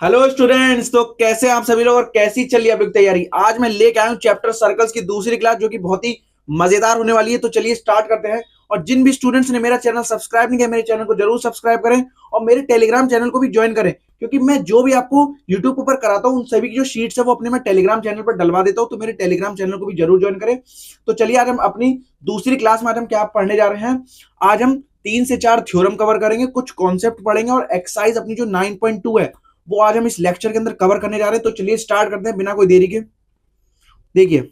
Hello students. तो कैसे आप सभी लोग और कैसी चल रही है आपकी तैयारी। आज मैं लेके आया हूँ चैप्टर सर्कल्स की दूसरी क्लास जो कि बहुत ही मजेदार होने वाली है। तो चलिए स्टार्ट करते हैं। और जिन भी स्टूडेंट्स ने मेरा चैनल सब्सक्राइब नहीं किया मेरे चैनल को जरूर सब्सक्राइब करें और मेरे टेलीग्राम चैनल को भी ज्वाइन करें, क्योंकि मैं जो भी आपको यूट्यूब पर कराता हूँ उन सभी की जो शीट्स है वो अपने मैं टेलीग्राम चैनल पर डलवा देता हूँ। तो मेरे टेलीग्राम चैनल को भी जरूर ज्वाइन करें। तो चलिए आज हम अपनी दूसरी क्लास में आज हम क्या पढ़ने जा रहे हैं। आज हम 3 से 4 थ्योरम कवर करेंगे, कुछ कॉन्सेप्ट पढ़ेंगे और एक्सरसाइज अपनी जो 9.2 है वो आज हम इस लेक्चर के अंदर कवर करने जा रहे हैं। तो चलिए स्टार्ट करते हैं बिना कोई देरी के। देखिए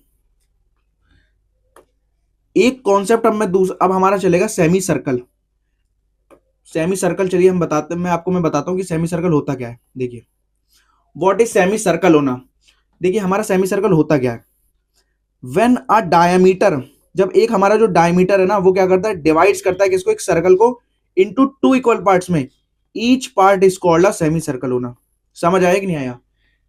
एक कॉन्सेप्ट अब हमारा चलेगा सेमी सर्कल। सेमी सर्कल चलिए हम बताते हैं, मैं बताता हूं कि सेमी सर्कल होता क्या है। देखिए व्हाट इज सेमी सर्कल होना। देखिए हमारा सेमी सर्कल होता क्या है। व्हेन अ डायमीटर, जब एक हमारा जो डायमीटर है ना वो क्या करता है, डिवाइड्स करता है किसको, एक सर्कल को इनटू 2 इक्वल पार्ट्स में। Each part is called a semi circle होना। समझ आया कि नहीं आया।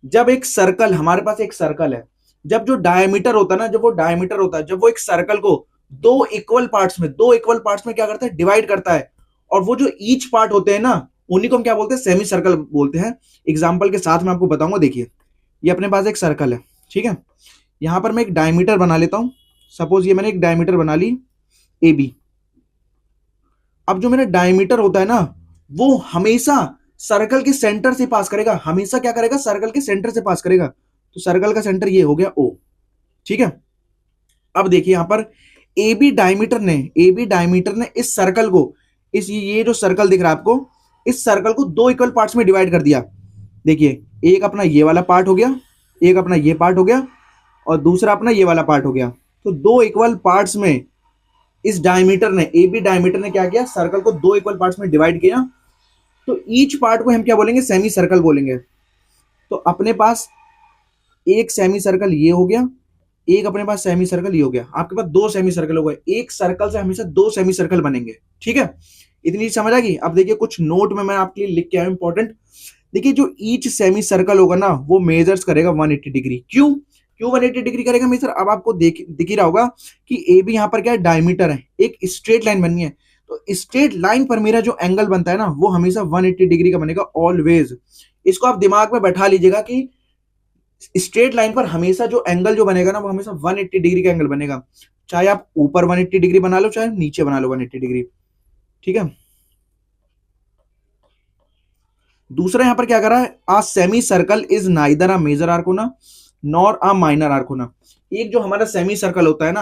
जब एक सर्कल, हमारे पास एक सर्कल है, जब जो डायमीटर होता है ना, जब वो डायमीटर होता है, जब वो एक सर्कल को दो इक्वल पार्ट्स में क्या करता है, डिवाइड करता है। और वो जो ईच पार्ट होते हैं ना उन्हीं को हम क्या बोलते हैं, सेमी सर्कल बोलते हैं। एग्जाम्पल के साथ मैं आपको बताऊंगा। देखिए ये अपने पास एक सर्कल है, ठीक है। यहां पर मैं एक डायमीटर बना लेता हूं। सपोज ये मैंने एक डायमीटर बना ली ए बी। अब जो मेरा डायमीटर होता है ना वो हमेशा सर्कल के सेंटर से पास करेगा। हमेशा क्या करेगा, सर्कल के सेंटर से पास करेगा। तो सर्कल का सेंटर ये हो गया ओ, ठीक है। अब देखिए यहां पर ए बी डायमीटर ने इस सर्कल को, इस ये जो सर्कल दिख रहा है आपको, इस सर्कल को 2 इक्वल पार्ट्स में डिवाइड कर दिया। देखिए एक अपना ये वाला पार्ट हो गया, एक अपना ये पार्ट हो गया और दूसरा अपना ये वाला पार्ट हो गया। तो 2 इक्वल पार्ट्स में इस डायमीटर ने, ए बी डायमीटर ने क्या किया, सर्कल को 2 इक्वल पार्ट्स में डिवाइड किया। तो ईच पार्ट को हम क्या बोलेंगे, सेमी सर्कल बोलेंगे। तो अपने पास एक सेमी सर्कल ये हो गया, एक अपने पास सेमी सर्कल ये हो गया। आपके पास 2 सेमी सर्कल हो गए। एक सर्कल से हमेशा 2 सेमी सर्कल बनेंगे, ठीक है। इतनी चीज समझ आ गई। अब देखिए कुछ नोट में मैं आपके लिए लिख के आया इंपॉर्टेंट। देखिए जो ईच सेमी सर्कल होगा ना वो मेजर्स करेगा 180 डिग्री। क्यों क्यों 180 डिग्री करेगा मेजर। अब आपको दिख ही रहा होगा कि ए बी यहाँ पर क्या है, डायमीटर है, एक स्ट्रेट लाइन बननी है। तो स्ट्रेट लाइन पर मेरा जो एंगल बनता है ना वो हमेशा 180 डिग्री का बनेगा ऑलवेज। इसको आप दिमाग में बैठा लीजिएगा कि स्ट्रेट लाइन पर हमेशा जो एंगल जो बनेगा ना वो हमेशा 180 डिग्री का एंगल बनेगा। चाहे आप ऊपर 180 डिग्री बना लो चाहे नीचे बना लो 180 डिग्री, ठीक है। दूसरा यहां पर क्या कर रहा है, a semicircle is neither a major arc होना नॉर अ माइनर आर्क होना। एक जो हमारा सेमी सर्कल होता है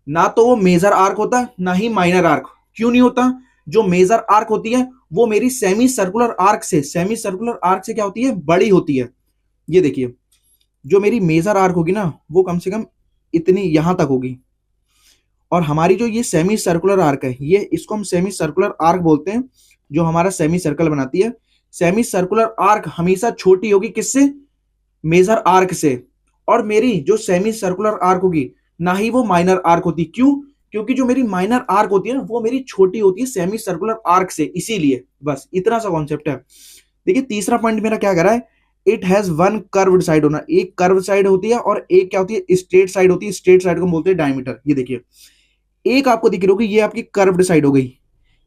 ना तो वो मेजर आर्क होता है ना ही माइनर आर्क। क्यों नहीं होता। जो मेजर आर्क होती है वो मेरी सेमी सर्कुलर आर्क से क्या होती है, बड़ी होती है। ये देखिए जो मेरी मेजर आर्क होगी ना वो कम से कम इतनी यहां तक होगी। और हमारी जो ये सेमी सर्कुलर आर्क है, ये इसको हम सेमी सर्कुलर आर्क बोलते हैं, जो हमारा सेमी सर्कल बनाती है। सेमी सर्कुलर आर्क हमेशा छोटी होगी किससे, मेजर आर्क से। और मेरी जो सेमी सर्कुलर आर्क होगी ना ही वो माइनर आर्क होती। क्यों, क्योंकि जो मेरी माइनर आर्क होती है ना वो मेरी छोटी होती है सेमी सर्कुलर आर्क से, इसीलिए। बस इतना सा कॉन्सेप्ट है। देखिए तीसरा पॉइंट मेरा क्या कर रहा है, it has one curved side होना। एक कर्व साइड होती है और एक क्या होती है, स्ट्रेट साइड होती है। स्ट्रेट साइड को बोलते हैं डायमीटर। ये देखिए एक आपको दिख रही होगी, ये आपकी कर्व्ड साइड हो गई।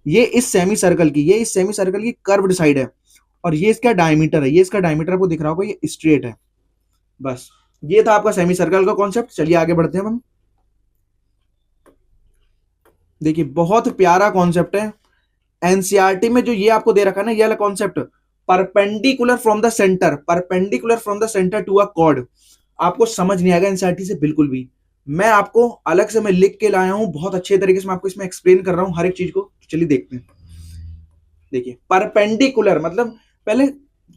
ये इस सेमी सर्कल की कर्व्ड साइड है। और ये इसका डायमीटर है, ये इसका डायमीटर आपको दिख रहा होगा, ये स्ट्रेट है। बस ये था आपका सेमी सर्कल का कॉन्सेप्ट। चलिए आगे बढ़ते हैं हम। देखिए बहुत प्यारा कॉन्सेप्ट है। एनसीईआरटी में जो ये आपको दे रखा है ना, ये वाला concept, perpendicular from the centre to a chord, आपको समझ नहीं आएगा एनसीईआरटी से बिल्कुल भी। मैं आपको अलग से मैं लिख के लाया हूं, बहुत अच्छे तरीके से मैं आपको इसमें एक्सप्लेन कर रहा हूं हर एक चीज को। तो चलिए देखते हैं। देखिए परपेंडिकुलर मतलब पहले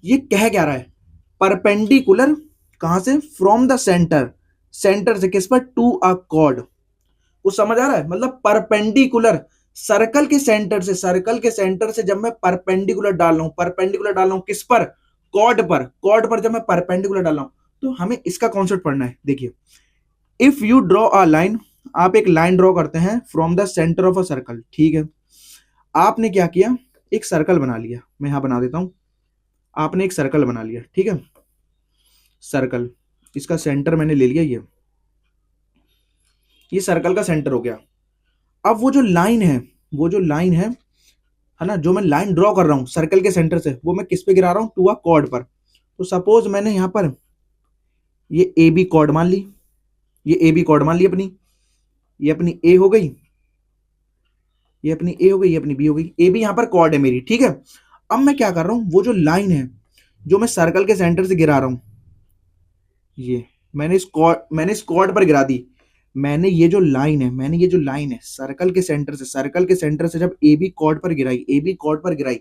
ये कह क्या रहा है, परपेंडिकुलर कहां से, फ्रॉम द सेंटर, सेंटर से किस पर, टू अ कॉर्ड। वो समझ आ रहा है, मतलब परपेंडिकुलर सर्कल के सेंटर से जब मैं परपेंडिकुलर डाल रहा हूं किस पर, कॉर्ड पर जब मैं परपेंडिकुलर डाल रहा हूं तो हमें इसका कॉन्सेप्ट पढ़ना है। देखिए if you draw a line, आप एक लाइन ड्रॉ करते हैं from the centre of a circle, ठीक है। आपने क्या किया, एक सर्कल बना लिया। मैं यहां बना देता हूं। आपने एक सर्कल बना लिया, ठीक है। सर्कल, इसका सेंटर मैंने ले लिया, ये सर्कल का सेंटर हो गया। अब वो जो लाइन है, है ना, जो मैं लाइन ड्रॉ कर रहा हूं सर्कल के सेंटर से, वो मैं किस पे गिरा रहा हूं, टू अ कॉर्ड पर। तो सपोज मैंने यहां पर ये ए बी कॉर्ड मान ली, ये ए बी कॉर्ड मान ली अपनी, ये अपनी ए हो गई, ये अपनी ए हो गई, ये अपनी बी हो गई, ए बी यहां पर कॉर्ड है मेरी, ठीक है। अब मैं क्या कर रहा हूं, वो जो लाइन है जो मैं सर्कल के सेंटर से गिरा रहा हूं, ये मैंने इस कॉर्ड पर गिरा दी। मैंने ये जो लाइन है, मैंने ये जो लाइन है सर्कल के सेंटर से जब ए बी कॉर्ड पर गिराई, ए बी कॉर्ड पर गिराई,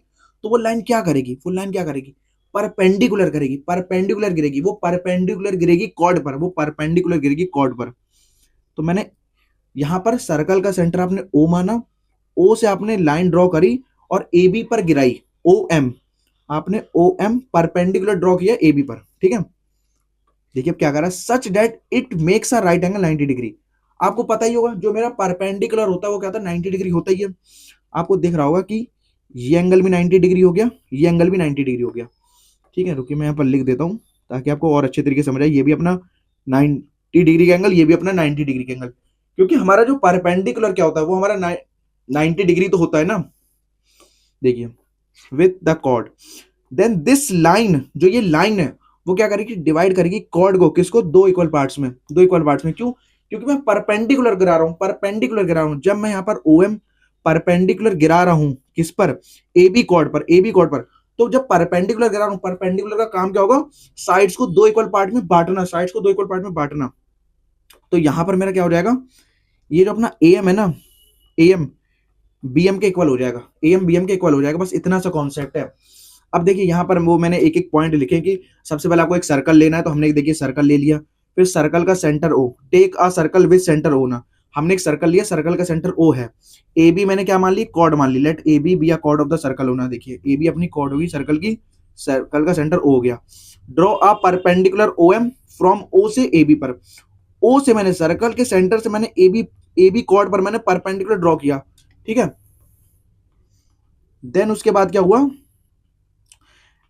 तो वो लाइन क्या करेगी, वो लाइन क्या करेगी, परपेंडिकुलर करेगी, परपेंडिकुलर गिरेगी, वो परपेंडिकुलर गिरेगी कॉर्ड पर, वो परपेंडिकुलर गिरेगी कॉर्ड पर। तो मैंने यहां पर सर्कल का सेंटर आपने ओ माना, ओ से आपने लाइन ड्रॉ करी और ए बी पर गिराई, ओ एम, आपने ओ एम परपेंडिकुलर ड्रॉ किया ए बी पर, ठीक है। देखिए अब क्या कर रहा है, such that it makes a right angle 90 degree. आपको पता ही होगा जो मेरा परपेंडिकुलर होता है वो क्या होता है, 90 डिग्री होता ही है। आपको दिख रहा होगा कि ये एंगल भी 90 डिग्री हो गया, ये एंगल भी 90 डिग्री हो गया, ठीक है। रुकिए मैं यहाँ पर लिख देता हूँ ताकि आपको और अच्छे तरीके से समझ आए। ये भी अपना 90 डिग्री का एंगल, ये भी अपना 90 डिग्री का एंगल, क्योंकि हमारा जो परपेंडिकुलर क्या होता है वो हमारा 90 डिग्री तो होता है ना। देखिए with the chord, then this line, जो ये लाइन है वो क्या करेगी, डिवाइड करेगी कॉर्ड को, किसको, दो इक्वल पार्ट्स में, दो इक्वल पार्ट्स में। क्यों, क्योंकि मैं परपेंडिकुलर गिरा रहा हूं, परपेंडिकुलर गिरा रहा हूं। जब मैं यहां पर ओ एम परपेंडिकुलर गिरा रहा हूं, किस पर, ए बी कॉर्ड पर, ए बी कॉर्ड पर। तो जब परपेंडिकुलर गिरा रहा हूं, परपेंडिकुलर का काम क्या होगा, साइड्स को दो इक्वल पार्ट में बांटना, साइड्स को दो इक्वल पार्ट में बांटना। तो यहां पर मेरा क्या हो जाएगा, ये जो अपना ए एम है ना, ए एम बी एम के इक्वल हो जाएगा, ए एम बी एम के इक्वल हो जाएगा। बस इतना सा कॉन्सेप्ट है। अब देखिए यहाँ पर वो मैंने एक एक पॉइंट लिखे कि सबसे पहले आपको एक सर्कल लेना है, तो हमने देखिए सर्कल ले लिया। फिर सर्कल का centre O, take a circle with centre O ना, हमने एक सर्कल लिया, सर्कल का सेंटर ओ है। ए बी मैंने क्या मान ली, कॉर्ड मान ली, let A B be a chord of the circle होना। देखिए ए बी अपनी कॉर्ड होगी सर्कल की, सर्कल का सेंटर ओ हो गया। Draw a perpendicular O M from O से ए बी पर, ओ से मैंने सर्कल के सेंटर से मैंने ए बी कॉर्ड पर मैंने परपेंडिकुलर ड्रॉ किया, ठीक है। देन उसके बाद क्या हुआ,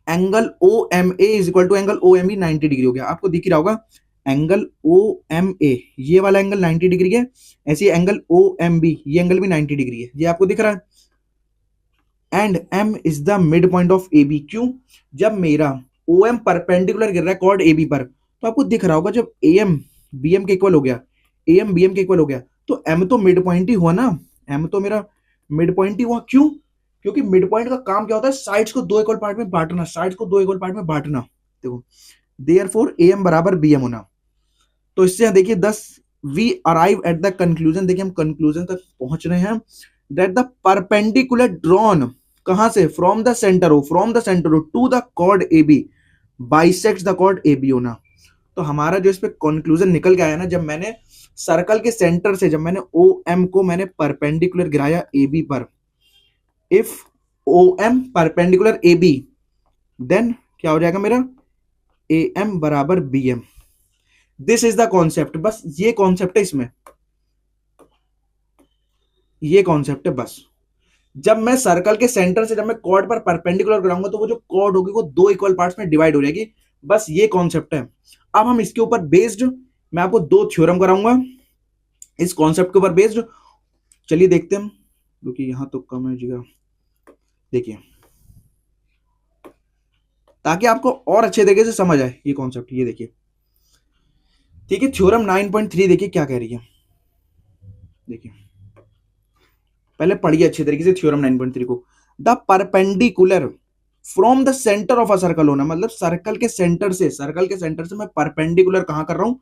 angle O M A is equal to angle O M B 90 degree हो गया। आपको दिख रहा होगा एंगल ओ एम ए, ये वाला एंगल 90 डिग्री है, ऐसे एंगल ओ एम बी, ये एंगल भी 90 डिग्री है, ये आपको दिख रहा है। And M is the midpoint of A B. क्यों, जब मेरा ओ एम परपेंडिकुलर गिर रहा है कॉर्ड ए बी पर, तो आपको दिख रहा होगा जब ए एम बी एम के इक्वल हो गया, ए एम बी एम के इक्वल हो गया, तो एम तो मिड पॉइंट ही हुआ ना, एम तो मेरा मिड पॉइंट ही हुआ। क्यों, क्योंकि मिड पॉइंट का काम क्या होता है, साइड्स को दो इक्वल पार्ट में बांटना, साइड्स को दो इक्वल पार्ट में बांटना। देखो देयरफॉर ए एम बराबर बी एम होना। तो इससे देखिए 10 we arrive at the conclusion, देखिए हम कंक्लूजन तक पहुंच रहे हैं, दैट द परपेंडिकुलर ड्रॉन, कहां से, from the centre O, from the centre O to the chord A B bisects the chord A B होना। तो हमारा जो इस पे कंक्लूजन निकल के आया ना, जब मैंने सर्कल के सेंटर से जब मैंने ओ एम को मैंने परपेंडिकुलर गिराया ए बी पर, if O M perpendicular A B, then क्या हो जाएगा मेरा, ए एम बराबर B M. This is the concept, बस ये कॉन्सेप्ट है इसमें, ये कॉन्सेप्ट है बस। जब मैं सर्कल के सेंटर से जब मैं कॉर्ड पर परपेंडिकुलर गिराऊंगा तो वो जो कॉर्ड होगी वो दो इक्वल पार्ट्स में डिवाइड हो जाएगी, बस ये कॉन्सेप्ट है। अब हम इसके ऊपर बेस्ड मैं आपको दो थ्योरम कराऊंगा इस कॉन्सेप्ट के ऊपर बेस्ड। चलिए देखते हैं हम, क्योंकि यहां तो कम है जगह, देखिए ताकि आपको और अच्छे तरीके से समझ आए ये कॉन्सेप्ट। ये देखिए, ठीक है, थ्योरम 9.3 देखिए क्या कह रही है। देखिए पहले पढ़िए अच्छे तरीके से थ्योरम 9.3 को। The perpendicular from the centre of a circle होना, मतलब सर्कल के सेंटर से, सर्कल के सेंटर से मैं परपेंडिकुलर कहां कर रहा हूं,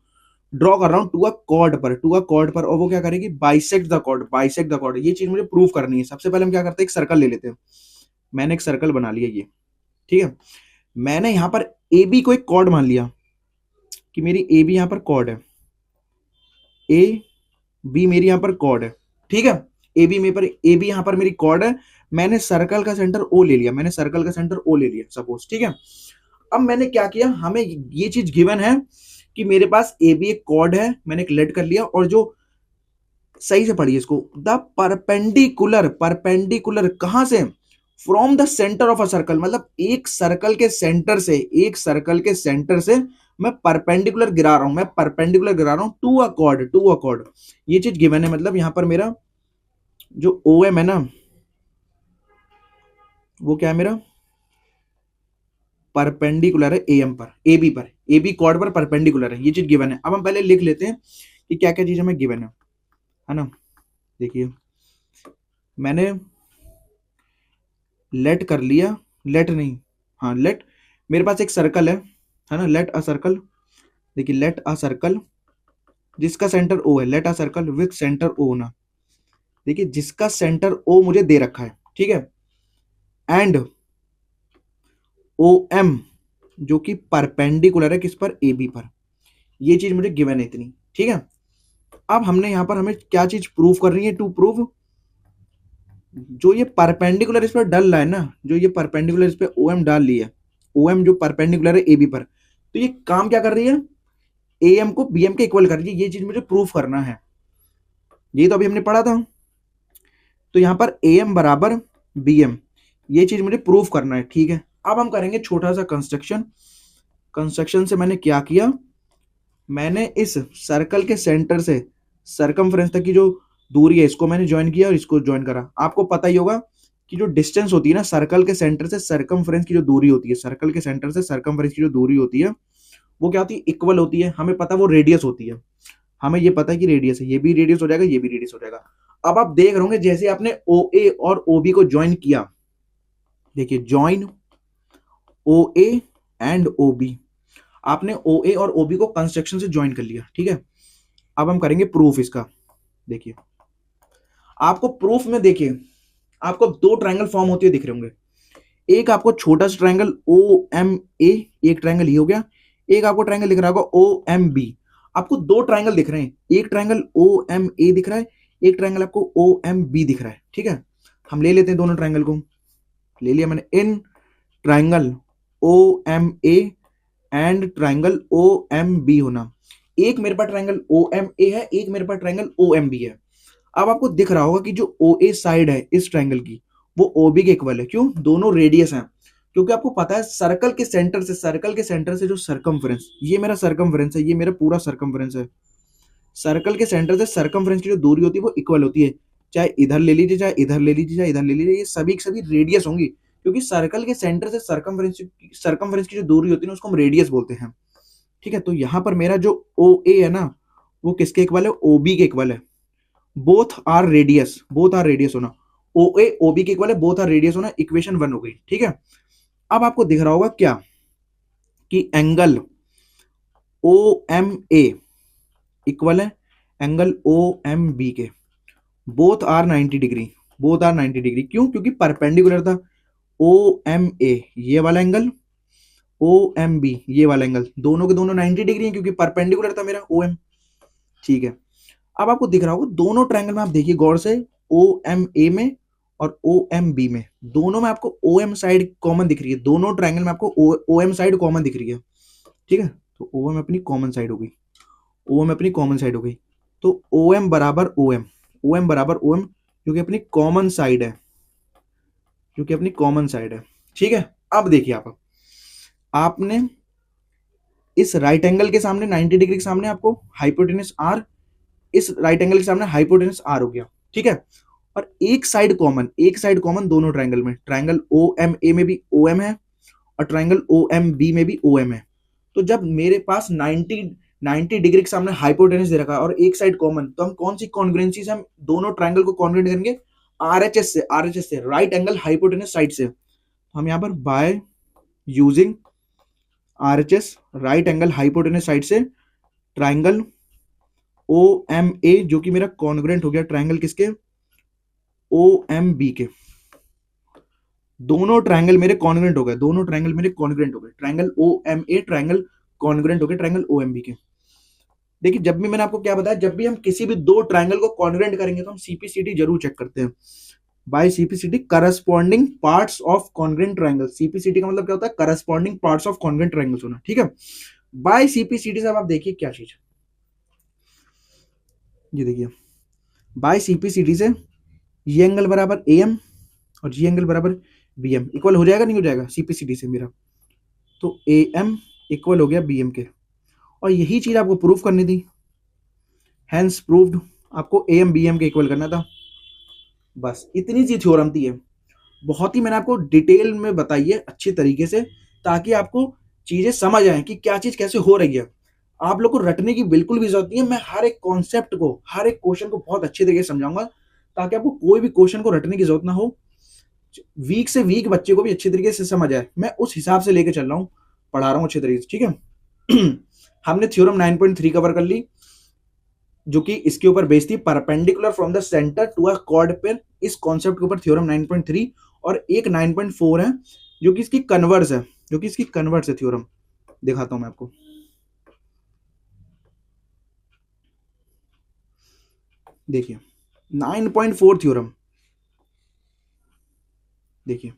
ड्रॉ कर रहा हूं टू अ कॉर्ड पर, टू अ कॉर्ड पर, और वो क्या करेगी, bisect the chord, bisect the chord. ये चीज मुझे प्रूव करनी है। सबसे पहले हम क्या करते हैं, एक सर्कल ले लेते हैं। मैंने एक सर्कल बना लिया ये, ठीक है। मैंने यहां पर ए बी को एक कॉर्ड मान लिया कि मेरी ए बी यहां पर कॉर्ड है, ए बी मेरी यहां पर कॉर्ड है, ठीक है। ए बी यहां पर मेरी कॉर्ड है। मैंने सर्कल का सेंटर ओ ले लिया, मैंने सर्कल का सेंटर ओ ले लिया सपोज, ठीक है। अब मैंने क्या किया, हमें ये चीज गिवन है कि मेरे पास ए बी एक कॉर्ड है, मैंने एक लेट कर लिया, और जो सही से पढ़िए इसको, द परपेंडिकुलर, परपेंडिकुलर कहां से, from the centre of a circle, मतलब एक सर्कल के सेंटर से, एक सर्कल के सेंटर से मैं परपेंडिकुलर गिरा रहा हूं, मैं परपेंडिकुलर गिरा रहा हूं to a chord, to a chord. ये चीज गिवन है, मतलब यहां पर मेरा जो ओ एम है ना, वो क्या है मेरा, परपेंडिकुलर है ए एम पर, ए बी पर, ए बी कॉर्ड पर परपेंडिकुलर है, ये चीज गिवन है। अब हम पहले लिख लेते हैं कि क्या क्या चीज हमें गिवन है ना। देखिए मैंने लेट कर लिया, लेट नहीं, हाँ लेट, मेरे पास एक सर्कल है ना, लेट अ सर्कल। देखिए लेट अ सर्कल जिसका सेंटर ओ है, let a circle with centre O ना। देखिए जिसका सेंटर ओ मुझे दे रखा है, ठीक है, एंड ओ एम जो कि परपेंडिकुलर है किस पर, ए बी पर। ये चीज मुझे गिवन है इतनी, ठीक है। अब हमने यहां पर हमें क्या चीज प्रूव करनी है, टू प्रूव जो ये परपेंडिकुलर इस पर डल रहा है ना, जो ये परपेंडिकुलर इस पे ओ एम डाल लिया, ओ एम जो परपेंडिकुलर है ए बी पर, तो ये काम क्या कर रही है, ए एम को बी एम के इक्वल कर रही है। ये चीज मुझे प्रूफ करना है, ये तो अभी हमने पढ़ा था। तो यहां पर ए एम बराबर बी एम, ये चीज मुझे प्रूफ करना है, ठीक है। अब हम करेंगे छोटा सा कंस्ट्रक्शन। कंस्ट्रक्शन से मैंने क्या किया, मैंने इस सर्कल के सेंटर से सरकमफ्रेंस तक की जो दूरी है इसको मैंने ज्वाइन किया और इसको ज्वाइन करा। आपको पता ही होगा कि जो डिस्टेंस होती है ना सर्कल के सेंटर से सरकमफ्रेंस की जो दूरी होती है, सर्कल के सेंटर से सरकमफ्रेंस की जो दूरी होती है वो क्या होती है, इक्वल होती है। हमें पता है वो रेडियस होती है, हमें ये पता है कि रेडियस है, ये भी रेडियस हो जाएगा, ये भी रेडियस हो जाएगा। अब आप देख रहे होंगे जैसे आपने ओ ए और ओ बी को ज्वाइन किया, देखिए join O A and O B, आपने ओ ए और ओ बी को कंस्ट्रक्शन से ज्वाइन कर लिया, ठीक है। अब हम करेंगे प्रूफ इसका। देखिए आपको प्रूफ में, देखिए आपको दो ट्रायंगल फॉर्म होते हुए दिख रहे होंगे। एक आपको छोटा सा ट्रायंगल ओ एम ए, एक ट्रायंगल ये हो गया, एक आपको ट्रायंगल दिख रहा होगा ओ एम बी। आपको दो ट्रायंगल दिख रहे हैं, एक ट्रायंगल ओ एम ए दिख रहा है, एक ट्रायंगल आपको ओ एम बी दिख रहा है, ठीक है। हम ले लेते हैं दोनों ट्रायंगल को, ले लिया मैंने। In triangle O M A and triangle O M B होना, एक मेरे पास ट्रायंगल ओ एम ए है, एक मेरे पास ट्रायंगल ओ एम बी है। अब आपको दिख रहा होगा कि जो ओ ए साइड है इस ट्रायंगल की वो ओ बी के इक्वल है, क्यों, दोनों रेडियस हैं। क्योंकि आपको पता है सर्कल के सेंटर से, सर्कल के सेंटर से जो सरकमफ्रेंस, ये मेरा सरकमफ्रेंस है, ये मेरा पूरा सरकमफ्रेंस है, सर्कल के सेंटर से सरकमफ्रेंस की जो दूरी होती है वो इक्वल होती है। चाहे इधर ले लीजिए, चाहे इधर ले लीजिए, चाहे इधर ले लीजिए, ये सभी सभी रेडियस होंगी। क्योंकि सर्कल के सेंटर से सरकमफ्रेंस की जो दूरी होती है ना उसको हम रेडियस बोलते हैं, ठीक है। तो यहां पर मेरा जो ओ ए है ना वो किसके इक्वल है, ओ बी के इक्वल है। Both are radius, both are radius होना, ओ ए ओ बी के इक्वल है, बोथ आर रेडियस होना, इक्वेशन 1 हो गई, ठीक है। अब आपको दिख रहा होगा क्या कि angle O M A equal है एंगल ओ एम बी के, both are 90 degree, both are 90 degree. क्यों, क्योंकि परपेंडिकुलर था। ओ एम ए ये वाला एंगल, ओ एम बी ये वाला एंगल, दोनों के दोनों 90 डिग्री है क्योंकि परपेंडिकुलर था मेरा ओ एम, ठीक है। अब आपको दिख रहा होगा दोनों ट्रायंगल में, आप देखिए गौर से, ओ एम ए में और ओ एम बी में, दोनों में आपको ओ एम साइड कॉमन दिख रही है, दोनों ट्रायंगल में आपको ओ एम साइड कॉमन दिख रही है, ठीक है। तो ओ एम अपनी कॉमन साइड हो गई, ओ एम अपनी कॉमन साइड हो गई। तो ओ एम बराबर ओ एम, ओ एम बराबर ओ एम क्योंकि अपनी कॉमन साइड है, क्योंकि अपनी कॉमन साइड है, ठीक है। अब देखिए आपने इस राइट एंगल के सामने 90 डिग्री के सामने आपको हाइपोटेनस आर, इस राइट एंगल के सामने हाइपोटेनस आर हो गया, ठीक है। और एक साइड कॉमन, एक साइड कॉमन दोनों ट्रायंगल में, ट्रायंगल ओ एम ए में भी ओ एम है और ट्रायंगल ओ एम बी में भी ओ एम है। तो जब मेरे पास 90 डिग्री के सामने हाइपोटेनस दे रखा है और एक साइड कॉमन, तो हम कौन सी कॉन्ग्रुएंसी से हम दोनों ट्रायंगल को कॉन्ग्रुएंट करेंगे, आरएचएस से, आरएचएस से, राइट एंगल हाइपोटेनस साइड से। हम यहाँ पर bye using RHS, right angle hypotenuse side से, ट्रायंगल ओ एम ए जो कि मेरा कॉन्ग्रुएंट हो गया ट्रायंगल किसके, ओ एम बी के, दोनों ट्रायंगल मेरे कॉन्ग्रुएंट हो गए, दोनों ट्रायंगल मेरे कॉन्ग्रुएंट हो गए, triangle O M A triangle congruent हो गए ट्रायंगल ओ एम बी के। देखिए जब भी मैंने आपको क्या बताया, जब भी हम किसी भी दो ट्रायंगल को कॉन्ग्रुएंट करेंगे तो हम सीपीसीटी जरूर चेक करते हैं, by CPCT corresponding parts of congruent triangle. CPCT का मतलब क्या होता है, corresponding parts of congruent triangles होना, ठीक है। बाय सीपीसीटी से आप देखिए क्या चीज, ये देखिए बाय सीपीसीटी से ये एंगल बराबर ए एम और ये एंगल बराबर बी एम इक्वल हो जाएगा, नहीं हो जाएगा सीपीसीटी से मेरा, तो ए एम इक्वल हो गया बी एम के। और यही चीज आपको प्रूफ करनी थी, हैंस प्रूव्ड, आपको ए एम बी एम के इक्वल करना था, बस इतनी सी थ्योरम थी। बहुत ही मैंने आपको डिटेल में बताई है अच्छी तरीके से, ताकि आपको चीजें समझ आए कि क्या चीज कैसे हो रही है। आप लोग को रटने की बिल्कुल भी जरूरत नहीं है। मैं हर एक कॉन्सेप्ट को, हर एक क्वेश्चन को बहुत अच्छे तरीके से समझाऊंगा, ताकि आपको कोई भी क्वेश्चन को रटने की जरूरत ना हो। वीक से वीक बच्चे को भी अच्छी तरीके से समझ आए, मैं उस हिसाब से लेके चल रहा हूँ, पढ़ा रहा हूँ अच्छे तरीके से, ठीक है। हमने थ्योरम 9.3 कवर कर ली, जो कि इसके ऊपर बेस्ड थी, perpendicular from the centre to a chord pair. इस कॉन्सेप्ट के ऊपर थ्योरम 9.3, और एक 9.4 है जो कि इसकी कन्वर्स है, जो कि इसकी कन्वर्स है थ्योरम। दिखाता हूं मैं आपको, देखिए 9.4 थ्योरम, देखिए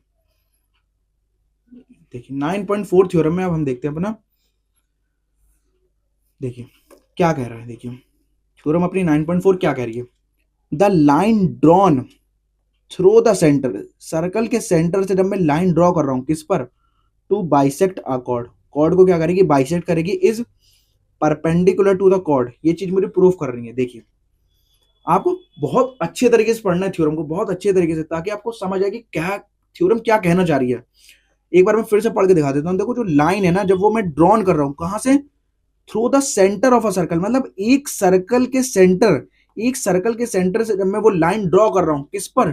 देखिए 9.4 थ्योरम में अब हम देखते हैं अपना, देखिए क्या कह रहा है। देखिए थ्योरम अपनी 9.4 क्या कह रही है, the line drawn through the centre, circle के सेंटर से जब मैं लाइन ड्रॉ कर रहा हूं, किस पर, to bisect a chord, chord को क्या करेगी, बाइसेक्ट करेगी, is perpendicular to the chord. ये चीज मुझे प्रूफ कर रही है। देखिए आपको बहुत अच्छे तरीके से पढ़ना है थ्योरम को, बहुत अच्छे तरीके से, ताकि आपको समझ आए कि क्या थ्योरम क्या कहना चाह रही है। एक बार मैं फिर से पढ़ के दिखा देता हूँ। देखो जो लाइन है ना, जब वो मैं ड्रॉन कर रहा हूँ, कहां से, through the centre of a circle, मतलब एक सर्कल के सेंटर, एक सर्कल के सेंटर से जब मैं वो लाइन ड्रॉ कर रहा हूं, किस पर,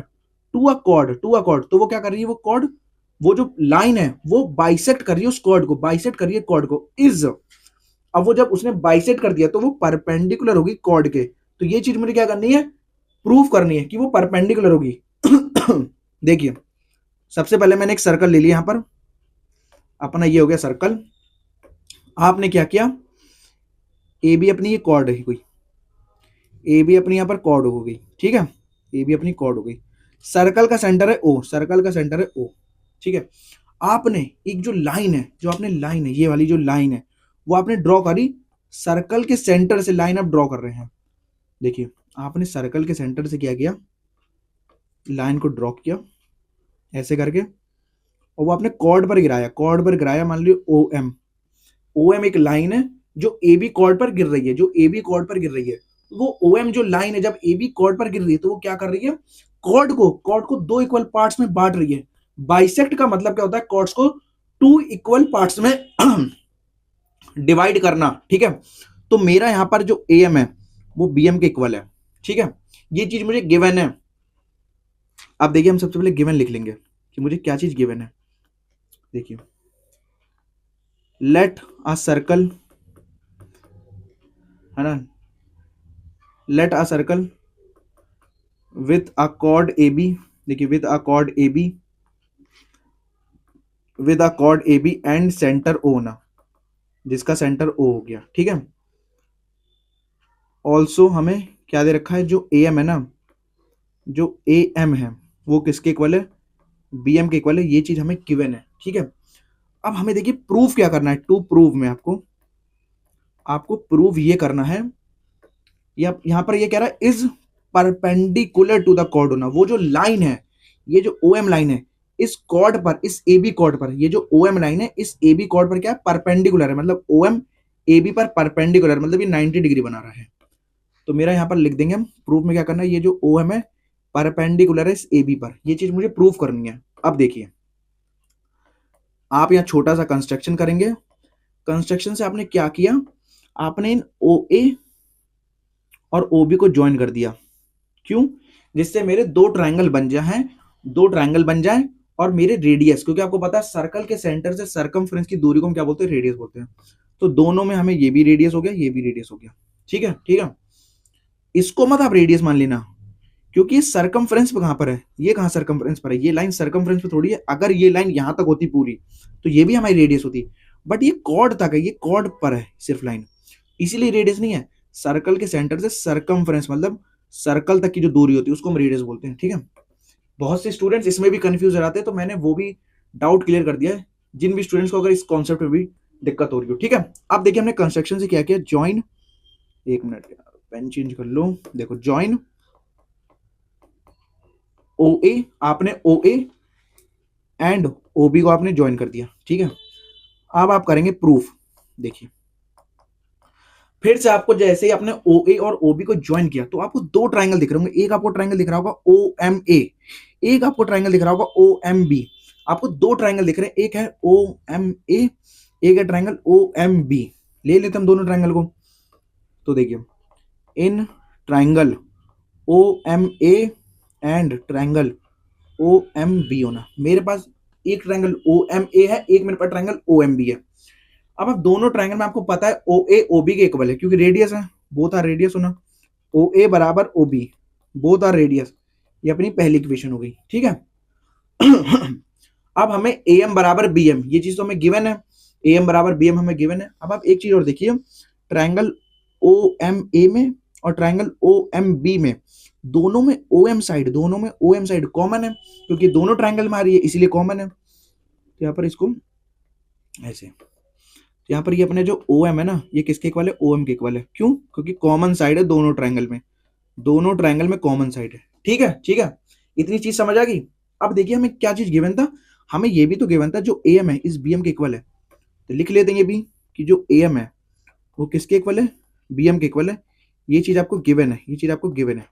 to a chord, to a chord, तो वो क्या कर रही है, वो कॉर्ड, वो जो लाइन है वो बाइसेक्ट कर रही है उस कॉर्ड को, बाइसेक्ट कर रही है कॉर्ड को, इज, अब वो जब उसने बाइसेक्ट कर दिया तो वो परपेंडिकुलर होगी कॉर्ड के। तो ये चीज मुझे क्या करनी है, प्रूफ करनी है कि वो परपेंडिकुलर होगी। देखिए सबसे पहले मैंने एक सर्कल ले लिया, यहां पर अपना ये हो गया सर्कल। आपने क्या किया, ए बी अपनी ये कॉर्ड है कोई, ए बी अपनी यहां पर कॉर्ड हो गई, ठीक है, ए बी अपनी कॉर्ड हो गई। सर्कल का सेंटर है ओ, सर्कल का सेंटर है ओ, ठीक है। आपने एक जो लाइन है, जो आपने लाइन है, ये वाली जो लाइन है, वो आपने ड्रॉ करी, सर्कल के सेंटर से लाइन आप ड्रॉ कर रहे हैं। देखिए आपने सर्कल के सेंटर से क्या किया, लाइन को ड्रॉ किया ऐसे करके, और वो आपने कॉर्ड पर गिराया, कॉर्ड पर गिराया, मान लो ओ एम, ओ एम एक लाइन है जो ए बी कॉर्ड पर गिर रही है, जो ए बी कॉर्ड पर गिर रही है। वो ओ एम जो लाइन है जब ए बी कॉर्ड पर गिर रही है, तो वो क्या कर रही है, कॉर्ड को दो इक्वल पार्ट्स में बांट रही है। बाइसेक्ट का मतलब क्या होता है, कॉर्ड्स को टू इक्वल पार्ट्स में डिवाइड करना, ठीक है। तो मेरा यहां पर जो ए एम है वो बी एम के इक्वल है, ठीक है। ये चीज मुझे गिवन है। अब देखिए हम सबसे पहले गिवन लिख लेंगे कि मुझे क्या चीज गिवन है। देखिए लेट अ सर्कल, है ना, let a circle with a chord A B, देखिए with a chord A B, with a chord A B and centre O ना, जिसका सेंटर ओ हो गया, ठीक है। ऑल्सो हमें क्या दे रखा है, जो ए एम है ना, जो ए एम है वो किसके इक्वल है, बी एम के इक्वल है। ये चीज हमें गिवन है, ठीक है। अब हमें देखिए प्रूफ क्या करना है, टू प्रूव में आपको आपको प्रूव ये करना है, यहां पर ये कह रहा है is perpendicular to the chord होना, वो जो लाइन है, ये जो ओ एम लाइन है, इस कॉर्ड पर, इस ए बी कॉर्ड पर, ये जो ओ एम लाइन है इस ए बी कॉर्ड पर क्या है, परपेंडिकुलर है, मतलब ओ एम ए बी पर परपेंडिकुलर, मतलब ये 90 डिग्री बना रहा है। तो मेरा यहां पर लिख देंगे हम, प्रूफ में क्या करना है, ये जो ओ एम है परपेंडिकुलर है इस ए बी पर, ये चीज मुझे प्रूफ करनी है। अब देखिए आप यहाँ छोटा सा कंस्ट्रक्शन करेंगे। कंस्ट्रक्शन से आपने क्या किया, आपने इन ओ ए और ओ बी को ज्वाइन कर दिया, क्यों, जिससे मेरे दो ट्रायंगल बन जाए, दो ट्रायंगल बन जाए, और मेरे रेडियस, क्योंकि आपको पता है सर्कल के सेंटर से सर्कमफ्रेंस की दूरी को हम क्या बोलते हैं, रेडियस बोलते हैं। तो दोनों में हमें ये भी रेडियस हो गया, ये भी रेडियस हो गया, ठीक है, ठीक है। इसको मत आप रेडियस मान लेना, क्योंकि ये सर्कमफ्रेंस पे कहां पर है, ये कहां सर्कमफ्रेंस पर है, ये लाइन सर्कमफ्रेंस पे थोड़ी है। अगर ये लाइन यहां तक होती पूरी, तो ये भी हमारी रेडियस होती, बट ये कॉर्ड तक है, ये कॉर्ड पर है सिर्फ लाइन, इसीलिए रेडियस नहीं है। सर्कल के सेंटर से सर्कमफ्रेंस, मतलब सर्कल तक की जो दूरी होती है उसको हम रेडियस बोलते हैं, ठीक है। बहुत से स्टूडेंट्स इसमें भी कंफ्यूज हो जाते हैं, तो मैंने वो भी डाउट क्लियर कर दिया है, जिन भी स्टूडेंट्स को अगर इस कॉन्सेप्ट में भी दिक्कत हो रही हो, ठीक है। अब देखिए हमने कंस्ट्रक्शन से क्या किया, ज्वाइन, एक मिनट पेन चेंज कर लो, देखो ज्वाइन ओ ए, आपने O A and O B को आपने ज्वाइन कर दिया, ठीक है। अब आप करेंगे प्रूफ। देखिए फिर से आपको जैसे ही आपने ओ ए और ओ बी को ज्वाइन किया, तो आपको दो ट्राइंगल दिख रहे होंगे, एक आपको ट्राइंगल दिख रहा होगा ओ एम ए, एक आपको ट्राइंगल दिख रहा होगा ओ एम बी। आपको दो ट्राइंगल दिख रहे हैं, एक है ओ एम ए, एक है ट्राइंगल ओ एम बी। ले लेते हम दोनों ट्राइंगल को। तो देखिए in triangle O M A and triangle O M B होना, मेरे पास एक ट्राइंगल ओ एम ए है, एक मेरे पास ट्राइंगल ओ एम बी है। अब दोनों ट्राइंगल में आपको पता है ओ ए ओ बी के इक्वल है क्योंकि रेडियस है, बोथ आर रेडियस होना। ओ ए बराबर O B, both are radius, ये अपनी पहली इक्वेशन हो गई, ठीक है। अब हमें ए एम बराबर बी एम, ये चीज तो हमें गिवन है, ए एम बराबर बी एम हमें गिवन है। अब आप एक चीज और देखिए, ट्राइंगल ओ एम ए में और ट्राइंगल ओ एम बी में, दोनों में ओ एम साइड, दोनों में ओ एम साइड कॉमन है क्योंकि दोनों ट्राइंगल में आ रही है इसीलिए कॉमन है। तो यहाँ पर इसको ऐसे, यहाँ पर ये अपने जो ओ एम है ना, ये किसके इक्वल है, ओ एम के इक्वल है। क्यों? क्योंकि कॉमन साइड है दोनों ट्राइंगल में, दोनों ट्राइंगल में कॉमन साइड है, ठीक है, ठीक है। इतनी चीज समझ आ गई। अब देखिए हमें क्या चीज गिवन था, हमें ये भी तो गिवन था जो ए एम है इस बी एम के इक्वल है। तो लिख लेते हैं ये भी कि जो ए एम है वो किसके इक्वल है, बी एम के इक्वल है। ये चीज आपको गिवन है, ये चीज आपको गिवन है।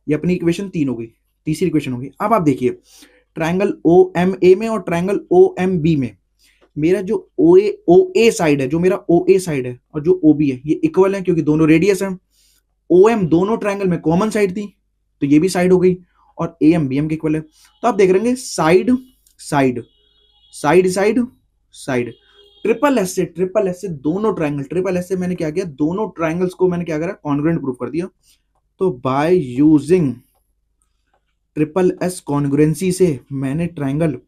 ये अपनी इक्वेशन 3 हो गई, तीसरी इक्वेशन होगी। अब आप देखिए ट्राइंगल ओ एम ए में और ट्राइंगल ओ एम बी में मेरा जो ओ ए साइड है, जो मेरा ओ ए साइड है और जो ओ बी है, ये इक्वल है क्योंकि दोनों रेडियस है। ओ एम दोनों ट्राइंगल में कॉमन साइड थी तो ये भी साइड हो गई, और ए एम बी एम के इक्वल है। तो आप देख रहे हैं side side side side side, triple S से दोनों ट्राइंगल, ट्रिपल एस से मैंने क्या किया, दोनों ट्राइंगल्स को मैंने क्या करा, कॉन्ग्रुएंट प्रूफ कर दिया। तो by using triple S congruency से मैंने ट्राइंगल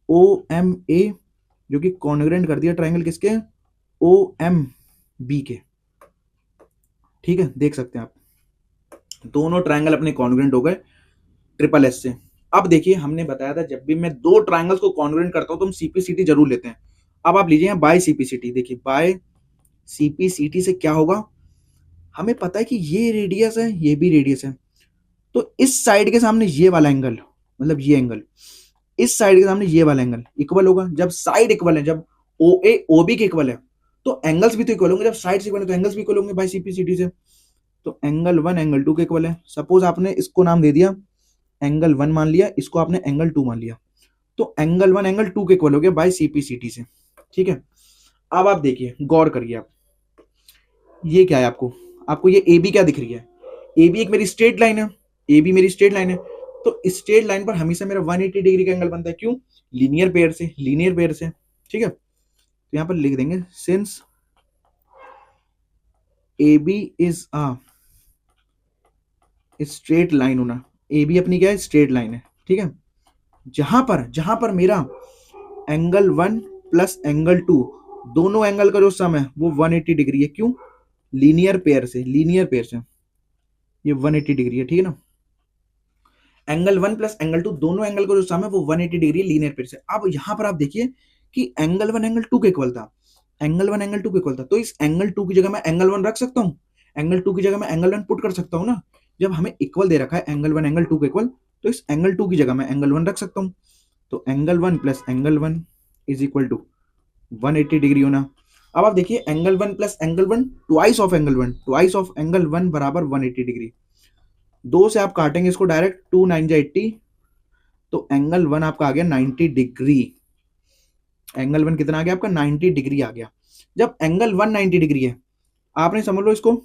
ओ एम ए जो कि कॉन्ग्रुएंट कर दिया ट्राइंगल किसके, ओ एम बी के, ठीक है। देख सकते हैं आप दोनों ट्राइंगल अपने कॉन्ग्रुएंट हो गए ट्रिपल एस से। अब देखिए हमने बताया था जब भी मैं दो ट्राइंगल्स को कॉन्ग्रुएंट करता हूं तो हम सीपीसीटी जरूर लेते हैं। अब आप लीजिए बाय सीपीसीटी, देखिए बाय सीपीसीटी से क्या होगा, हमें पता है कि ये रेडियस है ये भी रेडियस है, तो इस साइड के सामने ये वाला एंगल, मतलब ये एंगल इस साइड के सामने ये वाला एंगल इक्वल होगा। जब साइड इक्वल है, जब ओ ए ओ बी के इक्वल है तो एंगल्स भी तो इक्वल होंगे, जब साइड इक्वल है तो एंगल्स भी इक्वल होंगे बाय सीपीसीटी से। तो एंगल 1 एंगल 2 के इक्वल है। सपोज आपने इसको नाम दे दिया एंगल 1 मान लिया, इसको आपने एंगल 2 मान लिया, तो एंगल 1 एंगल 2 के इक्वल हो गया बाय सीपीसीटी से, ठीक है। अब आप देखिए गौर करिए आप, ये क्या है, आपको आपको ये ए बी क्या दिख रही है, ए बी एक मेरी स्ट्रेट लाइन है, ए बी मेरी स्ट्रेट लाइन है। तो स्ट्रेट लाइन पर हमेशा मेरा 180 डिग्री का एंगल बनता है। क्यों? लीनियर पेयर से, लीनियर पेयर से, ठीक है। तो यहां पर लिख देंगे since A B is a straight line होना, ए बी अपनी क्या है, स्ट्रेट लाइन है, ठीक है। जहां पर मेरा एंगल 1 प्लस एंगल 2 दोनों एंगल का जो सम है वो 180 डिग्री है। क्यों? लीनियर पेयर से, लीनियर पेयर से ये 180 डिग्री है, ठीक है ना। एंगल 1 प्लस एंगल 2 दोनों एंगल का जो सम है वो 180 डिग्री लीनियर पेयर से। अब यहां पर आप देखिए कि एंगल 1 एंगल 2 के इक्वल था, एंगल 1 एंगल 2 के इक्वल था, तो इस एंगल 2 की जगह मैं एंगल 1 रख सकता हूं, एंगल 2 की जगह मैं एंगल 1 पुट कर सकता हूं ना। जब हमें इक्वल दे रखा है एंगल 1 एंगल 2 के इक्वल, तो इस एंगल 2 की जगह मैं एंगल 1 रख सकता हूं। तो angle 1 plus angle 1 is equal to 180 degree होना। अब आप देखिए angle 1 plus angle 1 twice of angle 1, twice of angle 1 बराबर 180 डिग्री। दो से आप काटेंगे इसको डायरेक्ट, 2 9 जा 80, तो एंगल 1 आपका आ गया 90 डिग्री। एंगल 1 कितना आ गया आपका, 90 डिग्री आ गया। जब एंगल 1 90 डिग्री है, आपने समझ लो इसको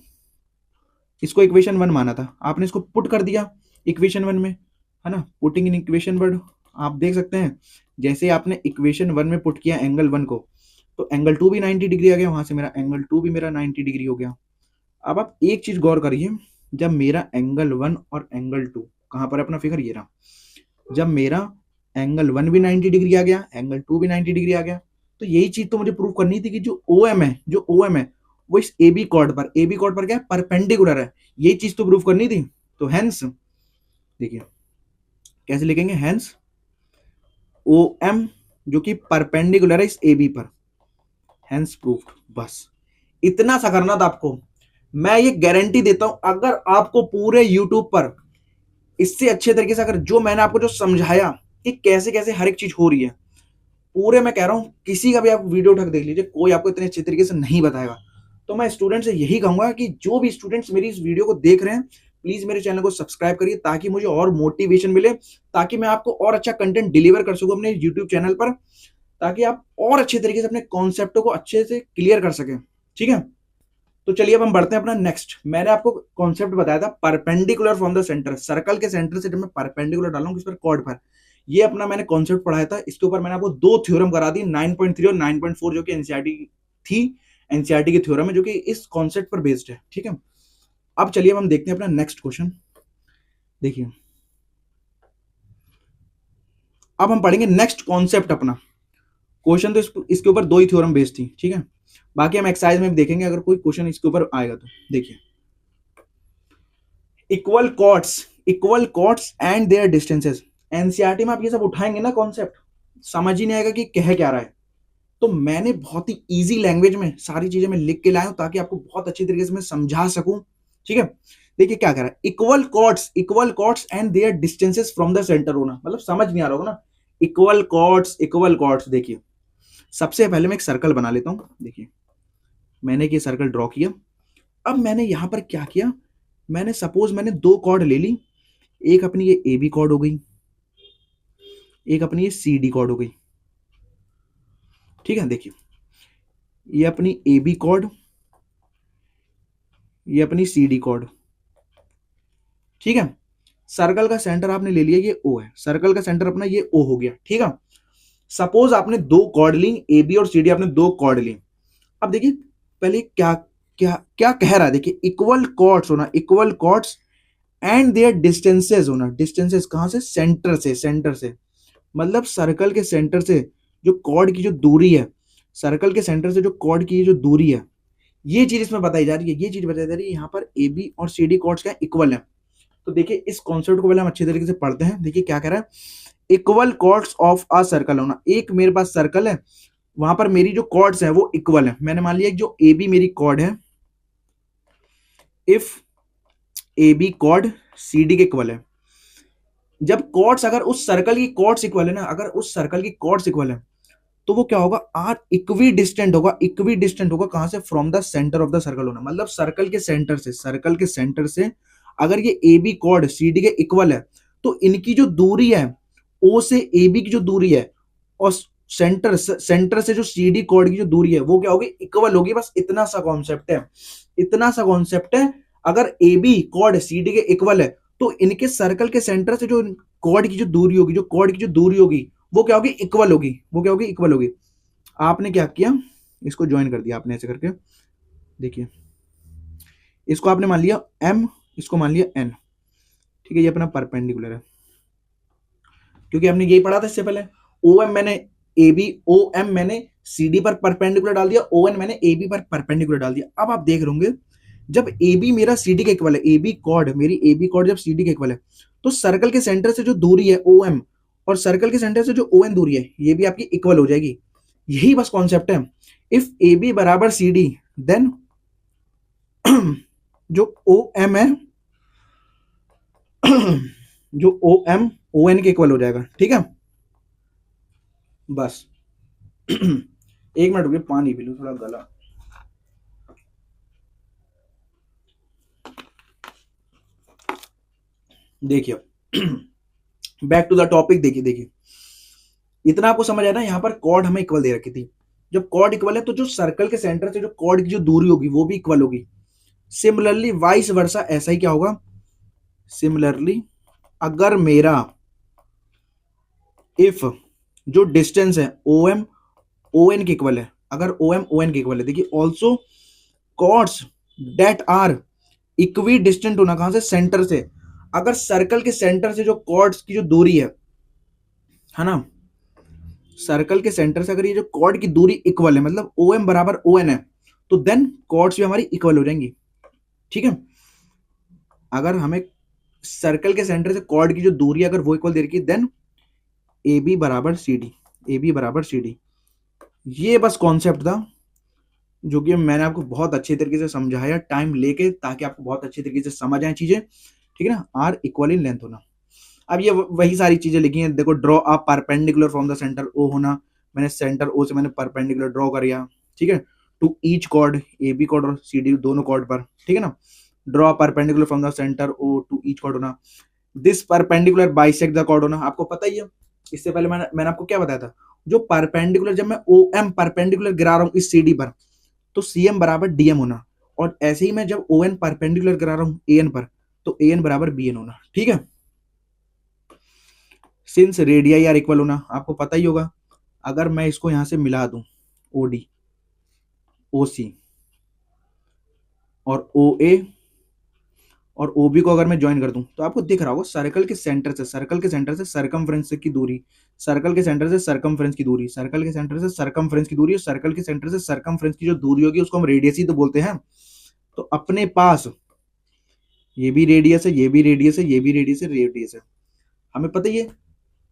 इसको इक्वेशन 1 माना था, आपने इसको पुट कर दिया इक्वेशन 1 में, है ना। पुटिंग इन इक्वेशन 1 आप देख सकते हैं जैसे आपने इक्वेशन 1 में पुट किया एंगल 1 को, तो एंगल 2 भी 90 डिग्री आ गया, वहां से मेरा एंगल 2 भी मेरा 90 डिग्री हो गया। अब आप एक चीज गौर करिए, जब मेरा एंगल 1 और एंगल 2 कहां पर है अपना फिगर, ये रहा, जब मेरा एंगल 1 भी 90 डिग्री आ गया, एंगल 2 भी 90 डिग्री आ गया, तो यही चीज तो मुझे प्रूव करनी थी कि जो ओ एम है, जो ओ एम है वो इस ए बी कॉर्ड पर, ए बी कॉर्ड पर क्या है, परपेंडिकुलर है। यही चीज तो प्रूव करनी थी। तो हेंस देखिए कैसे लिखेंगे, हेंस ओ एम जो कि परपेंडिकुलर है इस ए बी पर, हेंस प्रूव्ड। बस इतना सा करना था आपको। मैं ये गारंटी देता हूं अगर आपको पूरे यूट्यूब पर इससे अच्छे तरीके से, अगर जो मैंने आपको जो समझाया कि कैसे कैसे हर एक चीज हो रही है, पूरे मैं कह रहा हूं किसी का भी आप वीडियो उठा के देख लीजिए, कोई आपको इतने अच्छे तरीके से नहीं बताएगा। तो मैं स्टूडेंट से यही कहूंगा कि जो भी स्टूडेंट्स मेरी इस वीडियो को देख रहे हैं, प्लीज मेरे चैनल को सब्सक्राइब करिए ताकि मुझे और मोटिवेशन मिले, ताकि मैं आपको और अच्छा कंटेंट डिलीवर कर सकूं अपने यूट्यूब चैनल पर, ताकि आप और अच्छे तरीके से अपने कॉन्सेप्टों को अच्छे से क्लियर कर सकें। ठीक है, तो चलिए अब हम बढ़ते हैं अपना नेक्स्ट। मैंने आपको कॉन्सेप्ट बताया था perpendicular from the centre, circle के सेंटर से जब मैं परपेंडिकुलर डालूंगा किस पर, कॉर्ड पर। ये अपना मैंने कॉन्सेप्ट पढ़ाया था, इसके ऊपर मैंने आपको दो थ्योरम करा दी, 9.3 और 9.4, जो कि एनसीईआरटी थी, एनसीईआरटी की थ्योरम है जो कि इस कॉन्सेप्ट पर बेस्ड है। ठीक है, अब चलिए हम देखते हैं अपना नेक्स्ट क्वेश्चन। देखिए अब हम पढ़ेंगे नेक्स्ट कॉन्सेप्ट अपना। क्वेश्चन तो इसके ऊपर दो ही थ्योरम बेस्ड थी। ठीक है, बाकी हम एक्सरसाइज में भी देखेंगे अगर कोई क्वेश्चन इसके ऊपर आएगा तो। देखिए equal chords and their distances. NCERT में आप ये सब उठाएंगे ना कॉन्सेप्ट, समझ ही नहीं आएगा कि कह क्या रहा है। तो मैंने बहुत ही इजी लैंग्वेज में सारी चीजें मैं लिख के लाया हूं ताकि आपको बहुत अच्छी तरीके से मैं समझा सकूं। ठीक है, देखिए क्या कह रहा है, equal chords and their distances from the centre होना, मतलब समझ नहीं आ रहा होगा ना, इक्वल कॉर्ड्स। देखिए सबसे पहले मैं एक सर्कल बना लेता हूं। देखिए मैंने ये सर्कल ड्रॉ किया। अब मैंने यहां पर क्या किया, मैंने सपोज मैंने दो कॉर्ड ले ली, एक अपनी ये ए बी कॉर्ड हो गई, एक अपनी ये सी डी कॉर्ड हो गई। ठीक है, देखिए ये अपनी ए बी कॉर्ड, ये अपनी सी डी कॉर्ड। ठीक है, सर्कल का सेंटर आपने ले लिया, ये ओ है, सर्कल का सेंटर अपना ये ओ हो गया। ठीक है, सपोज आपने दो कॉर्ड ली, ए बी और सी डी, आपने दो कॉर्ड ली। अब देखिए पहले क्या क्या क्या कह रहा है, देखिए इक्वल कॉर्ड्स होना, equal chords and their distances होना। डिस्टेंसेस कहां से, सेंटर से, सेंटर से, मतलब सर्कल के सेंटर से जो कॉर्ड की जो दूरी है, सर्कल के सेंटर से जो कॉर्ड की जो दूरी है, ये चीज इसमें बताई जा रही है, ये चीज बताई जा रही है यहाँ पर ए बी और सी डी कॉर्ड्स क्या इक्वल है। तो देखिए इस कॉन्सेप्ट को पहले हम अच्छे तरीके से पढ़ते हैं। देखिए क्या कह रहा है, equal chords of a circle होना। एक मेरे पास सर्कल है, वहां पर मेरी जो कॉर्ड्स है वो इक्वल है। मैंने मान लिया जो ए बी मेरी कॉर्ड है, if A B chord C D के इक्वल है। जब कॉर्ड्स, अगर उस सर्कल की कॉर्ड्स इक्वल है ना, अगर उस सर्कल की कॉर्ड्स इक्वल है तो वो क्या होगा, आर इक्वी डिस्टेंट होगा। इक्वी डिस्टेंट होगा कहां से, from the centre of the circle होना, मतलब सर्कल के सेंटर से, सर्कल के सेंटर से अगर ये A B chord C D के इक्वल है तो इनकी जो दूरी है, ओ से ए बी की जो दूरी है और सेंटर से जो सी डी कॉर्ड की जो दूरी है वो क्या होगी, इक्वल होगी। बस इतना सा कॉन्सेप्ट है, इतना सा कॉन्सेप्ट है। अगर A B chord C D के इक्वल है तो इनके सर्कल के सेंटर से जो कॉर्ड की जो दूरी होगी, जो कॉर्ड की जो दूरी होगी वो क्या होगी, इक्वल होगी। वो क्या होगी, इक्वल होगी। आपने क्या किया, इसको ज्वाइन कर दिया आपने ऐसे करके। देखिए इसको आपने मान लिया एम, इसको मान लिया एन। ठीक है, ये अपना परपेंडिकुलर है, क्योंकि हमने यही पढ़ा था इससे पहले। ओ एम मैंने ए बी, ओ एम मैंने सी डी पर परपेंडिकुलर डाल दिया, ओ एन मैंने ए बी पर परपेंडिकुलर डाल दिया। अब आप देख रहे होंगे जब ए बी मेरा सी डी के इक्वल है, ए बी कॉर्ड, मेरी ए बी कॉर्ड जब सी डी के इक्वल है तो सर्कल के सेंटर से जो दूरी है ओ एम और सर्कल के सेंटर से जो ओ एन दूरी है ये भी आपकी इक्वल हो जाएगी। यही बस कॉन्सेप्ट है। इफ ए बी बराबर सी डी देन जो ओ एम है जो ओ एम ओ एन के इक्वल हो जाएगा। ठीक है, बस एक मिनट रुकिए, पानी पी लूं, थोड़ा गला। देखिए बैक टू द टॉपिक। देखिए इतना आपको समझ आया ना, यहां पर कॉर्ड हमें इक्वल दे रखी थी। जब कॉर्ड इक्वल है तो जो सर्कल के सेंटर से जो कॉर्ड की जो दूरी होगी वो भी इक्वल होगी। सिमिलरली वाइस वर्सा, ऐसा ही क्या होगा, सिमिलरली अगर मेरा इफ जो डिस्टेंस है ओ एम ओ एन के इक्वल है, अगर ओ एम ओ एन के इक्वल है, देखिए also chords that are equidistant होना कहां से, सेंटर से। अगर सर्कल के सेंटर से जो कॉर्ड्स की जो दूरी है ना, सर्कल के सेंटर से अगर ये जो कॉर्ड की दूरी इक्वल है, मतलब ओ एम बराबर ओ एन है, तो देन कॉर्ड्स भी हमारी इक्वल हो जाएंगी। ठीक है, अगर हमें सर्कल के सेंटर से कॉर्ड की जो दूरी अगर वो इक्वल दे रखी, देन ए बी बराबर सी डी, ए बी बराबर सी डी। ये बस कॉन्सेप्ट था जो कि मैंने आपको बहुत अच्छे तरीके से समझाया टाइम लेके, ताकि आपको बहुत अच्छे तरीके से समझ आए चीजें। ठीक है ना, आर इक्वल इन लेंथ होना। अब ये वही सारी चीजें लिखी हैं। देखो draw a perpendicular from the centre O होना, मैंने सेंटर ओ से मैंने परपेंडिकुलर ड्रॉ कर दिया। ठीक है, to each chord, A B chord और सी डी दोनों कॉर्ड पर। ठीक है ना, draw perpendicular from the centre O to each chord. This perpendicular bisect the chord. आपको पता ही है, इससे पहले मैंने आपको क्या बताया था, जो परपेंडिकुलर, जब मैं ओ एम परपेंडिकुलर गिरा रहा हूँ इस सी डी पर, तो सी एम बराबर डी एम होना, और ऐसे ही मैं जब ओ एन परपेंडिकुलर गिरा रहा हूँ ए एन पर, तो ए एन बराबर बी एन होना। ठीक है, सिंस रेडियाई आर इक्वल होना, आपको पता ही होगा, अगर मैं इसको यहां से मिला दूं ओ डी, ओ सी और ओ ए और OB को अगर मैं ज्वाइन कर दूं, तो आपको दिख रहा होगा सर्कल के सेंटर से सर्कमफ्रेंस की दूरी, सर्कल के सेंटर से सर्कमफ्रेंस की दूरी, सर्कल के सेंटर से सर्कमफ्रेंस की दूरी, और सर्कल के सेंटर से सर्कमफ्रेंस की जो दूरी होगी उसको हम रेडियस ही तो बोलते हैं। तो अपने पास ये भी रेडियस है, ये भी रेडियस है, ये भी रेडियस है, रेडियस है, हमें पता ही है।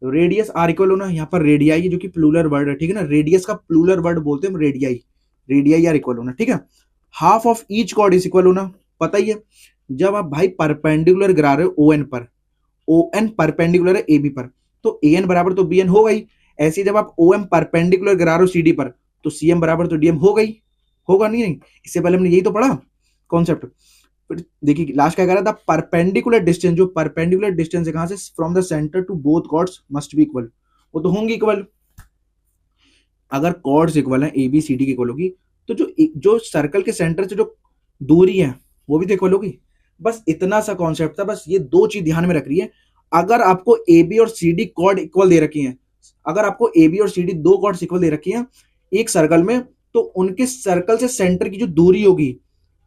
रेडियस आर इक्वल होना, यहाँ पर रेडियाई है जो कि प्लूरल वर्ड है, ठीक है ना, रेडियस का प्लूरल वर्ड बोलते हैं हम रेडियाई, रेडियाई आर इक्वल होना। ठीक है, half of each chord is equal होना, पता ही है, जब आप भाई परपेंडिकुलर गिरा रहे हो ओ एन पर, ओ एन परपेंडिकुलर है ए बी पर, तो ए एन बराबर तो बी एन होगा ही। ऐसे जब आप ओ एम परपेंडिकुलर गिरा रहे हो सी डी पर, तो सी एम बराबर तो डी एम होगा ही, होगा नहीं? इससे पहले हमने यही तो पढ़ा कॉन्सेप्ट। फिर देखिए लास्ट क्या कह रहा था, परपेंडिकुलर डिस्टेंस, जो परपेंडिकुलर डिस्टेंस है कहां से, from the centre to both chords must be equal, वो तो होंगी इक्वल। अगर कॉर्ड्स इक्वल है, ए बी सी डी की इक्वल होगी, तो जो सर्कल के सेंटर से जो दूरी है वो भी तो इक्वल होगी। बस इतना सा कॉन्सेप्ट था, बस ये दो चीज ध्यान में रख रही है। अगर आपको ए बी और सी डी कॉर्ड इक्वल दे रखी हैं, अगर आपको ए बी और सी डी दो कॉर्ड्स इक्वल दे रखी हैं एक सर्कल में, तो उनके सर्कल से सेंटर की जो दूरी होगी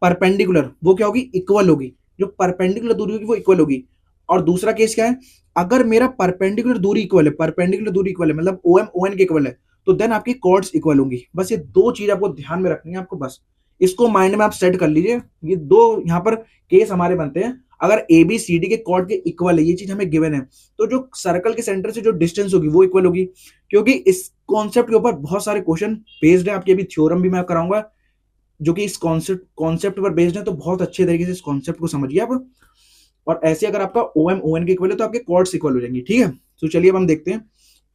परपेंडिकुलर, वो क्या होगी, इक्वल होगी। जो परपेंडिकुलर दूरी होगी वो इक्वल होगी। और दूसरा केस क्या है, अगर मेरा परपेंडिकुलर दूरी इक्वल है, परपेंडिकुलर दूरी इक्वल है मतलब ओ एम ओ एन के इक्वल है, तो देन आपकी कॉर्ड्स इक्वल होंगी। बस ये दो चीज आपको ध्यान में रखनी है, आपको बस इसको माइंड में आप सेट कर लीजिए। ये दो यहाँ पर केस हमारे बनते हैं, अगर ए बी सी डी के कॉर्ड के इक्वल है, ये चीज हमें गिवन है, तो जो सर्कल के सेंटर से जो डिस्टेंस होगी वो इक्वल होगी। क्योंकि इस कॉन्सेप्ट के ऊपर बहुत सारे क्वेश्चन बेस्ड है, आपके अभी थ्योरम भी मैं कराऊंगा जो कि इस कॉन्सेप्ट पर बेस्ड है, तो बहुत अच्छे तरीके से इस कॉन्सेप्ट को समझिए आप। और ऐसे अगर आपका ओ एम ओ एन के इक्वल है, तो आपके कॉर्ड्स इक्वल हो जाएंगी। ठीक है, तो चलिए अब हम देखते हैं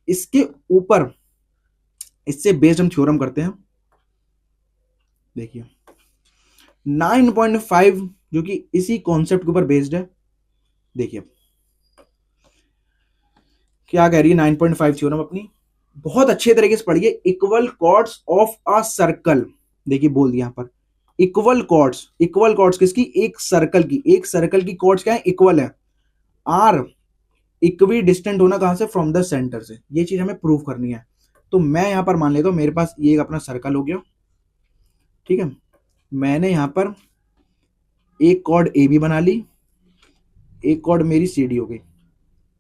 इसके ऊपर, इससे बेस्ड हम थ्योरम करते हैं। देखिए 9.5 जो कि इसी कॉन्सेप्ट के ऊपर बेस्ड है। देखिए क्या कह रही है 9.5 थ्योरम अपनी, बहुत अच्छे तरीके से पढ़िए। Equal chords of a circle, देखिए बोल दिया यहां पर इक्वल कॉर्ड्स, इक्वल कॉर्ड्स किसकी, एक सर्कल की, एक सर्कल की कॉर्ड्स क्या है, इक्वल है। आर इक्वी डिस्टेंट होना कहां से, फ्रॉम द सेंटर से, ये चीज हमें प्रूव करनी है। तो मैं यहां पर मान लेता हूं मेरे पास ये अपना सर्कल हो गया, ठीक है, मैंने यहां पर एक कॉर्ड ए बी बना ली, एक कॉर्ड मेरी सी डी हो गई।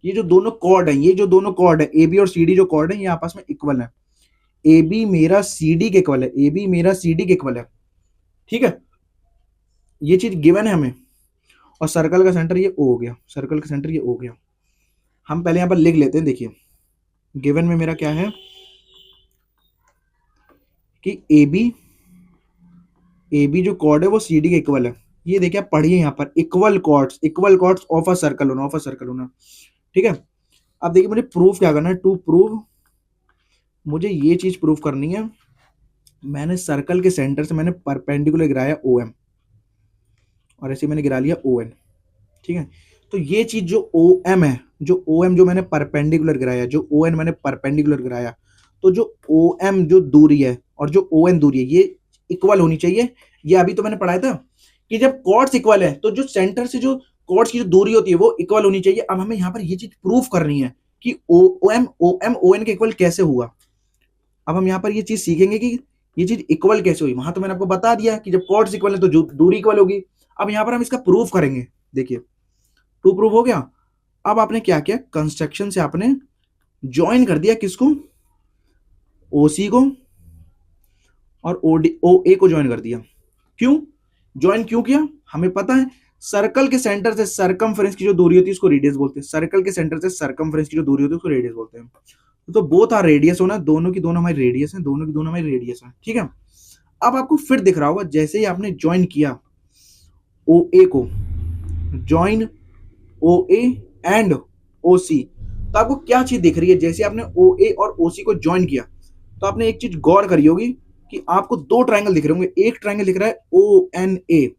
ये जो दोनों कॉर्ड है, ये जो दोनों कॉर्ड है ए बी और सी डी जो कॉर्ड है, ये आपस में इक्वल है। ए बी मेरा सी डी के इक्वल है, ए बी मेरा सी डी के इक्वल है। ठीक है, ये चीज गिवन है हमें। और सर्कल का सेंटर ये ओ हो गया, सर्कल का सेंटर ये ओ हो गया। हम पहले यहां पर लिख लेते हैं। देखिए गिवन में मेरा क्या है कि ए बी जो कॉर्ड है वो सी डी के इक्वल है। ये देखिए आप पढ़िए यहां पर equal chords of a circle होना, ऑफ अ सर्कल होना। ठीक है, अब देखिए मुझे प्रूफ क्या करना है, टू प्रूव, मुझे ये चीज प्रूफ करनी है। मैंने सर्कल के सेंटर से मैंने परपेंडिकुलर गिराया ओ एम, और ऐसे मैंने गिरा लिया ओ एन। ठीक है, तो ये चीज जो ओ एम है, जो ओ एम जो मैंने परपेंडिकुलर गिराया, जो ओ एन मैंने परपेंडिकुलर गिराया, तो जो ओ एम जो दूरी है और जो ओ एन दूरी है ये इक्वल होनी चाहिए। ये अभी तो मैंने पढ़ाया था कि जब कॉर्ड्स इक्वल है तो जो सेंटर से जो कॉर्ड्स की जो दूरी होती है वो इक्वल होनी चाहिए। अब हमें यहाँ पर ये चीज प्रूफ करनी है कि ओ एम ओ एन के इक्वल कैसे हुआ। अब हम यहाँ पर ये चीज सीखेंगे कि ये चीज इक्वल कैसे हुई। वहां तो मैंने आपको बता दिया कि जब कॉर्ड्स इक्वल है तो दूरी इक्वल होगी। अब यहाँ पर हम इसका प्रूफ करेंगे। देखिए टू प्रूफ हो गया। अब आपने क्या किया, कंस्ट्रक्शन से आपने ज्वाइन कर दिया किसको, ओसी को, और ओ ए को ज्वाइन कर दिया। क्यों ज्वाइन क्यों किया, हमें पता है सर्कल के सेंटर से सर्कमफ्रेंस की जो दूरी होती है उसको रेडियस बोलते हैं। सर्कल के सेंटर से सर्कमफ्रेंस की जो दूरी होती है उसको रेडियस बोलते हैं। तो बोथ आर रेडियस होना, दोनों की दोनों हमारी रेडियस है, दोनों की दोनों हमारी रेडियस है। ठीक है, अब आपको फिर दिख रहा होगा जैसे ही आपने ज्वाइन किया ओ ए को, ज्वाइन ओ ए एंड ओ सी, तो आपको क्या चीज दिख रही है, जैसे आपने ओ ए और ओ सी को ज्वाइन किया तो आपने एक चीज गौर करी होगी कि आपको दो ट्रायंगल दिख रहे होंगे। एक ट्रायंगल दिख रहा है ओ एन ए,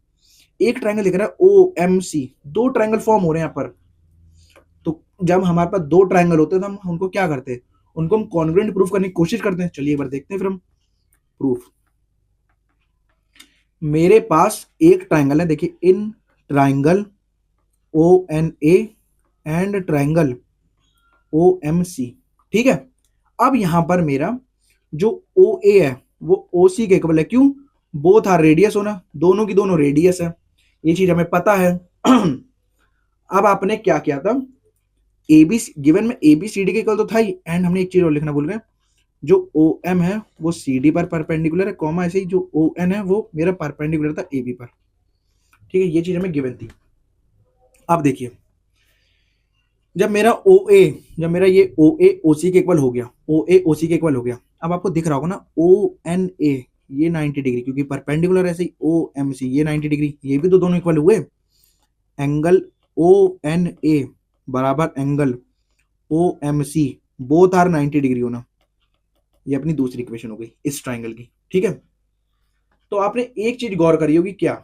एक ट्रायंगल दिख रहा है ओ एम सी, दो ट्रायंगल फॉर्म हो रहे हैं यहाँ पर। तो जब हमारे पास दो ट्रायंगल होते हैं तो हम उनको क्या करते हैं, उनको हम कॉन्ग्रुएंट प्रूफ करने की कोशिश करते हैं। चलिए एक बार देखते हैं फिर हम प्रूफ। मेरे पास एक ट्रायंगल है, देखिए in triangle O N A and triangle O M C, ठीक है। अब यहां पर मेरा जो ओ ए है वो ओ सी के इक्वल है, क्यों, बोथ आर रेडियस होना, दोनों की दोनों रेडियस है, ये चीज हमें पता है। अब आपने क्या किया था, ए बी गिवन में ए बी सी डी के इक्वल तो था ही, एंड हमने एक चीज और लिखना भूल गए, जो ओ एम है वो सी डी पर परपेंडिकुलर है, कॉमा ऐसे ही जो ओ एन है वो मेरा परपेंडिकुलर था ए बी पर, ठीक है। ये चीज हमें गिवन थी। अब देखिए जब मेरा ओ ए, जब मेरा ये ओ ए ओ सी के इक्वल हो गया, ओ ए ओ सी के इक्वल हो गया, अब आपको दिख रहा होगा ना ओ एन ए ये 90 डिग्री, क्योंकि परपेंडिकुलर ऐसे ही ओ एम सी ये 90 डिग्री, ये भी तो दोनों इक्वल हुए। एंगल ओ एन ए बराबर angle O M C, both are 90 degree होना, ये अपनी दूसरी इक्वेशन हो गई इस ट्राइंगल की, ठीक है। तो आपने एक चीज गौर करी होगी, क्या,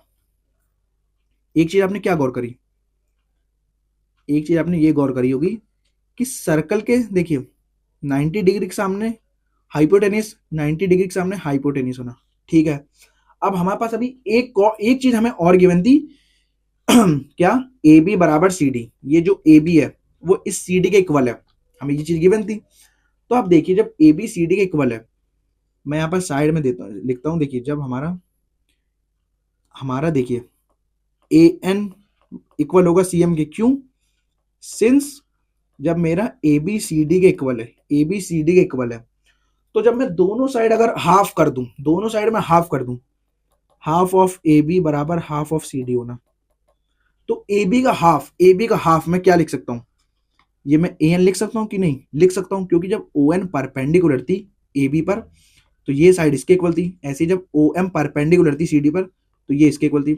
एक चीज आपने क्या गौर करी, एक चीज आपने ये गौर करी होगी कि सर्कल के देखिए 90 डिग्री के सामने हाइपोटेनिस, 90 डिग्री के सामने हाइपोटेनिस होना, ठीक है। अब हमारे पास अभी एक चीज हमें और गिवन थी, क्या, ए बी बराबर सी डी, ये जो ए बी है वो इस सी डी के इक्वल है, हमें ये चीज गिवन थी। तो आप देखिए जब ए बी सी डी के इक्वल है, मैं यहाँ पर साइड में देता हूँ, लिखता हूँ, देखिए जब हमारा हमारा देखिए ए एन इक्वल होगा सी एम के, क्यों, सिंस जब मेरा ए बी सी डी के इक्वल है, ए बी सी डी के इक्वल है, तो जब मैं दोनों साइड अगर हाफ कर दूं, दोनों साइड में हाफ कर दूं, हाफ ऑफ ए बी बराबर हाफ ऑफ सी डी होना, तो ए बी का हाफ, ए बी का हाफ मैं क्या लिख सकता हूं, ये मैं ए एन लिख सकता हूं कि नहीं, लिख सकता हूं, क्योंकि जब ओ एन परपेंडिकुलर थी ए बी पर तो ये साइड इसके इक्वल थी, ऐसे जब ओ एम परपेंडिकुलर थी सी डी पर तो ये इसके इक्वल थी।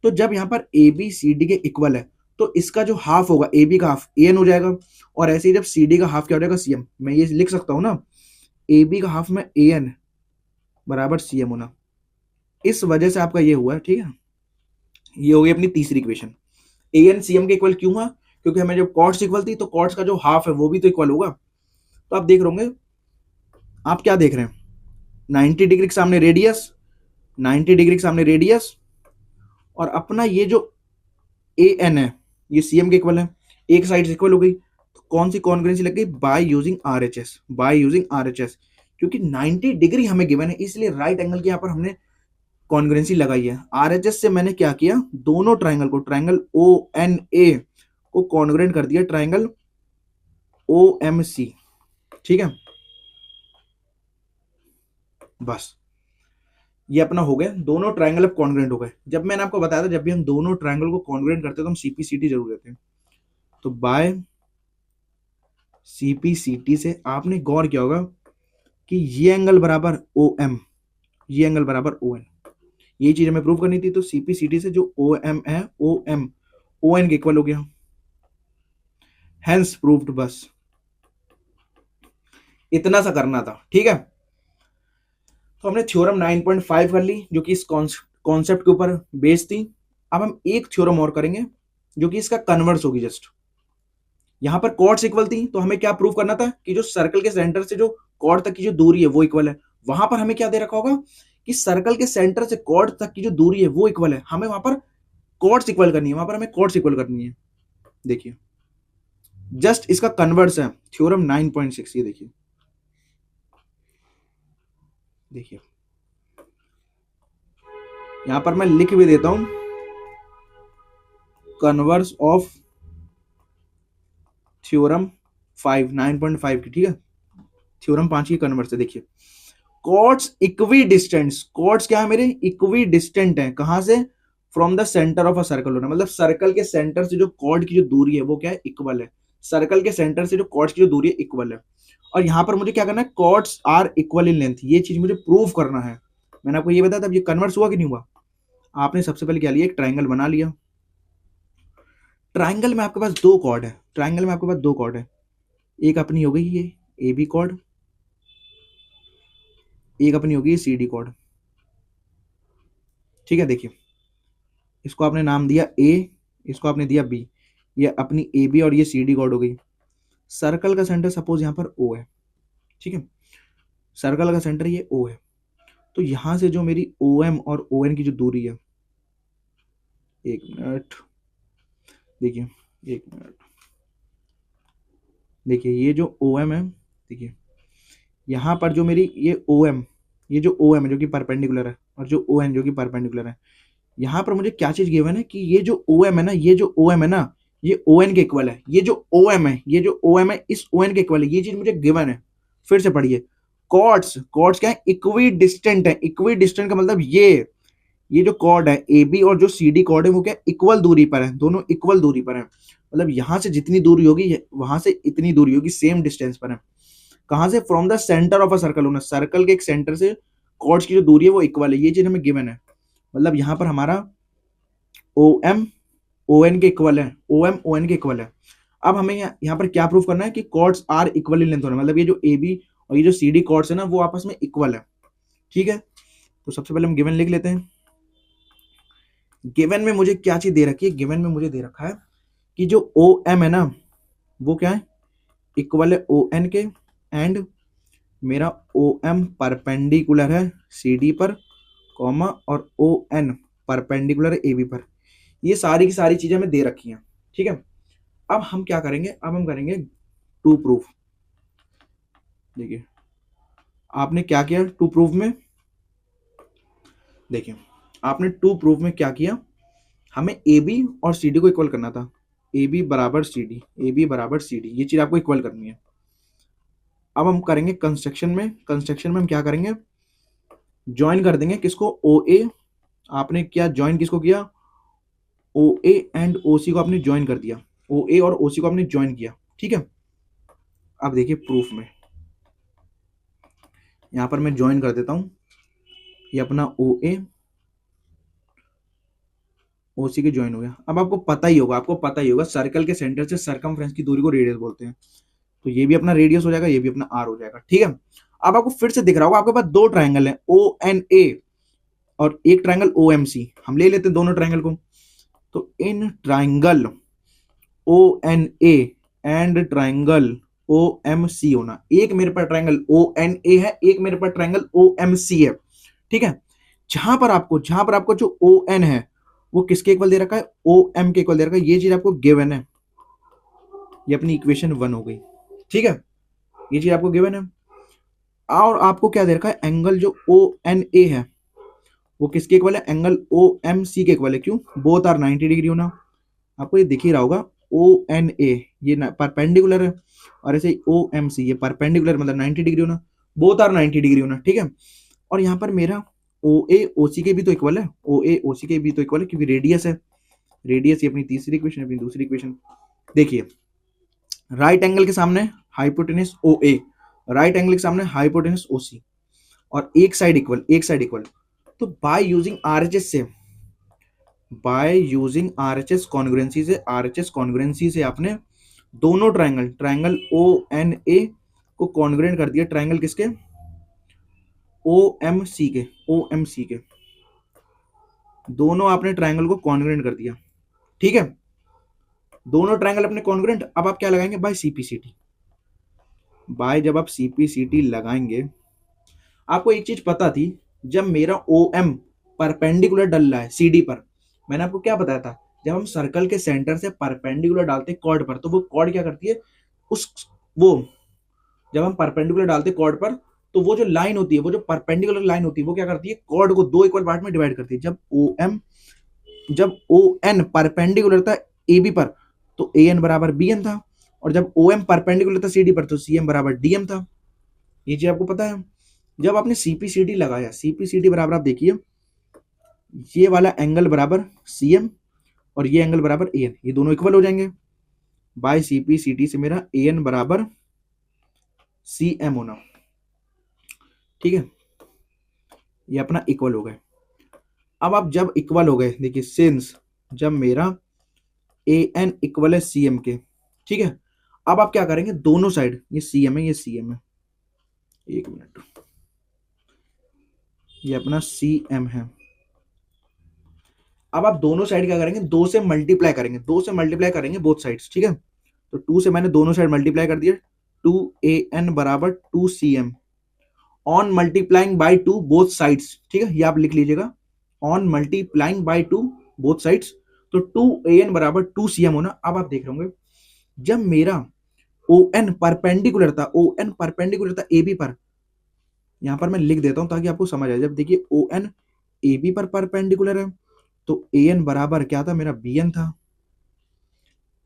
तो जब यहाँ पर ए बी सी डी के इक्वल है तो इसका जो हाफ होगा ए बी का हाफ ए एन हो जाएगा, और ऐसे ही जब सी डी का हाफ क्या हो जाएगा सी एम, मैं ये लिख सकता हूँ ना, ए बी का हाफ में ए एन बराबर सी एम होना, इस वजह से आपका ये हुआ है, ठीक है। ये हो गई अपनी तीसरी equation. A N C M के इक्वल क्यों हुआ, क्योंकि हमें जब कॉट्स इक्वल थी तो कॉट्स का जो हाफ है वो भी तो इक्वल होगा। तो आप देख रहे होंगे, आप क्या देख रहे हैं, 90 डिग्री के सामने रेडियस, 90 डिग्री के सामने रेडियस, और अपना ये जो ए एन है ये सी एम के इक्वल है, एक साइड से इक्वल हो गई, तो कौन सी कॉन्ग्रुएंसी लग गई, by using R H S, by using R H S, क्योंकि 90 डिग्री हमें गिवन है इसलिए राइट एंगल के यहाँ पर हमने कॉन्ग्रुएंसी लगाई है। आरएचएस से मैंने क्या किया, दोनों ट्राइंगल को, ट्राइंगल ओ एन ए को कॉन्ग्रुएंट कर दिया ट्राइंगल ओ एम सी, ठीक है। बस ये अपना हो गया, दोनों ट्राइंगल अब कॉन्ग्रुएंट हो गए। जब मैंने आपको बताया था जब भी हम दोनों ट्राइंगल को कॉन्ग्रुएंट करते हैं तो हम सीपीसीटी जरूर लेते हैं, तो बाय सीपीसीटी से आपने गौर किया होगा कि ये एंगल बराबर ओ एम, ये एंगल बराबर ओ एन, ये चीज हमें प्रूव करनी थी। तो सीपीसीटी से जो ओ एम है ओ एम ओ एन के इक्वल हो गया, हेंस प्रूव्ड। बस इतना सा करना था, ठीक है। तो हमने थ्योरम 9.5 कर ली जो कि इस कॉन्सेप्ट के ऊपर बेस्ड थी। अब हम एक थ्योरम और करेंगे जो कि इसका कन्वर्स होगी। जस्ट यहां पर कॉर्ड्स इक्वल थी तो हमें क्या प्रूव करना था कि जो सर्कल के सेंटर से जो कॉर्ड तक की जो दूरी है वो इक्वल है। वहां पर हमें क्या दे रखा होगा कि सर्कल के सेंटर से कॉर्ड तक की जो दूरी है वो इक्वल है, हमें वहां पर कॉर्ड्स इक्वल करनी है, वहां पर हमें कॉर्ड्स इक्वल करनी है। देखिए जस्ट इसका कन्वर्स है थ्योरम 9.6, ये देखिए, देखिए यहां पर मैं लिख भी देता हूं कन्वर्स ऑफ थ्योरम 9.5 की, ठीक है, थ्योरम 5 की कन्वर्स है। देखिए कॉर्ड्स इक्वी डिस्टेंट, कॉर्ड्स क्या है मेरे, इक्वी डिस्टेंट है, कहां से, from the centre of a circle होना, मतलब सर्कल के सेंटर से जो कॉर्ड की जो दूरी है वो क्या है, इक्वल है। सर्कल के सेंटर से जो कॉर्ड्स की जो दूरी है इक्वल है, और यहां पर मुझे क्या करना है, chords are equal in length, ये चीज मुझे प्रूव करना है। मैंने आपको ये बताया था, अब ये कन्वर्स हुआ कि नहीं हुआ। आपने सबसे पहले क्या लिया, एक ट्राइंगल बना लिया। ट्राइंगल में आपके पास दो कॉर्ड है, ट्राइंगल में आपके पास दो कॉर्ड है, एक अपनी हो गई ये ए बी कॉर्ड, एक अपनी होगी सी डी कॉर्ड, ठीक है। देखिए इसको आपने नाम दिया ए, इसको आपने दिया बी, ये अपनी ए बी और ये सी डी कॉर्ड हो गई। सर्कल का सेंटर सपोज यहाँ पर ओ है, ठीक है, सर्कल का सेंटर ये ओ है, तो यहां से जो मेरी ओ एम और ओ एन की जो दूरी है, एक मिनट देखिए, एक मिनट देखिए, ये जो ओ एम है, देखिए यहाँ पर जो मेरी ये ओ एम, ये जो ओ एम है जो कि परपेंडिकुलर है, और जो ओ एन जो कि परपेंडिकुलर है, यहाँ पर मुझे क्या चीज गिवन है कि ये जो ओ एम है ना, ये जो ओ एम है ना, ये ओ एन के इक्वल है, ये जो ओ एम है, ये जो ओ एम है इस ओ एन के इक्वल है, ये चीज मुझे गिवन है। फिर से पढ़िए, कॉर्ड्स, कॉर्ड्स क्या है, इक्वी डिस्टेंट है। इक्वी डिस्टेंट का मतलब ये जो कॉर्ड है ए बी और जो सी डी कॉर्ड है वो क्या इक्वल दूरी पर है, दोनों इक्वल दूरी पर है, मतलब यहां से जितनी दूरी होगी वहां से इतनी दूरी होगी, सेम डिस्टेंस पर है। कहां से, from the centre of a circle होना, सर्कल के एक सेंटर से कॉर्ड्स की जो दूरी है वो इक्वल है, ये चीज हमें गिवन है। मतलब यहाँ पर हमारा ओ एम ओ एन के इक्वल है, ओ एम ओ एन के इक्वल है। अब हमें यहाँ पर क्या प्रूफ करना है कि कॉर्ड्स आर इक्वली लेंथ होना, मतलब ये जो ए बी और ये जो सी डी कॉर्ड्स है ना वो आपस में इक्वल है, ठीक है। तो सबसे पहले हम गिवन लिख लेते हैं। गिवन में मुझे क्या चीज दे रखी है, गिवन में मुझे दे रखा है कि जो ओ एम है ना वो क्या है, इक्वल है ओ एन के, एंड मेरा ओ एम परपेंडिकुलर है सी डी पर, कॉमा, और ओ एन परपेंडिकुलर है ए बी पर। ये सारी की सारी चीजें हमें दे रखी हैं, ठीक है। अब हम क्या करेंगे, अब हम करेंगे टू प्रूफ। देखिए आपने क्या किया टू प्रूफ में, देखिए आपने टू प्रूफ में क्या किया, हमें ए बी और सी डी को इक्वल करना था, ए बी बराबर सी डी, ए बी बराबर सी डी, ये चीज आपको इक्वल करनी है। अब हम करेंगे कंस्ट्रक्शन में, कंस्ट्रक्शन में हम क्या करेंगे, ज्वाइन कर देंगे किसको, ओ ए, आपने क्या ज्वाइन किसको किया, ओ ए एंड ओ सी को आपने ज्वाइन कर दिया, ओ ए और ओ सी को आपने ज्वाइन किया, ठीक है। अब देखिए प्रूफ में यहां पर मैं ज्वाइन कर देता हूं, ये अपना ओ ए ओ सी के ज्वाइन हो गया। अब आपको पता ही होगा, आपको पता ही होगा सर्कल के सेंटर से सरकमफ्रेंस की दूरी को रेडियस बोलते हैं, तो ये भी अपना रेडियस हो जाएगा, ये भी अपना आर हो जाएगा, ठीक है। अब आपको फिर से दिख रहा होगा आपके पास दो ट्राइंगल है, ओ एन ए और एक ट्राइंगल ओ एम सी, हम ले लेते हैं दोनों ट्राइंगल को। तो in triangle O N A and triangle O M C होना, एक मेरे पास ट्राइंगल ओ एन ए है, एक मेरे पास ट्राइंगल ओ एम सी है, ठीक है। जहां पर आपको जो ओ एन है वो किसके इक्वल दे रखा है, ओ एम के इक्वल दे रखा है, ये चीज आपको गिवन है, ये अपनी इक्वेशन 1 हो गई, ठीक है, ये चीज आपको गिवन है। और आपको क्या दे रखा है, एंगल जो ओ एन ए है वो किसके इक्वल है, एंगल ओ एम सी के इक्वल है, क्यों, बोथ आर 90 डिग्री होना, आपको ये दिख ही रहा होगा, ओ एन ए ये परपेंडिकुलर है, और ऐसे ओ एम सी ये परपेंडिकुलर, मतलब 90 डिग्री होना, बोथ आर 90 डिग्री होना, ठीक है। और यहाँ पर मेरा ओ ए ओ सी के भी तो इक्वल है, ओ ए ओ सी के भी तो इक्वल है, क्योंकि रेडियस है, रेडियस ये अपनी तीसरी इक्वेशन, अपनी दूसरी इक्वेशन। देखिए राइट एंगल के सामने hypotenuse O A, right angle के सामने हाइपोटेनस ओ सी, और एक साइड इक्वल, एक साइड इक्वल, तो बाय यूजिंग आरएचएस से, बाय यूजिंग आरएचएस कॉन्ग्रुएंसी से, आरएचएस कॉन्ग्रुएंसी से आपने दोनों triangle, triangle O N A को कॉन्ग्रुएंट कर दिया ट्राइंगल किसके, ओ एम सी के, ओ एम सी के, दोनों आपने ट्राइंगल को कॉन्ग्रुएंट कर दिया, ठीक है। दोनों ट्राइंगल अपने कॉन्ग्रुएंट, अब आप क्या लगाएंगे, बाय सीपीसीटी, बाय जब आप सीपीसीटी लगाएंगे, आपको एक चीज पता थी, जब मेरा ओ एम परपेंडिकुलर डल रहा है सी डी पर, मैंने आपको क्या बताया था, जब हम सर्कल के सेंटर से परपेंडिकुलर डालते कॉर्ड पर, तो वो कॉर्ड क्या करती है, उस वो जब हम परपेंडिकुलर डालते कॉर्ड पर, तो वो जो लाइन होती है, वो जो परपेंडिकुलर लाइन होती है, वो क्या करती है, कॉर्ड को दो इक्वल पार्ट में डिवाइड करती है। जब ओ एन परपेंडिकुलर था ए बी पर, तो ए एन बराबर बी एन था, और जब ओ एम परपेंडिकुलर था सी डी पर, तो सी एम बराबर डी एम था। ये चीज आपको पता है। जब आपने सीपीसीडी लगाया, सीपीसीडी बराबर आप देखिए, ये वाला एंगल बराबर सी एम और ये एंगल बराबर ए एन, ये दोनों इक्वल हो जाएंगे। बाय सीपीसीडी से मेरा ए एन बराबर सी एम होना, ठीक है, ये अपना इक्वल हो गए। अब आप जब इक्वल हो गए, देखिए सिंस जब मेरा ए एन इक्वल है सी एम के, ठीक है, अब आप क्या करेंगे, दोनों साइड, ये सी एम है, ये सी एम है, एक मिनट, ये अपना सी एम है, अब आप दोनों साइड क्या करेंगे, 2 से मल्टीप्लाई करेंगे, 2 से मल्टीप्लाई करेंगे बोथ साइड्स, ठीक है। तो 2 से मैंने दोनों साइड मल्टीप्लाई कर दिया, 2an बराबर 2cm on multiplying by 2 both sides, ठीक है, ये आप लिख लीजिएगा, on multiplying by 2 both sides. तो 2an बराबर 2cm होना। अब आप देख रहे होंगे जब मेरा ON परपेंडिकुलर था, ON परपेंडिकुलर था AB पर, यहां पर मैं लिख देता हूं ताकि आपको समझ आए। जब देखिए ON AB पर परपेंडिकुलर है तो AN बराबर क्या था, मेरा BN था।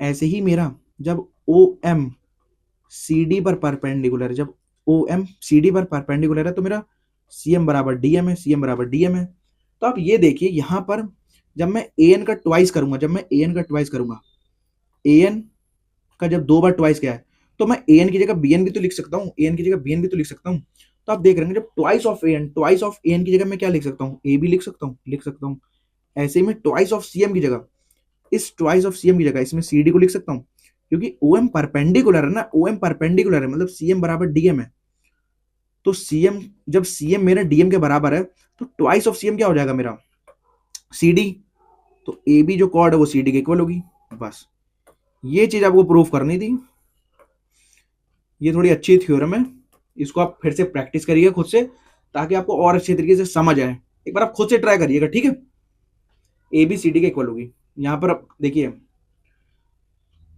ऐसे ही मेरा जब OM CD पर परपेंडिकुलर, जब OM CD पर परपेंडिकुलर है तो मेरा CM बराबर DM है, CM बराबर DM है। तो आप ये देखिए यहां पर जब मैं AN का ट्वाइस करूंगा, जब मैं AN का ट्वाइस करूंगा, AN का जब 2 बार ट्वाइस क्या है, तो मैं AN की जगह BN भी तो लिख सकता हूँ, AN की जगह BN भी तो लिख सकता हूँ। तो आप देख रहे हैं जब ट्वाइस ऑफ AN की जगह मैं क्या लिख सकता हूँ, A भी लिख सकता हूँ। ऐसे ही मैं ट्वाइस ऑफ CM की जगह, इस ट्वाइस ऑफ CM की जगह इसमें CD को लिख सकता हूँ, क्योंकि OM परपेंडिकुलर है ना, OM परपेंडिकुलर है मतलब CM बराबर DM है। तो CM, जब CM मेरा DM के बराबर है तो ट्वाइस ऑफ CM क्या हो जाएगा मेरा, CD। तो AB जो कॉर्ड है वो CD के इक्वल होगी। बस ये चीज आपको प्रूफ करनी थी। ये थोड़ी अच्छी थ्योरम है, इसको आप फिर से प्रैक्टिस करिएगा खुद से ताकि आपको और अच्छे तरीके से समझ आए। एक बार आप खुद से ट्राई करिएगा, ठीक है। ABCD के इक्वल होगी। यहां पर आप देखिए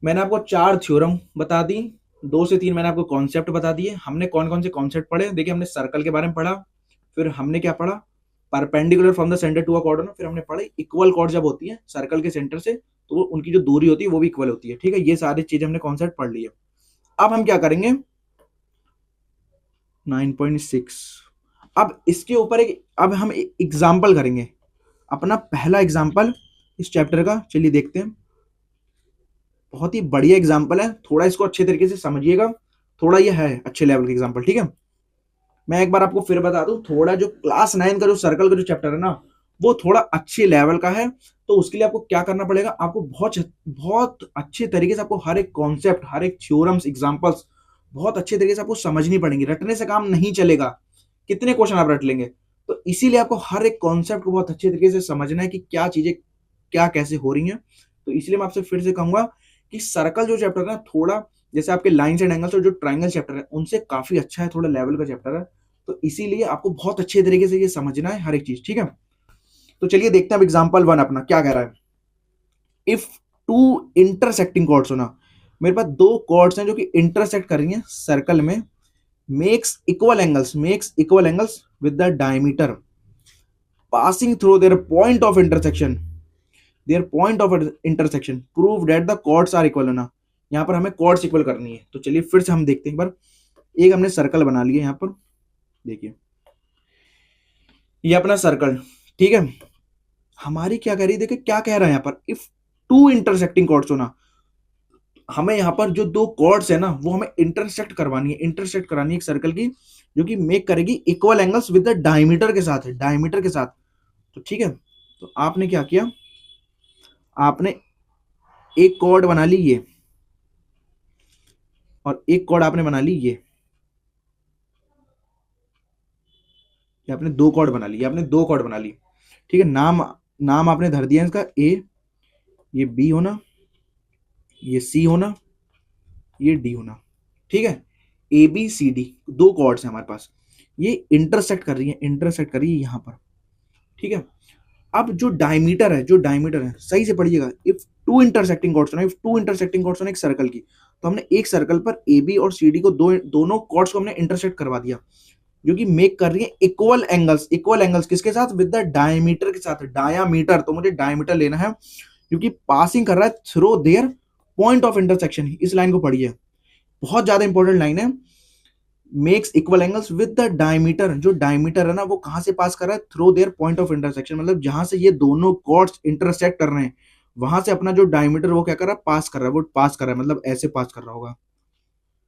मैंने आपको 4 थ्योरम बता दी, 2 से 3 मैंने आपको कॉन्सेप्ट बता दिए। हमने कौन कौन से कॉन्सेप्ट पढ़े, देखिए हमने सर्कल के बारे में पढ़ा, फिर हमने क्या पढ़ा, perpendicular from the centre to a chord, फिर हमने पढ़ा इक्वल कॉर्ड जब होती है सर्कल के सेंटर से तो उनकी जो दूरी होती है वो भी इक्वल होती है, ठीक है। ये सारी चीजें हमने कॉन्सेप्ट पढ़ ली है। अब हम क्या करेंगे 9.6, अब इसके ऊपर अब हम एग्जाम्पल करेंगे, अपना पहला एग्जाम्पल इस चैप्टर का। चलिए देखते हैं, बहुत ही बढ़िया एग्जाम्पल है, थोड़ा इसको अच्छे तरीके से समझिएगा, थोड़ा ये है अच्छे लेवल का एग्जाम्पल, ठीक है। मैं एक बार आपको फिर बता दूं, थोड़ा जो क्लास 9 का जो सर्कल का जो चैप्टर है ना वो थोड़ा अच्छे लेवल का है। तो उसके लिए आपको क्या करना पड़ेगा, आपको बहुत बहुत अच्छे तरीके से आपको हर एक कॉन्सेप्ट, हर एक थ्योरम्स, एग्जांपल्स बहुत अच्छे तरीके से आपको समझनी पड़ेंगी। रटने से काम नहीं चलेगा, कितने क्वेश्चन आप रट लेंगे। तो इसीलिए आपको हर एक कॉन्सेप्ट को बहुत अच्छे तरीके से समझना है कि क्या चीजें क्या कैसे हो रही हैं। तो इसलिए मैं आपसे फिर से कहूंगा कि सर्कल जो चैप्टर है ना थोड़ा जैसे आपके लाइन्स एंड एंगल्स और जो ट्राइंगल चैप्टर है उनसे काफी अच्छा है, थोड़ा लेवल का चैप्टर है। तो इसीलिए आपको बहुत अच्छे तरीके से ये समझना है हर एक चीज, ठीक है। तो चलिए देखते हैं अब एग्जांपल 1 अपना क्या कह रहा है। इफ टू इंटरसेक्टिंग कॉर्ड्स होना, मेरे पास 2 कॉर्ड्स हैं जो कि इंटरसेक्ट कर रही हैं सर्कल में, makes equal angles with the diameter passing through their point of intersection prove that the chords are equal होना। यहाँ पर हमें कॉर्ड्स इक्वल करनी है। तो चलिए फिर से हम देखते हैं एक बार, एक हमने सर्कल बना लिया, यहाँ पर देखिए ये अपना सर्कल, ठीक है। हमारी क्या कह रही है, देखिए क्या कह रहा है यहाँ पर, इफ टू इंटरसेक्टिंग कॉर्ड्स होना, हमें यहाँ पर जो 2 कॉर्ड्स है ना वो हमें इंटरसेक्ट करानी है एक सर्कल की, जो कि मेक करेगी equal angles with the diameter के साथ, तो ठीक है। तो आपने क्या किया, आपने एक कॉर्ड बना ली ये, और एक कॉर्ड आपने बना ली ये आपने 2 कॉर्ड बना ली, ठीक है। नाम आपने धर दिया इसका ए, ये बी होना, ये सी होना, ये डी होना, ठीक है। A B C D 2 chords हैं हमारे पास, ये इंटरसेक्ट कर रही है यहां पर, ठीक है। अब जो डायमीटर है सही से पढ़िएगा, इफ टू इंटरसेक्टिंग कॉर्ड्स एक सर्कल की, तो हमने एक सर्कल पर ए बी और सी डी को दोनों कॉर्ड्स को हमने इंटरसेक्ट करवा दिया, जो कि मेक कर रही है इक्वल एंगल्स किसके साथ, विद द डायमीटर के साथ, डायामीटर, तो मुझे डायमीटर लेना है क्योंकि पासिंग कर रहा है through their point of intersection. इस लाइन को पढ़िए, बहुत ज्यादा इंपॉर्टेंट लाइन है, makes equal angles with the diameter. जो डायमीटर है ना वो कहां से पास कर रहा है, through their point of intersection, मतलब जहां से ये दोनों कॉर्ड्स इंटरसेक्ट कर रहे हैं वहां से अपना जो डायमीटर वो क्या कर रहा है, पास कर रहा है, मतलब ऐसे पास कर रहा होगा,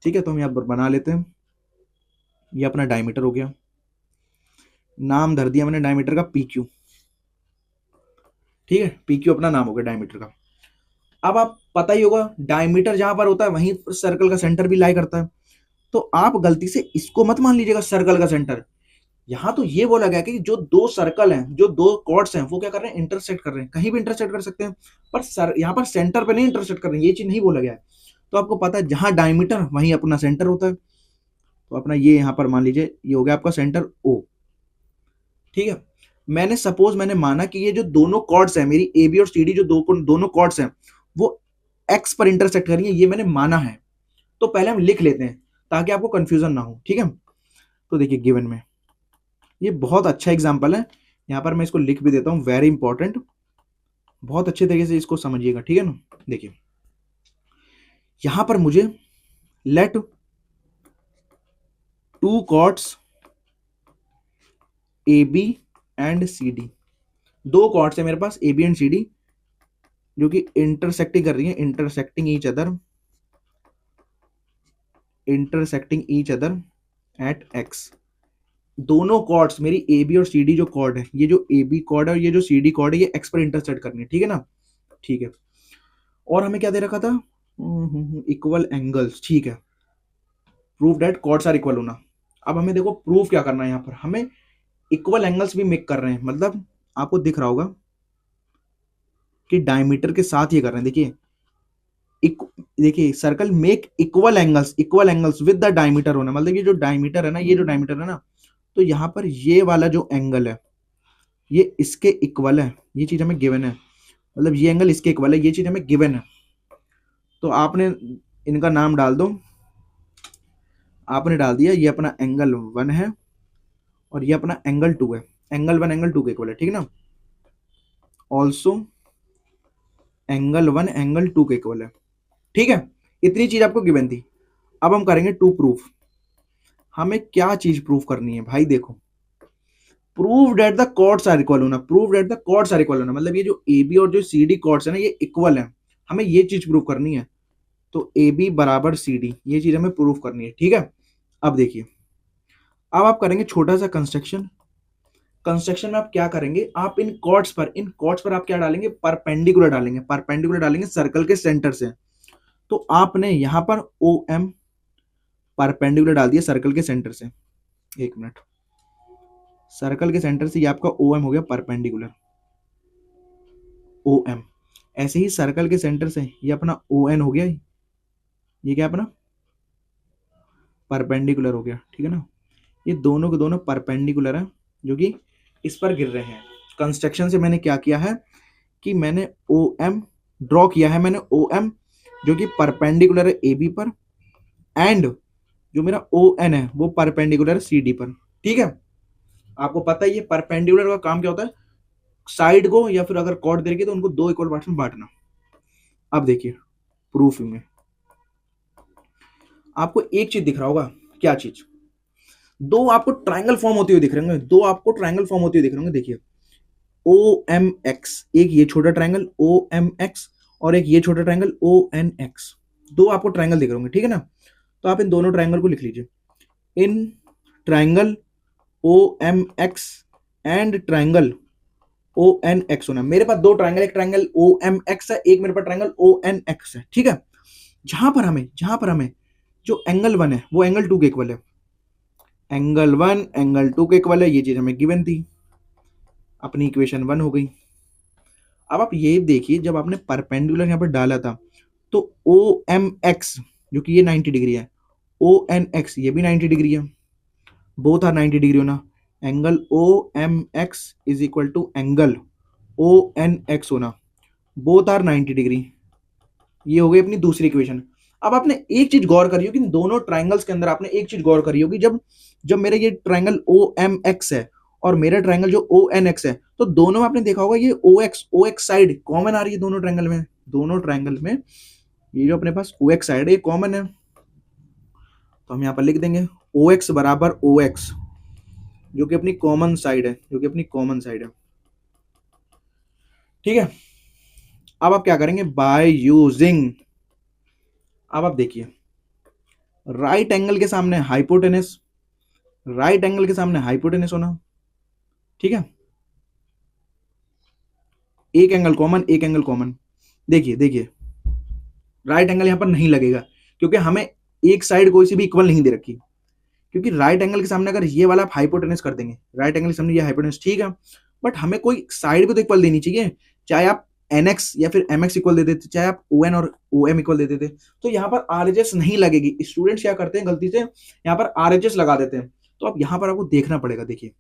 ठीक है। तो हम यहाँ पर बना लेते हैं, ये अपना डायमीटर हो गया, नाम धर दिया मैंने डायमीटर का PQ, ठीक है। PQ अपना नाम हो गया डायमीटर का। अब आप पता ही होगा डायमीटर जहां पर होता है वहीं सर्कल का सेंटर भी लाई करता है। तो आप गलती से इसको मत मान लीजिएगा सर्कल का सेंटर, यहाँ तो ये बोला गया कि जो दो सर्कल हैं, जो दो कॉर्ड्स हैं, वो क्या कर रहे हैं, इंटरसेक्ट कर रहे हैं, कहीं भी इंटरसेक्ट कर सकते हैं, पर यहाँ पर सेंटर पे नहीं इंटरसेक्ट कर रहे हैं, ये चीज नहीं बोला गया है। तो आपको पता है जहां डायमीटर वहीं अपना सेंटर होता है, तो अपना ये यहाँ पर मान लीजिए ये हो गया आपका सेंटर ओ। ठीक है, मैंने माना कि ये जो दोनों कॉर्ड्स हैं मेरी ए बी और सी डी, जो दोनों कॉर्ड्स हैं वो एक्स पर इंटरसेक्ट कर रही है, ये मैंने माना है। तो पहले हम लिख लेते हैं ताकि आपको कंफ्यूजन ना हो। ठीक है, तो देखिए गिवन में ये बहुत अच्छा एग्जांपल है, यहाँ पर मैं इसको लिख भी देता हूँ, वेरी इंपॉर्टेंट, बहुत अच्छे तरीके से इसको समझिएगा। ठीक है ना, देखिए यहां पर मुझे let two chords A B and C D, दो कॉर्ड्स है मेरे पास A B and C D जो कि इंटरसेक्टिंग कर रही है, intersecting each other at X. दोनों कॉर्ड्स मेरी ए बी और सी डी जो कॉर्ड है, ये जो ए बी कॉर्ड है और ये जो सी डी कॉर्ड है, ये एक्स पर इंटरसेक्ट करनी है। ठीक है ना, ठीक है। और हमें क्या दे रखा था, इक्वल एंगल्स। ठीक है, prove that chords are equal होना। अब हमें देखो प्रूव क्या करना है, यहाँ पर हमें इक्वल एंगल्स भी मेक कर रहे हैं, मतलब आपको दिख रहा होगा कि डायमीटर के साथ ये कर रहे हैं। देखिए देखिए circle make equal angles with the diameter होना, मतलब ये जो डायमीटर है ना, ये जो डायमीटर है ना, तो यहाँ पर ये वाला जो एंगल है ये इसके इक्वल है, ये चीज हमें गिवन है, मतलब ये एंगल इसके इक्वल है, ये चीज हमें गिवन है। तो आपने इनका नाम डाल दो, आपने डाल दिया ये अपना एंगल 1 है और ये अपना एंगल 2 है, एंगल 1 एंगल 2 के इक्वल है। ठीक है ना, ऑल्सो एंगल 1 एंगल 2 के इक्वल है। ठीक है, इतनी चीज आपको गिवन थी। अब हम करेंगे टू प्रूफ। हमें क्या चीज प्रूफ करनी है भाई, देखो prove that the chords are equal होना, prove that the chords are equal होना, मतलब ये जो ए बी और जो सी डी कॉर्ड्स है ना, ये इक्वल है, हमें ये चीज प्रूव करनी है। तो ए बी बराबर सी डी, ये चीज हमें प्रूव करनी है। ठीक है, अब देखिए, अब आप करेंगे छोटा सा कंस्ट्रक्शन। कंस्ट्रक्शन में आप क्या करेंगे, आप इन कॉर्ड्स पर आप क्या डालेंगे, परपेंडिकुलर डालेंगे सर्कल के सेंटर से। तो आपने यहां पर ओ एम परपेंडिकुलर डाल दिया सर्कल के सेंटर से, एक मिनट, सर्कल के सेंटर से ये आपका ओ एम हो गया परपेंडिकुलर, ओ एम। ऐसे ही सर्कल के सेंटर से ये अपना ओ एन हो गया, ये क्या अपना परपेंडिकुलर हो गया। ठीक है ना, ये दोनों के दोनों परपेंडिकुलर है जो कि इस पर गिर रहे हैं। कंस्ट्रक्शन से मैंने क्या किया है कि मैंने ओ एम ड्रॉ किया है, मैंने ओ एम जो कि परपेंडिकुलर है ए बी पर, एंड जो मेरा ओ एन है वो परपेंडिकुलर है सी डी पर। ठीक है, आपको पता है ये परपेंडिकुलर का काम क्या होता है, साइड को या फिर अगर कॉर्ड दे रखी तो उनको दो इक्वल पार्ट्स में बांटना। अब देखिए प्रूफ में आपको एक चीज दिख रहा होगा, क्या चीज, दो आपको ट्रायंगल फॉर्म होते हुए दिख रहे होंगे, दो आपको ट्रायंगल फॉर्म होते हुए दिख रहे होंगे। देखिए ओ एम एक्स, एक ये छोटा ट्रायंगल ओ एम एक्स और एक ये छोटा ट्रायंगल ओ एन एक्स, दो आपको ट्रायंगल दिख रहे होंगे। ठीक है ना, तो आप इन दोनों ट्रायंगल को लिख लीजिए, in triangle O M X and triangle O N X होना। मेरे पास दो ट्रायंगल, एक ट्रायंगल ओ एम एक्स है, एक मेरे पास ट्रायंगल ओ एन एक्स है। ठीक है, जहां पर हमें जो एंगल 1 है वो एंगल 2 के इक्वल है, एंगल 1 एंगल 2 के इक्वल है, ये चीज हमें गिवन थी, अपनी इक्वेशन 1 हो गई। अब आप ये देखिए, जब आपने परपेंडिकुलर यहां पर डाला था तो ओ एम एक्स जो कि ये 90 डिग्री है, ओ एन एक्स ये भी 90 डिग्री है, बोथ आर 90 डिग्री होना, angle O M X is equal to angle O N X होना, बोथ आर 90 डिग्री। ये हो गई अपनी दूसरी इक्वेशन। अब आपने एक चीज गौर करी होगी, दोनों ट्राइंगल्स के अंदर आपने एक चीज गौर करी होगी, जब जब मेरा ये ट्राइंगल ओ एम एक्स है और मेरा ट्राइंगल जो ओ एन एक्स है, तो दोनों में आपने देखा होगा ये ओ एक्स साइड कॉमन आ रही है दोनों ट्राइंगल में, दोनों ट्राइंगल में ये जो अपने पास ओ एक्स साइड है ये कॉमन है। तो हम यहाँ पर लिख देंगे ओ एक्स बराबर ओ एक्स जो कि अपनी कॉमन साइड है, जो कि अपनी कॉमन साइड है। ठीक है, अब आप क्या करेंगे, बाय यूजिंग, अब आप देखिए राइट एंगल के सामने हाइपोटेनस, राइट एंगल के सामने हाइपोटेनस होना। ठीक है, एक एंगल कॉमन, एक एंगल कॉमन। देखिए देखिए राइट एंगल यहां पर नहीं लगेगा क्योंकि हमें एक साइड कोई सी भी इक्वल नहीं दे रखी, क्योंकि राइट एंगल के सामने अगर ये वाला आप हाइपोटेनस कर देंगे, राइट एंगल के सामने ये हाइपोटेनस, ठीक है, बट हमें कोई साइड भी तो इक्वल देनी चाहिए, चाहे आप एनएक्स या फिर एमएक्स इक्वल दे देते, चाहे आप ओएन और ओएम इक्वल दे देते, तो यहाँ पर आरएचएस नहीं लगेगी। स्टूडेंट्स क्या करते हैं गलती से, यहाँ पर आरएचएस लगा देते हैं। तो अब यहाँ पर आपको देखना पड़ेगा। देखिए,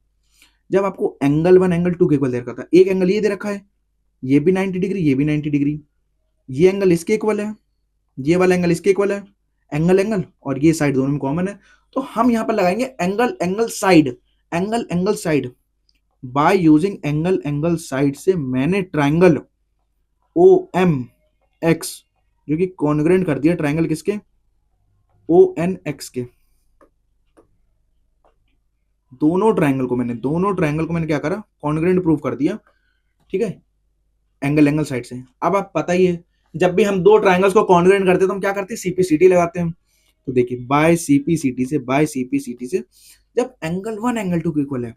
जब आपको एंगल 1 एंगल 2 के इक्वल दे रखा था, एक एंगल ये दे रखा है, ये भी 90 डिग्री, ये भी 90 डिग्री, ये एंगल इसके इक्वल है, ये वाला एंगल इसके इक्वल है, एंगल एंगल, और ये साइड दोनों में कॉमन है। तो हम यहाँ पर लगाएंगे angle angle side, angle angle side. By using angle angle side से मैंने ट्राइंगल ओ एम एक्स जो कि कॉन्ग्रेंट कर दिया ट्राइंगल किसके, ओ एन एक्स के। दोनों ट्राइंगल को मैंने क्या करा, कॉन्ग्रेंट प्रूव कर दिया, ठीक है, एंगल एंगल साइड से। अब आप पता ही है, जब भी हम दो ट्राइंगल्स को कॉन्ग्रेंट करते हैं तो हम क्या करते हैं, सीपीसीटी लगाते हैं। तो देखिए, बाय सीपीसीटी से जब एंगल 1 एंगल 2 के इक्वल है,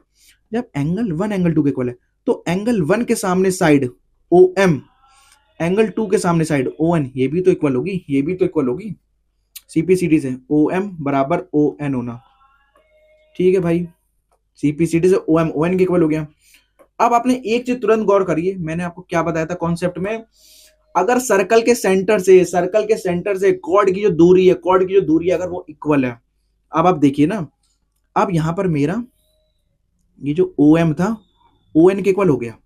जब एंगल 1 एंगल 2 के इक्वल है, तो एंगल 1 के सामने साइड ओ एम, एंगल 2 के सामने साइड ओ एन, ये भी तो इक्वल होगी, ये भी तो इक्वल होगी। सीपीसीटी से ओ एम बराबर ओ एन होना, ठीक है भाई, सीपीसीटी से ओ एन के इक्वल हो गया। अब आपने एक चीज तुरंत गौर करिए, मैंने आपको क्या बताया था कॉन्सेप्ट में, अगर सर्कल के सेंटर से कॉर्ड की जो दूरी है अगर वो इक्वल है, अब आप देखिए ना, अब यहां पर मेरा ये जो ओ एम था ओ एन के इक्वल हो गया।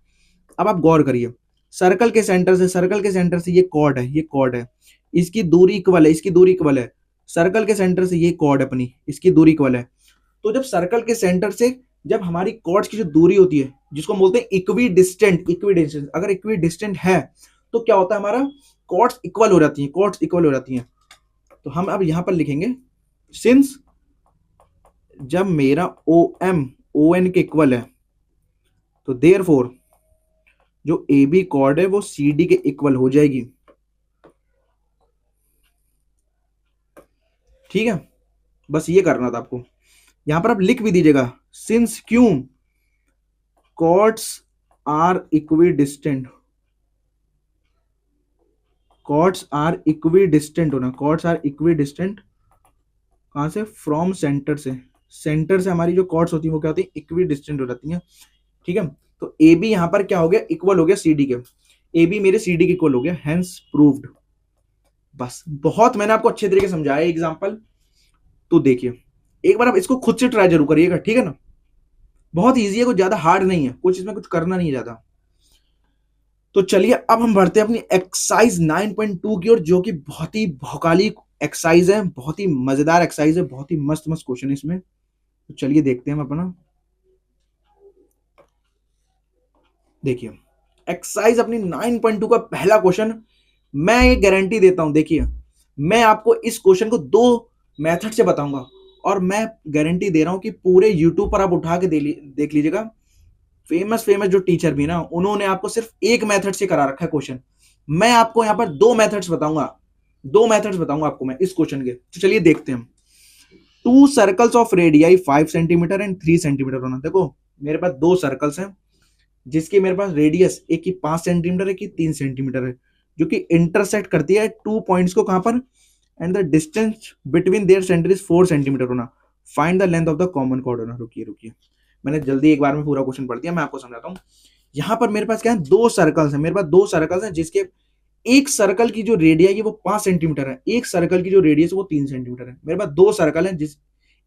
अब आप गौर करिए, सर्कल के सेंटर से ये कॉर्ड है, इसकी दूरी इक्वल है, सर्कल के सेंटर से ये कॉर्ड अपनी, इसकी दूरी इक्वल है। तो जब सर्कल के सेंटर से जब हमारी कॉर्ड्स की जो दूरी होती है, जिसको हम बोलते हैं इक्वी डिस्टेंट, अगर इक्वी डिस्टेंट है तो क्या होता है, हमारा कॉर्ड्स इक्वल हो जाती हैं। तो हम अब यहां पर लिखेंगे, सिंस जब मेरा ओ एम ओ एन के इक्वल है, तो देयरफॉर जो ए बी कॉर्ड है वो सी डी के इक्वल हो जाएगी, ठीक है। बस ये करना था आपको। यहां पर आप लिख भी दीजिएगा, सिंस क्यों कॉर्ड्स आर इक्वी डिस्टेंट होना, कॉर्ड्स आर इक्वी डिस्टेंट कहां से, फ्रॉम सेंटर से हमारी जो कॉर्ड्स होती है वो क्या होती है, इक्वी डिस्टेंट हो जाती है, ठीक है। तो ए बी यहां पर क्या हो गया, इक्वल हो गया सी डी के, ए बी मेरे सी डी के इक्वल हो गया, हेंस प्रूव्ड। बस, बहुत मैंने आपको अच्छे तरीके से समझाया एग्जांपल। तो देखिए, एक बार आप इसको खुद से ट्राई जरूर करिएगा, ठीक है ना, बहुत इजी है, कुछ ज्यादा हार्ड नहीं है, कुछ इसमें कुछ करना नहीं है ज्यादा। तो चलिए अब हम बढ़ते हैं अपनी एक्सरसाइज 9.2 की ओर, जो कि बहुत ही भौकाली एक्सरसाइज है, बहुत ही मजेदार एक्सरसाइज है, बहुत ही मस्त मस्त क्वेश्चन है इसमें। तो चलिए देखते हैं हम अपना। देखिए, एक्सरसाइज अपनी 9.2 का पहला क्वेश्चन, मैं ये गारंटी देता हूं, देखिए मैं आपको इस क्वेश्चन को दो मेथड से बताऊंगा, और मैं गारंटी दे रहा हूं कि पूरे यूट्यूब पर आप उठा के देख लीजिएगा, फेमस जो टीचर भी ना, उन्होंने आपको सिर्फ एक मेथड से करा रखा है क्वेश्चन। मैं आपको यहाँ पर दो मेथड्स बताऊंगा आपको मैं इस क्वेश्चन के। तो चलिए देखते हैं। 2 circles of radii 5 centimetre and 3 centimetre होना। देखो, मेरे पास दो सर्कल्स हैं जिसकी मेरे पास रेडियस, एक की 5 सेंटीमीटर, एक की 3 सेंटीमीटर है, जो कि इंटरसेक्ट करती है 2 पॉइंट्स को, कहां पर, and the distance between their centre is 4 centimetre होना। Find the length of the common chord होना। रुकिए, मैंने जल्दी एक बार में पूरा क्वेश्चन पढ़ दिया, मैं आपको समझाता हूँ। यहां पर मेरे पास क्या है, दो सर्कल्स हैं, जिसके एक सर्कल की जो रेडियस है वो 5 सेंटीमीटर है, एक सर्कल की जो रेडियस है वो 3 सेंटीमीटर है। मेरे पास दो सर्कल है, जिस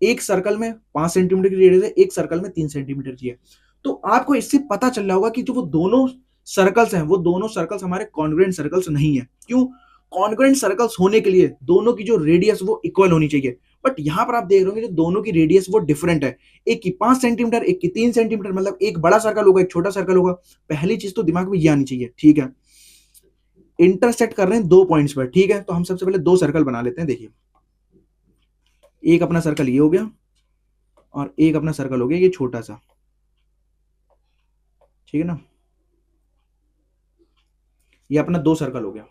एक सर्कल में 5 सेंटीमीटर की रेडियस है, एक सर्कल में 3 सेंटीमीटर की है। तो आपको इससे पता चल रहा होगा कि जो वो दोनों सर्कल्स हैं, वो दोनों सर्कल्स हमारे कॉन्ग्रुएंट सर्कल्स नहीं है। क्यों? कॉन्ग्रुएंट सर्कल्स होने के लिए दोनों की जो रेडियस वो इक्वल होनी चाहिए, बट यहां पर आप देख रहे हो जो दोनों की रेडियस वो डिफरेंट है, एक की 5 सेंटीमीटर, एक की 3 सेंटीमीटर, मतलब एक बड़ा सर्कल होगा, एक छोटा सर्कल होगा। पहली चीज तो दिमाग में ये आनी चाहिए, ठीक है। इंटरसेक्ट कर रहे हैं 2 पॉइंट्स पर, ठीक है। तो हम सबसे पहले दो सर्कल बना लेते हैं। देखिए, एक अपना सर्कल ये हो गया और एक अपना सर्कल हो गया ये छोटा सा, ठीक है ना। ये अपना दो सर्कल हो गया, है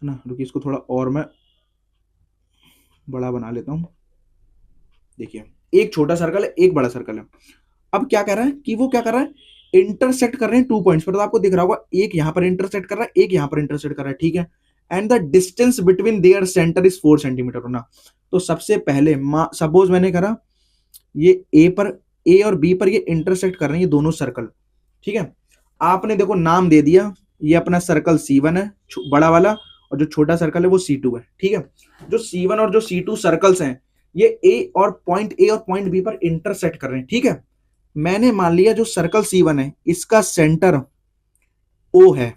ना। रुकिए, इसको थोड़ा और मैं बड़ा बना लेता हूं। देखिए, एक छोटा सर्कल है, एक बड़ा सर्कल है। अब क्या कर रहा है कि वो क्या कर रहा है, इंटरसेक्ट कर रहे हैं 2 पॉइंट्स पर। तो आपको दिख रहा होगा, एक यहां पर इंटरसेक्ट कर रहा है, एक यहां पर इंटरसेक्ट कर रहा है, ठीक है। And the distance between their centre is 4 centimetre होना। तो सबसे पहले सपोज मैंने करा ये ए और बी पर ये इंटरसेक्ट कर रहे हैं ये दोनों सर्कल, ठीक है। आपने देखो नाम दे दिया, ये अपना सर्कल C1 है बड़ा वाला, और जो छोटा सर्कल है वो C2 है, ठीक है। जो C1 और जो C2 सर्कल्स हैं ये ए और पॉइंट बी पर इंटरसेक्ट कर रहे हैं, ठीक है। मैंने मान लिया जो सर्कल C1 है इसका सेंटर O है,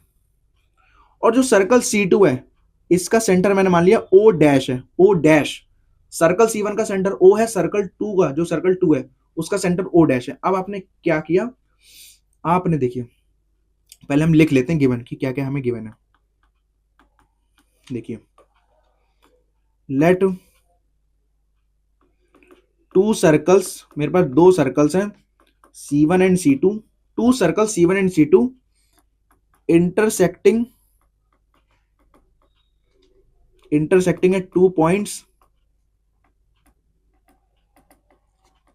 और जो सर्कल C2 है इसका सेंटर मैंने मान लिया O डैश है, O डैश। सर्कल C1 का सेंटर O है, सर्कल 2 का जो सर्कल 2 है उसका सेंटर O डैश है। अब आपने क्या किया, आपने देखिए पहले हम लिख लेते हैं गिवन कि क्या क्या हमें गिवन है। देखिए लेट टू सर्कल्स, मेरे पास दो सर्कल्स हैं C1 and C2, two circle C1 and C2 intersecting at 2 points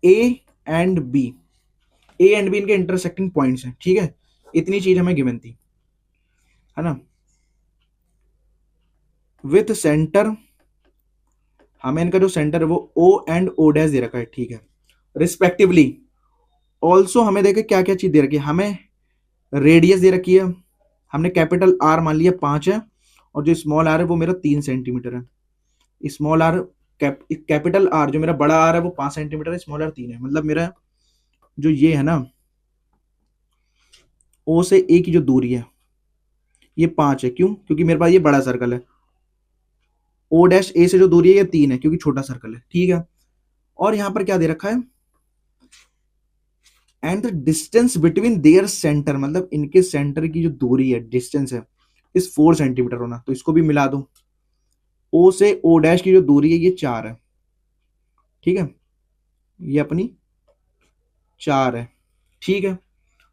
A and B। A and B इनके इंटरसेक्टिंग पॉइंट्स हैं, ठीक है। इतनी चीज हमें गिवन थी, है ना। विथ सेंटर, हमें इनका जो सेंटर है वो O एंड O डैश दे रखा है, ठीक है, रिस्पेक्टिवली। ऑल्सो हमें देखे क्या क्या चीज दे रखी है, हमें रेडियस दे रखी है, हमने कैपिटल R मान लिया 5 है, और जो स्मॉल r है वो मेरा 3 सेंटीमीटर है। स्मॉल r कैपिटल R जो मेरा बड़ा R है वो 5 सेंटीमीटर है, स्मॉल r 3 है। मतलब मेरा जो ये है ना O से A की जो दूरी है ये 5 है, क्यों, क्योंकि मेरे पास ये बड़ा सर्कल है। O डैश A से जो दूरी है ये 3 है क्योंकि छोटा सर्कल है, ठीक है। और यहां पर क्या दे रखा है, and the distance between their centre, मतलब इनके सेंटर की जो दूरी है डिस्टेंस है इस 4 सेंटीमीटर होना। तो इसको भी मिला दो, O से O डैश की जो दूरी है ये 4 है, ठीक है, ये अपनी 4 है, ठीक है।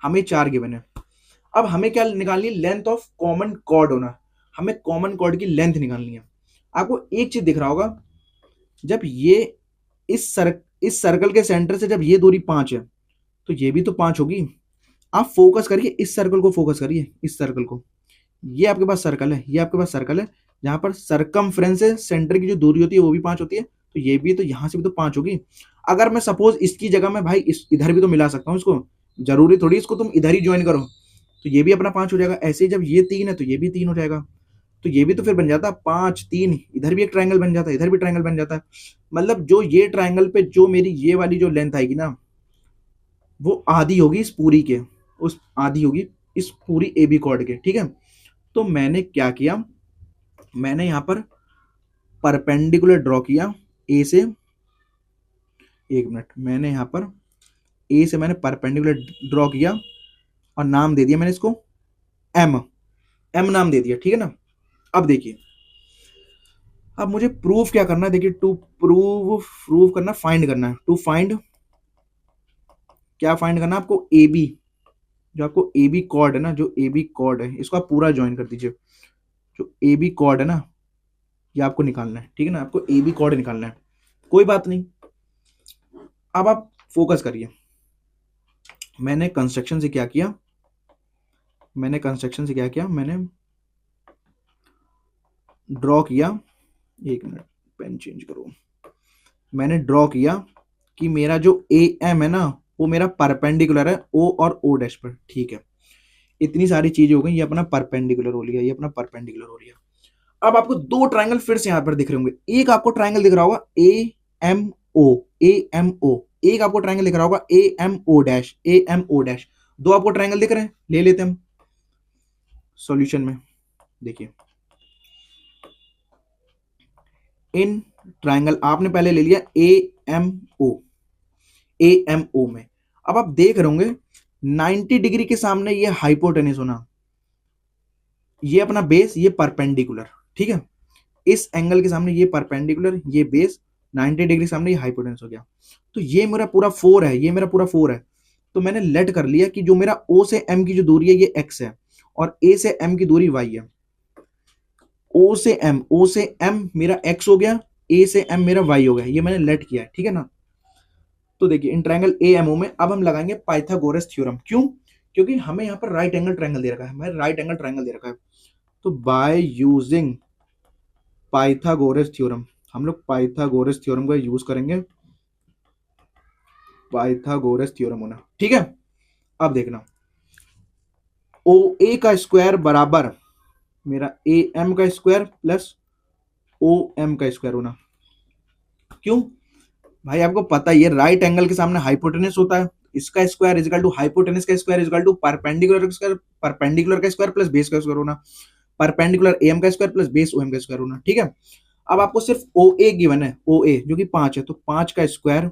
हमें 4 गिवन है। अब हमें क्या निकालनी है, लेंथ ऑफ कॉमन कॉर्ड होना, हमें कॉमन कॉर्ड की लेंथ निकालनी है। आपको एक चीज दिख रहा होगा, जब ये इस सर्कल के सेंटर से जब ये दूरी 5 है तो ये भी तो 5 होगी। आप फोकस करिए, इस सर्कल को फोकस करिए, इस सर्कल को, ये आपके पास सर्कल है, ये आपके पास सर्कल है, जहां पर सरकमफ्रेंस से सेंटर की जो दूरी होती है वो भी 5 होती है, तो ये भी तो यहां से भी तो 5 होगी। अगर मैं सपोज इसकी जगह में भाई इधर भी तो मिला सकता हूँ इसको, जरूरी थोड़ी इसको तुम इधर ही ज्वाइन करो, तो ये भी अपना 5 हो जाएगा। ऐसे ही जब ये 3 है तो ये भी 3 हो जाएगा, तो ये भी तो फिर बन जाता 5 3, इधर भी एक ट्रायंगल बन जाता है, इधर भी ट्रायंगल बन जाता है। मतलब जो ये ट्रायंगल पे जो मेरी ये वाली जो लेंथ आएगी ना वो आधी होगी इस पूरी के, उस आधी होगी इस पूरी AB कॉर्ड के, ठीक है। तो मैंने क्या किया, मैंने यहां पर परपेंडिकुलर ड्रॉ किया A से, एक मिनट, मैंने यहां पर A से मैंने परपेंडिकुलर ड्रॉ किया और नाम दे दिया मैंने इसको M नाम दे दिया, ठीक है ना। अब देखिए, अब मुझे प्रूफ क्या करना है, देखिए टू प्रूव करना, फाइंड करना है, टू फाइंड, क्या फाइंड करना है आपको, AB, जो आपको AB कॉर्ड है ना, जो AB कॉर्ड है इसको आप पूरा ज्वाइन कर दीजिए। जो AB कॉर्ड है ना ये आपको निकालना है, ठीक है ना, आपको AB कॉर्ड निकालना है, कोई बात नहीं। अब आप फोकस करिए, मैंने कंस्ट्रक्शन से क्या किया, मैंने ड्रॉ किया, एक मिनट पेन चेंज करो, मैंने ड्रॉ किया कि मेरा जो AM है ना वो मेरा परपेंडिकुलर है O और O डैश पर, ठीक है। इतनी सारी चीजें हो गई, ये अपना परपेंडिकुलर हो लिया, ये अपना परपेंडिकुलर हो लिया। अब आपको दो ट्रायंगल फिर से यहां पर दिख रहे होंगे, एक आपको ट्रायंगल दिख रहा होगा AMO, एक आपको ट्रायंगल दिख रहा होगा AMO डैश, दो आपको ट्रायंगल दिख रहे हैं, ले लेते हैं हम सॉल्यूशन में। देखिए इन ट्रायंगल आपने पहले ले लिया AMO में, अब आप देख रहे होंगे 90 डिग्री के सामने ये हाइपोटेनस होना, ये अपना बेस, ये परपेंडिकुलर, ठीक है। इस एंगल के सामने ये परपेंडिकुलर, ये बेस, 90 डिग्री सामने ये हाइपोटेनस हो गया। तो ये मेरा पूरा 4 है, ये मेरा पूरा 4 है। तो मैंने लेट कर लिया कि जो मेरा O से M की जो दूरी है ये x है और A से M की दूरी y है। O से M मेरा x हो गया, A से M मेरा y हो गया, ये मैंने लेट किया है, ठीक है ना। तो देखिए इन ट्रायंगल AMO में अब हम लगाएंगे पाइथागोरस थ्योरम, क्यों, क्योंकि हमें यहाँ पर राइट एंगल ट्रायंगल दे रखा है, हमें राइट एंगल ट्रायंगल दे रखा है। तो बाय यूजिंग पाइथागोरस थ्योरम, हम लोग पाइथागोरस थ्योरम का यूज करेंगे, पाइथागोरस थ्योरम होना, ठीक है। अब देखना, ओ ए का स्क्वायर बराबर मेरा ए एम का स्क्वायर प्लस ओ एम का स्क्वायर होना। क्यों भाई, आपको पता ही है राइट एंगल के सामने हाइपोटेनस होता है, इसका स्क्वायर इजिकल टू हाइपोटेनस का स्क्वायर इजिकल टू परपेंडिकुलर का स्क्वायर, परपेंडिकुलर का स्क्वायर प्लस बेस का स्क्वायर होना, परपेंडिकुलर एम का square plus base O M का स्क्वायर होना, ठीक है। अब आपको सिर्फ ओ ए गिवन है, ओ ए जो कि 5 है, तो 5 का स्क्वायर,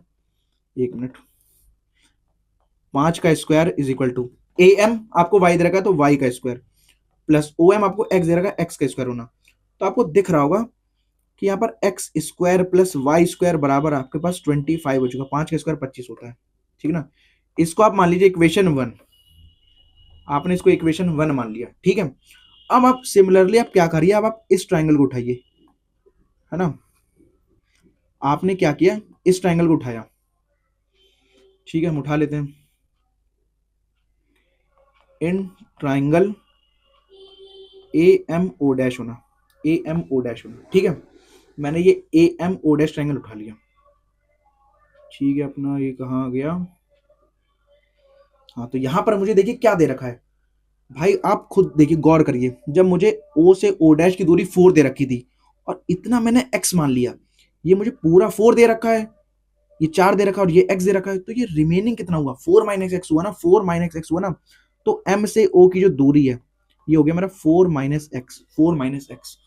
एक मिनट, 5 का square is equal to A M आपको वाई दे रखा है तो वाई का स्क्वायर प्लस ओ एम आपको एक्स दे रखा है, एक्स का स्क्वायर होना। तो आपको दिख रहा होगा कि यहाँ पर X square plus Y square बराबर आपके पास 25 हो चुका, 5 का स्क्वायर 25 होता है, ठीक ना। इसको आप मान लीजिए इक्वेशन 1, आपने इसको इक्वेशन 1 मान लिया, ठीक है। अब आप सिमिलरली आप क्या करिए, अब आप इस ट्राइंगल को उठाइए, है ना। आपने क्या किया, इस ट्राइंगल को उठाया, ठीक है, हम उठा लेते हैं। In triangle A M O dash होना, ए एम ओ डैश होना, ठीक है। मैंने ये A M O dash triangle उठा लिया, ठीक है। अपना ये कहाँ गया, हाँ, तो यहां पर मुझे देखिए क्या दे रखा है भाई, आप खुद देखिए गौर करिए, जब मुझे ओ से ओ डैश की दूरी 4 दे रखी थी और इतना मैंने एक्स मान लिया, ये मुझे पूरा 4 दे रखा है, ये 4 दे रखा है और ये एक्स दे रखा है, तो ये रिमेनिंग कितना हुआ, 4 माइनस एक्स हुआ ना, 4 माइनस एक्स हुआ ना। तो एम से ओ की जो दूरी है ये हो गया मेरा 4 माइनस एक्स, 4 माइनस एक्स।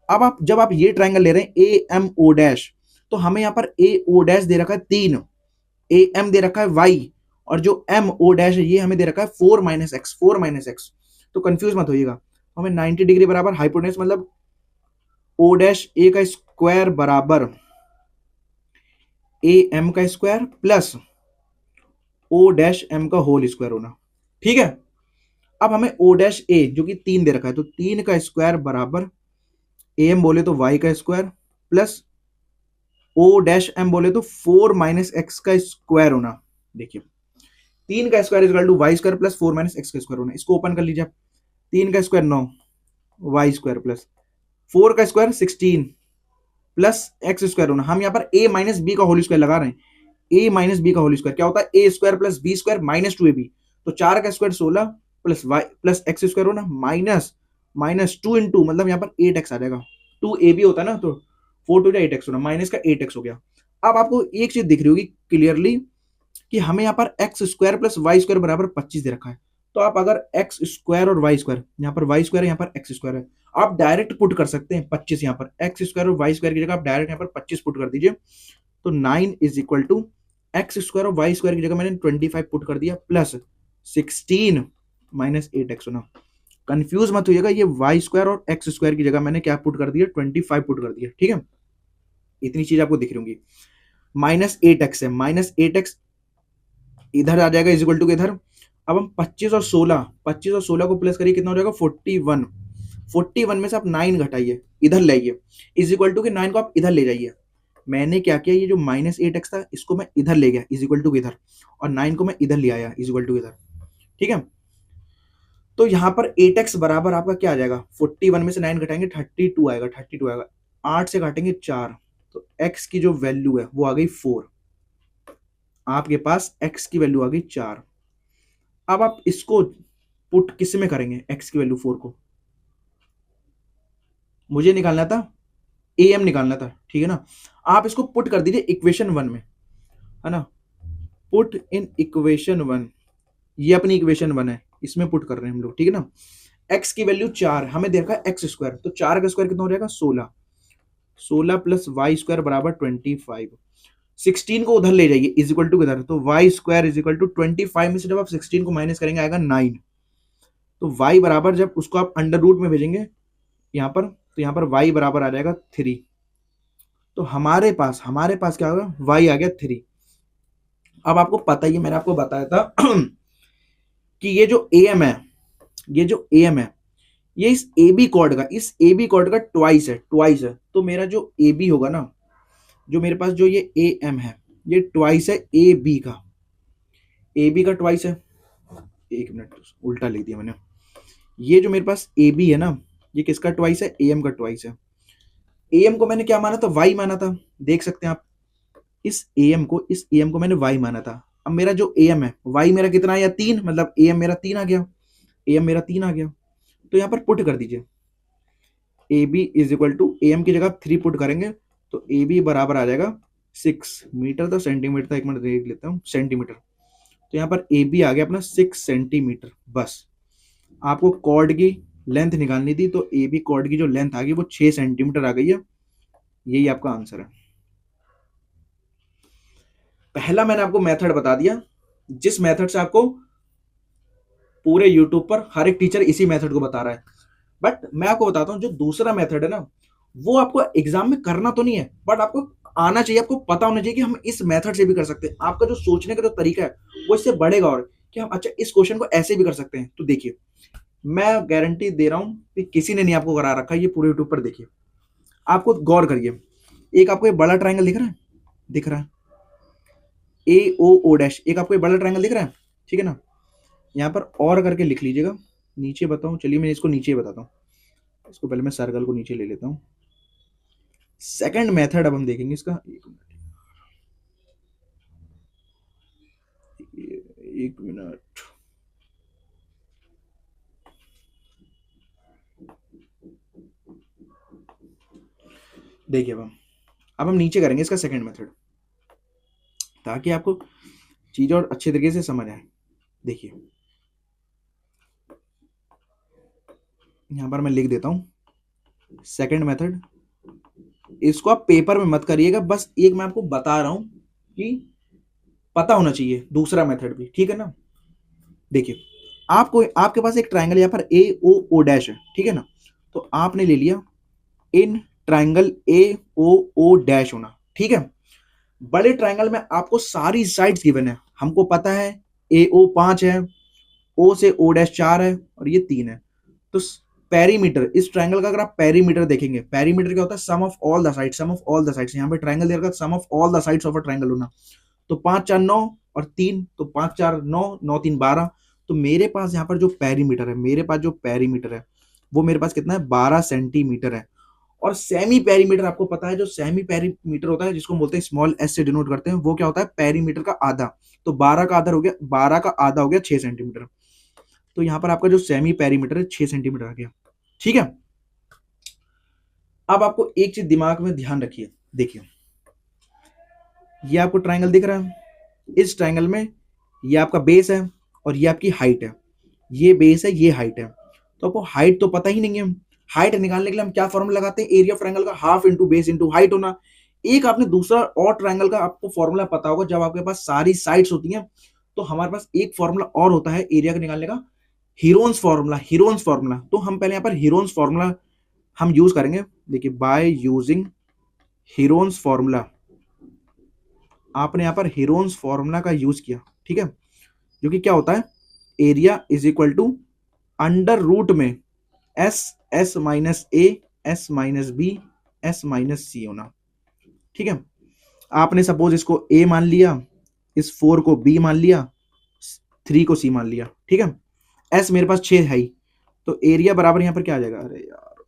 अब आप जब आप ये ट्राइंगल ले रहे हैं ए एम ओ डैश, तो हमें यहाँ पर ए ओ डैश दे रखा है 3, ए एम दे रखा है वाई, और जो एम ओ डैश है ये हमें दे रखा है 4 माइनस एक्स, 4 माइनस एक्स। तो कंफ्यूज मत होइएगा, हमें 90 डिग्री बराबर हाइपोटेनस मतलब ओ डैश ए का स्क्वायर बराबर ए एम का square plus O dash M का होल स्क्वायर होना, ठीक है। अब हमें ओ डैश ए जो कि 3 दे रखा है, तो 3 का स्क्वायर बराबर ए एम बोले तो वाई का square plus O dash M बोले तो 4 माइनस एक्स का स्क्वायर होना। देखिए 3 का square equal to Y square plus 4 minus X का स्क्वायर होना, इसको ओपन कर लीजिए आप। 3 का स्क्वायर 9, वाई स्क्वायर प्लस 4 का स्क्वायर 16 प्लस एक्स स्क्वायर होना। हम यहाँ पर ए माइनस बी का होल स्क्वायर लगा रहे हैं, ए माइनस बी का होल स्क्वायर क्या होता है, A square plus B square minus 2ab, तो 4 का square 16 plus Y plus X square होना माइनस माइनस 2 इंटू मतलब यहाँ पर 8x आ जाएगा, 2ab होता है ना, तो 4 टू 8x होना, माइनस का 8x हो गया। अब आपको एक चीज दिख रही होगी क्लियरली कि हमें यहाँ पर X square plus Y square बराबर 25 दे रखा है, तो आप अगर एक्स स्क्वायर और वाई स्क्वायर, यहाँ पर वाई स्क्वायर है यहाँ पर एक्स स्क्वायर है, आप डायरेक्ट पुट कर सकते हैं 25, यहाँ पर एक्स स्क्वायर और वाई स्क्वायर की जगह आप डायरेक्ट यहाँ पर 25 पुट कर दीजिए, तो 9 is equal to X square और वाई स्क्वायर की जगह मैंने 25 पुट कर दिया प्लस 16 माइनस 8x होना। कंफ्यूज मत होइएगा, ये वाई स्क्वायर और एक्स स्क्वायर की जगह मैंने क्या पुट कर दिया, 25 पुट कर दिया, ठीक है। इतनी चीज आपको दिख रही होंगी। माइनस 8x है, माइनस 8x इधर आ जाएगा इज इक्वल टू इधर। अब हम 25 और 16 को प्लस करिए, कितना हो जाएगा 41, 41 में से आप 9 घटाइए, इधर ले आइए, इज इक्वल टू के 9 को आप इधर ले जाइए। मैंने क्या किया, ये जो माइनस 8x था इसको मैं इधर ले गया इज इक्वल टू इधर, और 9 को मैं इधर ले आया इज इक्वल टू इधर, ठीक है। तो यहाँ पर 8x बराबर आपका क्या आ जाएगा, 41 में से 9 घटाएंगे 32 आएगा, 32 आएगा, 8 से काटेंगे 4, तो x की जो वैल्यू है वो आ गई 4, आपके पास x की वैल्यू आ गई 4। अब आप इसको पुट किस में करेंगे, x की वैल्यू 4 को मुझे निकालना था, ए एम निकालना था, ठीक है ना। आप इसको पुट कर दीजिए इक्वेशन 1 में, है ना, पुट इन इक्वेशन 1, ये अपनी इक्वेशन 1 है, इसमें पुट कर रहे हैं हम लोग, ठीक है ना। x की वैल्यू 4 हमें दे रखा है एक्स स्क्वायर, तो 4 का स्क्वायर कितना हो जाएगा 16, 16 प्लस वाई स्क्वायर बराबर 25, 16 को उधर ले जाइए इज इक्वल टू किधर, तो Y square is equal to 25 में से जब आप 16 को माइनस करेंगे आएगा 9, तो वाई बराबर जब उसको आप अंडर रूट में भेजेंगे यहाँ पर, तो यहाँ पर y बराबर आ जाएगा 3, तो हमारे पास क्या होगा, y आ गया 3। अब आपको पता ही है, मैंने आपको बताया था कि ये जो am है, ये जो am है ये इस AB कॉर्ड का ट्वाइस है, तो मेरा जो AB होगा ना, जो मेरे पास जो ये AM है ये ट्वाइस है AB का, AB का ट्वाइस है, एक मिनट उल्टा लिख दिया मैंने, ये जो मेरे पास AB है ना ये किसका ट्वाइस है, AM का ट्वाइस है, एम को मैंने क्या माना था, वाई माना था, देख सकते हैं आप, इस एम को मैंने वाई माना था। अब मेरा जो एम है, वाई मेरा कितना आया, 3, मतलब एम मेरा 3 आ गया, एम मेरा 3 आ गया। तो यहाँ पर पुट कर दीजिए, A B is equal to, M की जगह 3 पुट करेंगे तो ए बी बराबर आ जाएगा 6 मीटर, तो सेंटीमीटर था, एक मिनट देख लेता हूँ, सेंटीमीटर। तो यहाँ पर ए बी आ गया अपना 6 सेंटीमीटर। बस आपको कॉर्ड की लेंथ निकालनी थी, तो ए बी कॉर्ड की जो लेंथ आ गई वो 6 सेंटीमीटर आ गई है। यही आपका आंसर है। पहला मैंने आपको मेथड बता दिया, जिस मेथड से आपको पूरे यूट्यूब पर हर एक टीचर इसी मेथड को बता रहा है। बट मैं आपको बताता हूँ, जो दूसरा मेथड है ना, वो आपको एग्जाम में करना तो नहीं है, बट आपको आना चाहिए, आपको पता होना चाहिए कि हम इस मेथड से भी कर सकते हैं। आपका जो सोचने का जो तरीका है वो इससे बढ़ेगा, और कि हम अच्छा इस क्वेश्चन को ऐसे भी कर सकते हैं। तो देखिए, मैं गारंटी दे रहा हूं कि किसी ने नहीं आपको करा रखा है, ये पूरे यूट्यूब पर देखिए, आपको गौर करिए। एक आपको ये बड़ा ट्रायंगल दिख रहा है, दिख रहा है, ए ओ ओ डैश, एक आपको ये बड़ा ट्रायंगल दिख रहा है, ठीक है ना। यहाँ पर और करके लिख लीजिएगा, नीचे बताऊं, चलिए मैं इसको नीचे बताता हूँ। इसको पहले मैं सर्कल को नीचे ले लेता हूँ। सेकंड मेथड अब हम देखेंगे इसका, एक मिनट, देखिए अब हम नीचे करेंगे इसका सेकंड मेथड, ताकि आपको चीज और अच्छे तरीके से समझ आए। देखिए यहां पर मैं लिख देता हूं सेकंड मेथड। इसको आप पेपर में मत करिएगा, बस एक मैं आपको बता रहा हूं कि पता होना चाहिए दूसरा मेथड भी, ठीक है ना। देखिए, आपको आपके पास एक ट्रायंगल यहाँ पर ए ओ ओ डैश है, ठीक है ना। तो आपने ले लिया in triangle A O O dash होना, ठीक है। बड़े ट्रायंगल में आपको सारी साइड्स गिवन है, हमको पता है ए ओ 5 है, ओ से ओ डैश 4 है, और ये 3 है। तो पेरीमीटर, इस ट्रायंगल का अगर आप पेरीमीटर देखेंगे, पेरीमीटर क्या होता है, sum of all the sides, sum of all the sides. यहाँ पे ट्रायंगल दे रखा है sum of all the sides of a triangle होना। तो 5 4 9 और 3, तो 5 4 9, 9 3 12। तो मेरे पास यहाँ पर जो पेरीमीटर है, मेरे पास जो पेरीमीटर है वो मेरे पास कितना है, 12 सेंटीमीटर है। और सेमी पेरीमीटर आपको पता है, जो सेमी पेरीमीटर होता है जिसको बोलते हैं स्मॉल एस से डिनोट करते हैं, वो क्या होता है, पेरीमीटर का आधा। तो 12 का आधा हो गया, 12 का आधा हो गया 6 सेंटीमीटर। तो यहाँ पर आपका जो सेमी पेरीमीटर है 6 सेंटीमीटर आ गया, ठीक है। अब आपको एक चीज दिमाग में ध्यान रखिए, देखिए ये आपको ट्रायंगल दिख रहा है, इस ट्रायंगल में ये आपका बेस है और ये आपकी हाइट है, ये बेस है ये हाइट है। तो आपको हाइट तो पता ही नहीं है, हाइट निकालने के लिए हम क्या फॉर्मूला लगाते हैं, एरिया ऑफ ट्रायंगल का half into base into height होना। एक आपने दूसरा और ट्रायंगल का आपको फॉर्मूला पता होगा, जब आपके पास सारी साइड्स होती हैं तो हमारे पास एक फॉर्मूला और होता है एरिया का निकालने का, हीरोन्स फॉर्मूला, हीरोन्स फॉर्मूला। तो हम पहले यहाँ पर हीरोन्स फॉर्मूला हम यूज करेंगे। देखिए, बाय यूजिंग हीरोन्स फॉर्मूला, आपने यहाँ पर हीरोन्स फॉर्मूला का यूज किया, ठीक है, जो कि क्या होता है, area is equal to under root में S S minus A, S minus B, S minus C होना, ठीक है। आपने सपोज इसको ए मान लिया, इस 4 को बी मान लिया, 3 को सी मान लिया, ठीक है। एस मेरे पास 6 है ही, तो एरिया बराबर यहां पर क्या आ जाएगा, अरे यार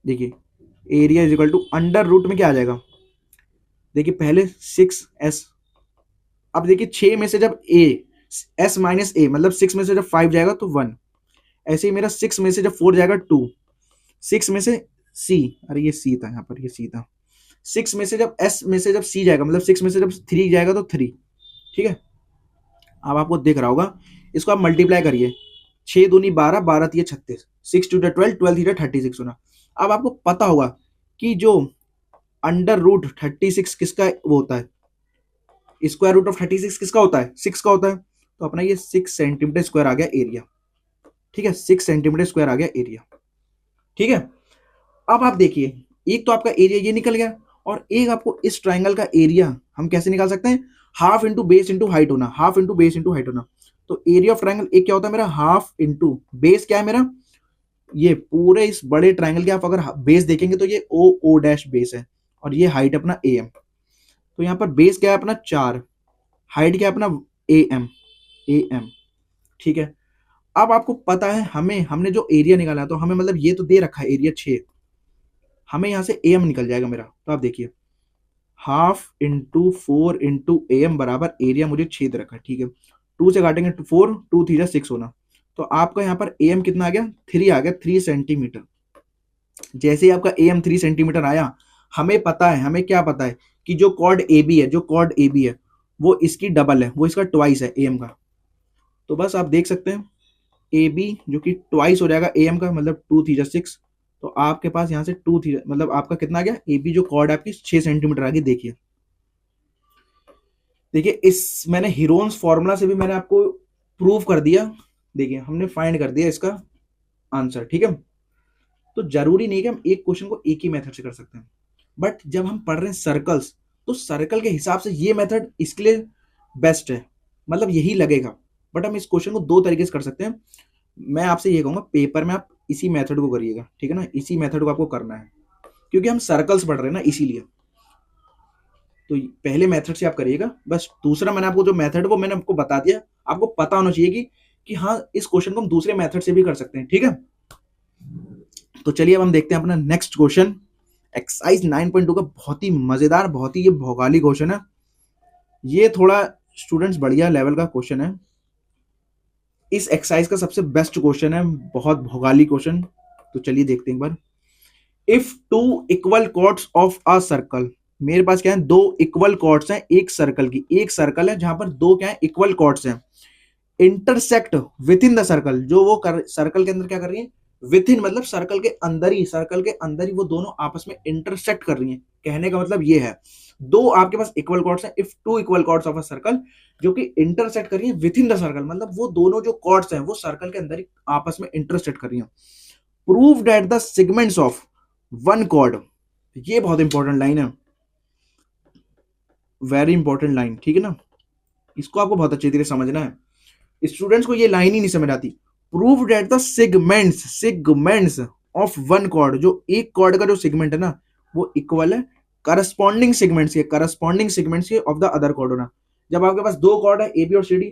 देखिए, area is equal to under root में क्या आ जाएगा, देखिए पहले 6s, अब देखिए 6 में से जब ए, एस माइनस ए मतलब 6 में से जब 5 जाएगा तो 1, ऐसे ही मेरा 6 में से जब 4 जाएगा 2, 6 में से सी, अरे ये सी था यहाँ पर, ये सी था। 6 में से जब एस में से जब सी जाएगा, मतलब 6 में से जब 3 जाएगा तो 3, ठीक है। अब आपको दिख रहा होगा, इसको आप मल्टीप्लाई करिए, 6 दूनी 12, 12 तीय 36, 6 टू 12, 12 थीटा 36 होना। अब आपको पता होगा कि जो अंडर रूट 36 किसका वो होता है, स्क्वायर रूट ऑफ 36 किसका होता है, 6 का होता है। तो अपना ये 6 सेंटीमीटर स्क्वायर आ गया एरिया, ठीक है, 6 सेंटीमीटर स्क्वायर आ गया एरिया, ठीक है। अब आप देखिए, एक तो आपका एरिया ये निकल गया, और एक आपको इस ट्राइंगल का एरिया हम कैसे निकाल सकते हैं, half into base into height होना, half into base into height होना। तो एरिया ऑफ ट्राइंगल एक क्या होता है मेरा, हाफ इंटू बेस क्या है मेरा, ये पूरे इस बड़े ट्राइंगल के आप अगर बेस देखेंगे तो ये ओ ओ डैश बेस है, और ये हाइट अपना ए एम। तो यहाँ पर बेस क्या है अपना 4, हाइट क्या है अपना ए एम, ए एम, ठीक है। अब आपको पता है, हमने जो एरिया निकाला, तो हमें मतलब ये तो दे रखा है एरिया 6, हमें यहाँ से AM निकल जाएगा मेरा। तो आप देखिए, हाफ इंटू 4 इंटू AM बराबर एरिया मुझे 6 दे रखा है, ठीक है। 2 से काटेंगे तो 4, 2 3 6 होना। तो आपका यहाँ पर AM कितना आ गया, 3 आ गया, 3 सेंटीमीटर। जैसे ही आपका AM 3 सेंटीमीटर आया, हमें पता है, हमें क्या पता है कि जो कॉर्ड AB है, जो कॉर्ड AB है वो इसकी डबल है, वो इसका ट्वाइस है AM का। तो बस आप देख सकते हैं AB जो कि ट्वाइस हो जाएगा AM का, मतलब 2 3 6। तो आपके पास यहाँ से 2 3 मतलब आपका कितना आ गया, AB जो कॉर्ड आपकी 6 सेंटीमीटर आ गई। देखिए देखिए, इस मैंने हीरोन्स फॉर्मूला से भी मैंने आपको प्रूव कर दिया। देखिए हमने फाइंड कर दिया इसका आंसर, ठीक है। तो जरूरी नहीं कि हम एक क्वेश्चन को एक ही मेथड से कर सकते हैं, बट जब हम पढ़ रहे हैं सर्कल्स, तो सर्कल के हिसाब से ये मेथड इसके लिए बेस्ट है, मतलब यही लगेगा। बट हम इस क्वेश्चन को दो तरीके से कर सकते हैं। मैं आपसे ये कहूंगा, पेपर में आप इसी मेथड को करिएगा, ठीक है ना, इसी मेथड को आपको करना है, क्योंकि हम सर्कल्स पढ़ रहे हैं ना, इसीलिए। तो पहले मेथड से आप करिएगा। बस दूसरा मैंने आपको जो मेथड वो मैंने आपको बता दिया, आपको पता होना चाहिए कि हाँ इस क्वेश्चन को हम दूसरे मेथड से भी कर सकते हैं, ठीक है। तो चलिए अब हम देखते हैं अपना नेक्स्ट क्वेश्चन, एक्सरसाइज 9.2 का बहुत ही मजेदार, बहुत ही ये भौगोलिक क्वेश्चन है। ये थोड़ा स्टूडेंट्स बढ़िया लेवल का क्वेश्चन है। इस एक्सरसाइज का सबसे बेस्ट क्वेश्चन है, बहुत भौगोलिक क्वेश्चन। तो चलिए देखते हैं एक बार। If two equal chords of a circle, मेरे पास क्या है, दो इक्वल कॉर्ड्स हैं एक सर्कल की, एक सर्कल है जहां पर दो क्या है, इक्वल कॉर्ड्स हैं, intersect with in the circle. जो वो सर्कल के अंदर क्या कर रही है, विथ इन मतलब सर्कल के अंदर ही, सर्कल के अंदर ही वो दोनों आपस में इंटरसेक्ट कर रही हैं। कहने का मतलब ये है, दो आपके पास इक्वल कॉर्ड्स हैं, if two equal chords of a circle, जो कि इंटरसेक्ट कर रही है विथ इन द सर्कल, मतलब वो दोनों जो कॉर्ड्स हैं वो सर्कल के अंदर ही आपस में इंटरसेक्ट कर रही हैं। Prove that the segments of one chord, ये बहुत इंपॉर्टेंट लाइन है, वेरी इंपॉर्टेंट लाइन, ठीक है ना। इसको आपको बहुत अच्छी तरह समझना है, स्टूडेंट्स को ये लाइन ही नहीं समझ आती। Prove that the segments of one chord, जो एक कॉर्ड का जो सेगमेंट है ना वो इक्वल है करस्पॉन्डिंग सेगमेंट्स के ऑफ द अदर कॉर्ड होना। जब आपके पास दो कॉर्ड है AB और CD,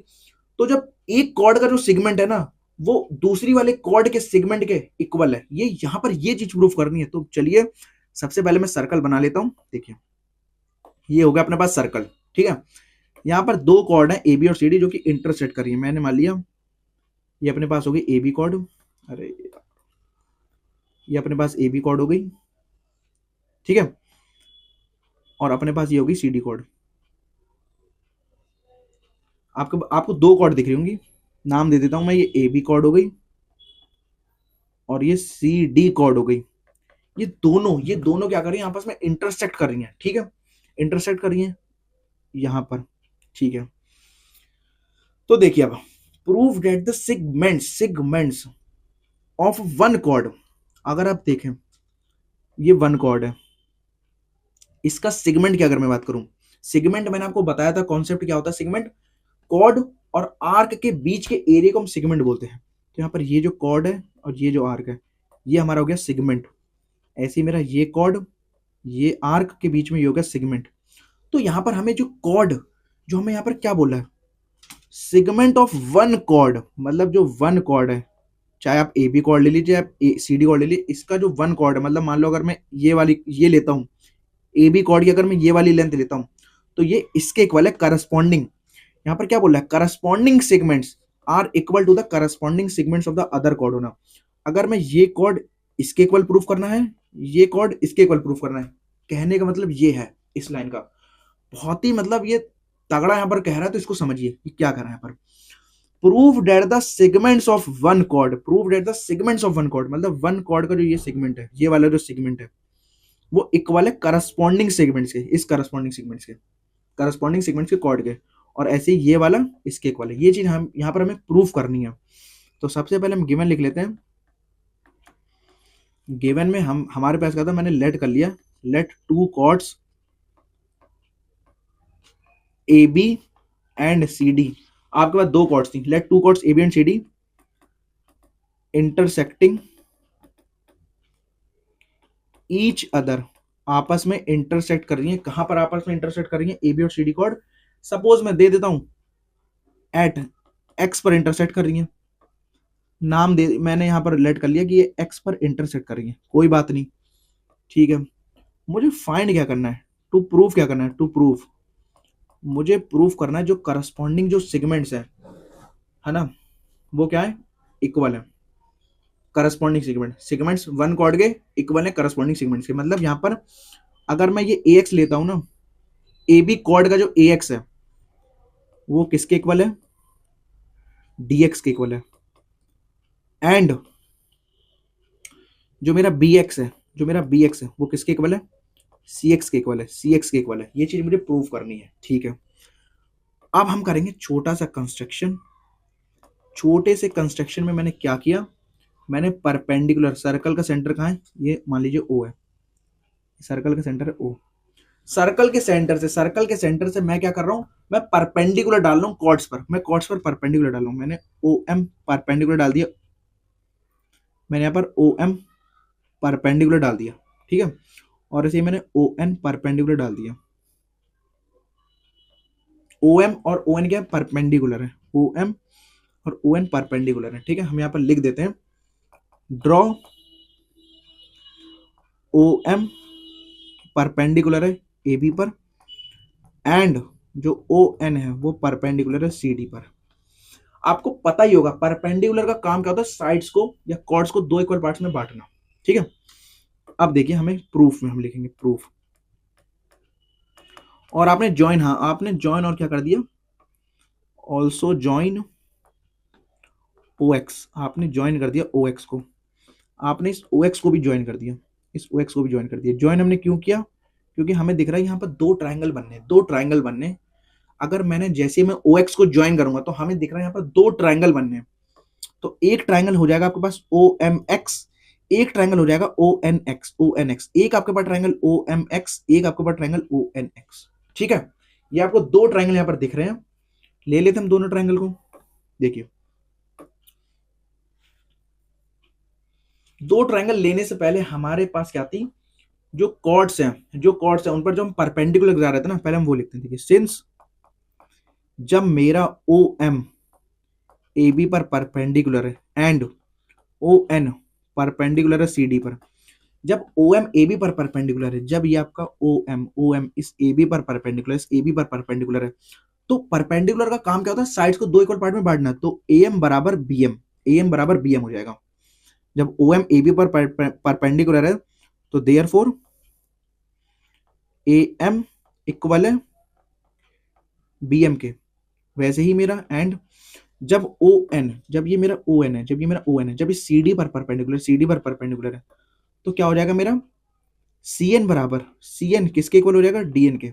तो जब एक कॉर्ड का जो सेगमेंट है ना वो दूसरी वाले कॉर्ड के सेगमेंट के इक्वल है, ये यहां पर ये चीज प्रूफ करनी है। तो चलिए सबसे पहले मैं सर्कल बना लेता हूं। देखिए ये हो गया अपने पास सर्कल, ठीक है। यहाँ पर दो कॉर्ड है AB और CD जो कि इंटरसेक्ट कर रही है। मैंने मान लिया ये अपने पास हो गई AB कॉर्ड, अरे ये अपने पास AB कॉर्ड हो गई, ठीक है, और अपने पास ये होगी CD कॉर्ड। आपको दो कॉर्ड दिख रही होंगी, नाम दे देता हूं मैं, ये AB कॉर्ड हो गई और ये CD कॉर्ड हो गई। ये दोनों क्या कर रही हैं, आपस में इंटरसेक्ट कर रही हैं, ठीक है, इंटरसेक्ट कर रही हैं यहां पर, ठीक है। तो देखिए अब, prove that the segments of one chord, अगर आप देखें ये वन कॉर्ड है, इसका सेगमेंट की अगर मैं बात करूं, सेगमेंट मैंने आपको बताया था कॉन्सेप्ट क्या होता है, सेगमेंट कॉर्ड और आर्क के बीच के एरिया को हम सेगमेंट बोलते हैं। तो यहाँ पर ये जो कॉर्ड है और ये जो आर्क है, ये हमारा हो गया सेगमेंट। ऐसे ही मेरा ये कॉर्ड, ये आर्क के बीच में ये हो गया सेगमेंट। तो यहाँ पर हमें जो कॉर्ड, जो हमें यहाँ पर क्या बोला है, सेगमेंट ऑफ वन कॉर्ड, मतलब जो वन कॉर्ड है, चाहे आप AB कॉर्ड ले लीजिए, आप CD कॉर्ड ले लीजिए, इसका जो वन कॉर्ड है, मतलब मान लो अगर मैं ये वाली ये लेता हूँ, AB कॉर्ड की अगर मैं ये वाली लेंथ लेता हूँ, तो ये इसके इक्वल है करस्पॉन्डिंग। यहाँ पर क्या बोल रहा है, corresponding segments are equal to the corresponding segments of the other chord होना। अगर मैं ये कॉर्ड इसके इक्वल प्रूफ करना है, ये कॉर्ड इसके इक्वल प्रूफ करना है, कहने का मतलब ये है इस लाइन का। बहुत ही मतलब ये तगड़ा यहाँ पर कह रहा है, तो इसको समझिए कि क्या कर रहा है यहाँ पर। Prove that the segments of one chord, prove that the segments of one chord, मतलब वन कॉर्ड का जो ये सेगमेंट है, ये वाला जो सेगमेंट है वो इक्वल है करस्पॉन्डिंग सेगमेंट्स के, इस करस्पॉन्डिंग सेगमेंट्स के कॉर्ड के, और ऐसे ही ये वाला इसके इक्वल है। ये चीज हम यहाँ पर हमें प्रूफ करनी है। तो सबसे पहले हम गिवन लिख लेते हैं। गिवन में हम हमारे पास क्या था, मैंने लेट कर लिया, let two chords AB and CD, आपके पास दो कॉर्ड्स थी, let two chords AB and CD intersecting each other, आपस में इंटरसेक्ट कर रही है। कहां पर आपस में इंटरसेक्ट कर रही है, AB और CD कॉर्ड, सपोज मैं दे देता हूं एट X पर इंटरसेक्ट कर रही है, नाम दे मैंने यहां पर लेट कर लिया कि ये X पर इंटरसेक्ट कर रही है, कोई बात नहीं। ठीक है, मुझे फाइंड क्या करना है, टू प्रूव क्या करना है, टू प्रूव मुझे प्रूव करना है जो करस्पॉन्डिंग जो सेगमेंट्स है ना, वो क्या है, इक्वल है। करस्पॉन्डिंग सेगमेंट्स वन कॉर्ड के इक्वल है करस्पॉन्डिंग सेगमेंट्स के। मतलब यहाँ पर अगर मैं ये ए एक्स लेता हूँ ना, ए बी कॉर्ड का जो ए एक्स है वो किसके इक्वल है, डी एक्स के इक्वल है। एंड जो मेरा बी एक्स है, जो मेरा बी एक्स है वो किसके इक्वल है, सी एक्स के इक्वल है, सी एक्स के इक्वल है। ये चीज मुझे प्रूव करनी है। ठीक है, अब हम करेंगे छोटा सा कंस्ट्रक्शन। छोटे से कंस्ट्रक्शन में मैंने क्या किया, मैंने परपेंडिकुलर, सर्कल का सेंटर कहाँ है, ये मान लीजिए ओ है, सर्कल का सेंटर है ओ। सर्कल के सेंटर से मैं क्या कर रहा हूं, मैं परपेंडिकुलर डाल रहा हूं कॉर्ड्स पर, मैं कॉर्ड्स पर परपेंडिकुलर डाल रहा हूं। मैंने ओ एम परपेंडिकुलर डाल दिया, मैंने यहाँ पर ओ एम परपेंडिकुलर डाल दिया। ठीक है, और ऐसे ही मैंने ओ एन परपेंडिकुलर डाल दिया। ओ एम और ओ एन क्या परपेंडिकुलर है, ओ एम और ओ एन परपेंडिकुलर है। ठीक है, हम यहाँ पर लिख देते हैं, ड्रॉ ओ एम परपेंडिकुलर है ए बी पर, एंड जो ओ एन है वो परपेंडिकुलर है सी डी पर। आपको पता ही होगा परपेंडिकुलर का काम क्या होता है, साइड्स को या कॉर्ड्स को दो इक्वल पार्ट्स में बांटना। ठीक है, अब देखिए हमें प्रूफ में हम लिखेंगे प्रूफ, और आपने ज्वाइन, हाँ आपने ज्वाइन और क्या कर दिया, ऑल्सो ज्वाइन ओ एक्स, आपने ज्वाइन कर दिया ओ एक्स को, आपने इस ओ एक्स को भी ज्वाइन कर दिया, इस ओ एक्स को भी ज्वाइन कर दिया। ज्वाइन हमने क्यों किया, क्योंकि हमें दिख रहा है यहाँ पर दो ट्राइंगल बनने, दो ट्राइंगल बनने। अगर मैंने जैसे मैं ओ एक्स को ज्वाइन करूंगा तो हमें दिख रहा है यहाँ पर दो ट्राइंगल बनने। तो एक ट्राइंगल हो जाएगा आपके पास ओ एम एक्स, एक ट्राइंगल हो जाएगा O N X, O N X. एक आपके पास ट्राइंगल ओ एम एक्स, एक आपके पास ट्राइंगल ओ एन एक्स। ठीक है, ये आपको दो ट्राइंगल यहाँ पर दिख रहे हैं। ले लेते हम दोनों ट्राइंगल को। देखिए, दो ट्राइंगल लेने से पहले हमारे पास क्या थी, जो कॉर्ड्स हैं, जो कॉर्ड्स हैं उन पर जो हम परपेंडिकुलर गुजार रहे थे ना, पहले हम वो लिखते हैं। देखिए, सिंस जब मेरा ओ एम ए बी पर परपेंडिकुलर है एंड ओ एन परपेंडिकुलर है सी डी पर, जब ओ एम ए बी पर परपेंडिकुलर है, जब ये आपका ओ एम इस ए बी पर परपेंडिकुलर, इस ए बी पर परपेंडिकुलर है, तो परपेंडिकुलर का काम क्या होता है, साइड्स को दो इक्वल पार्ट में बांटना। तो ए एम बराबर बी एम, ए एम बराबर बी एम हो जाएगा। जब ओ एम ए बी पर परपेंडिकुलर है तो therefore A M equal है बी एम के। वैसे ही मेरा एंड जब ओ एन, जब ये मेरा ओ एन है, जब ये मेरा ओ एन है, जब ये सी डी पर परपेंडिकुलर, सी डी पर परपेंडिकुलर है, तो क्या हो जाएगा मेरा सी एन बराबर, सी एन किसके इक्वल हो जाएगा, डी एन के।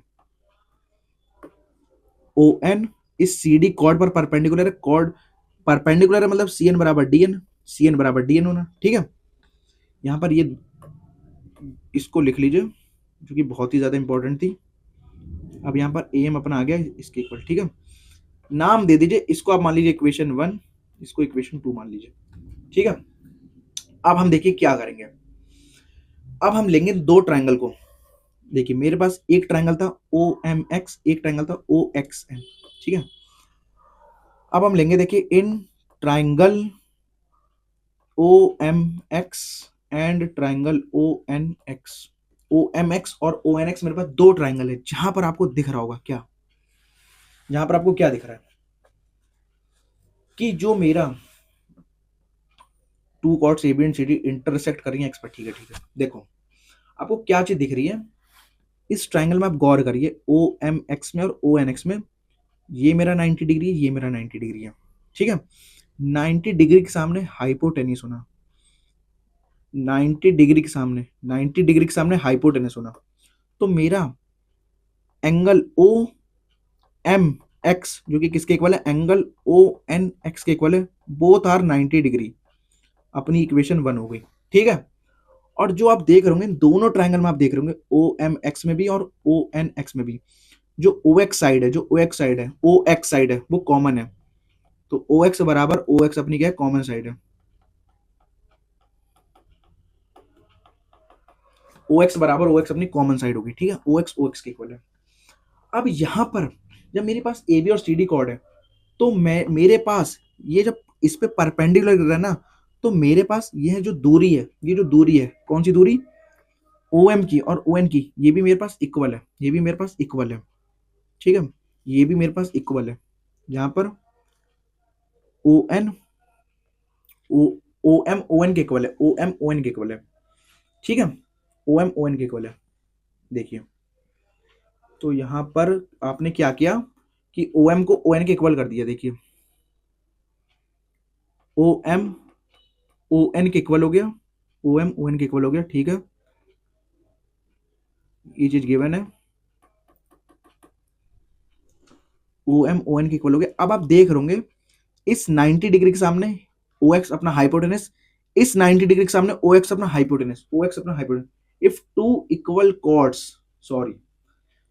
ओ एन इस सी डी कॉर्ड पर परपेंडिकुलर है, कॉर्ड परपेंडिकुलर है मतलब सी एन बराबर डी एन, सी एन बराबर डी एन होना। ठीक है, यहां पर ये इसको लिख लीजिए जो कि बहुत ही ज्यादा इंपॉर्टेंट थी। अब यहां पर ए एम अपना आ गया इसके इक्वल। ठीक है, नाम दे दीजिए इसको, आप मान लीजिए इक्वेशन 1, इसको इक्वेशन 2 मान लीजिए। ठीक है, अब हम देखिए क्या करेंगे। अब हम लेंगे दो ट्राइंगल को। देखिए, मेरे पास एक ट्राइंगल था ओ एम एक्स, एक ट्राइंगल था ओ एक्स एन। ठीक है, अब हम लेंगे, देखिए, in triangle O M X and triangle O N X, O M X और ओ एन एक्स, मेरे पास दो ट्राइंगल है। जहां पर आपको दिख रहा होगा क्या, जहां पर आपको क्या दिख रहा है कि जो मेरा two chords A B and C D intersect कर रही है एक्स पर। ठीक है, ठीक है, देखो आपको क्या चीज दिख रही है, इस ट्राइंगल में आप गौर करिए, ओ एम एक्स में और ओ एन एक्स में, ये मेरा 90 डिग्री है, ये मेरा 90 डिग्री है। ठीक है, 90 डिग्री के सामने हाइपोटेनिस होना, 90 डिग्री के सामने, 90 डिग्री के सामने हाइपोटेनिस होना। तो मेरा एंगल ओ एम एक्स जो कि किसके इक्वल है, एंगल ओ एन एक्स के इक्वल है, बोथ आर 90 डिग्री। अपनी इक्वेशन 1 हो गई। ठीक है, और जो आप देख रहे होंगे दोनों ट्राइंगल में, आप देख रहे होंगे ओ एम एक्स में भी और ओ एन एक्स में भी, जो ओ एक्स साइड है, जो ओ एक्स साइड है, ओ एक्स साइड है वो कॉमन है। तो ओ एक्स बराबर ओ एक्स अपनी क्या है, कॉमन साइड है। ओ एक्स बराबर ओ एक्स अपनी कॉमन साइड होगी। ठीक है, ओ एक्स के इक्वल है। अब यहां पर जब मेरे पास ए बी और सी डी कॉर्ड है, तो मैं, मेरे पास ये जब इस पे परपेंडिकुलर है ना, तो मेरे पास ये है जो दूरी है, ये जो दूरी है, कौन सी दूरी, ओ एम की और ओ एन की, ये भी मेरे पास इक्वल है, ये भी मेरे पास इक्वल है, ठीक है, ये भी मेरे पास इक्वल है। यहाँ पर O N O O M O N के इक्वल है, ओ एम ओ एन के इक्वल है, ठीक है, ओ एम ओ एन के इक्वल है। देखिए, तो यहाँ पर आपने क्या किया कि ओ एम को ओ एन के इक्वल कर दिया। देखिए, ओ एम ओ एन के इक्वल हो गया, ओ एम ओ एन के इक्वल हो गया, ठीक है, ये चीज गिवन है, ओ एम ओ एन के इक्वल हो गया। अब आप देख रहे होंगे इस 90 डिग्री के सामने ओ एक्स अपना हाइपोटेनस, इस 90 डिग्री के सामने ओ एक्स अपना हाइपोटेनस, ओ एक्स अपना hypotenuse. If two equal chords, sorry,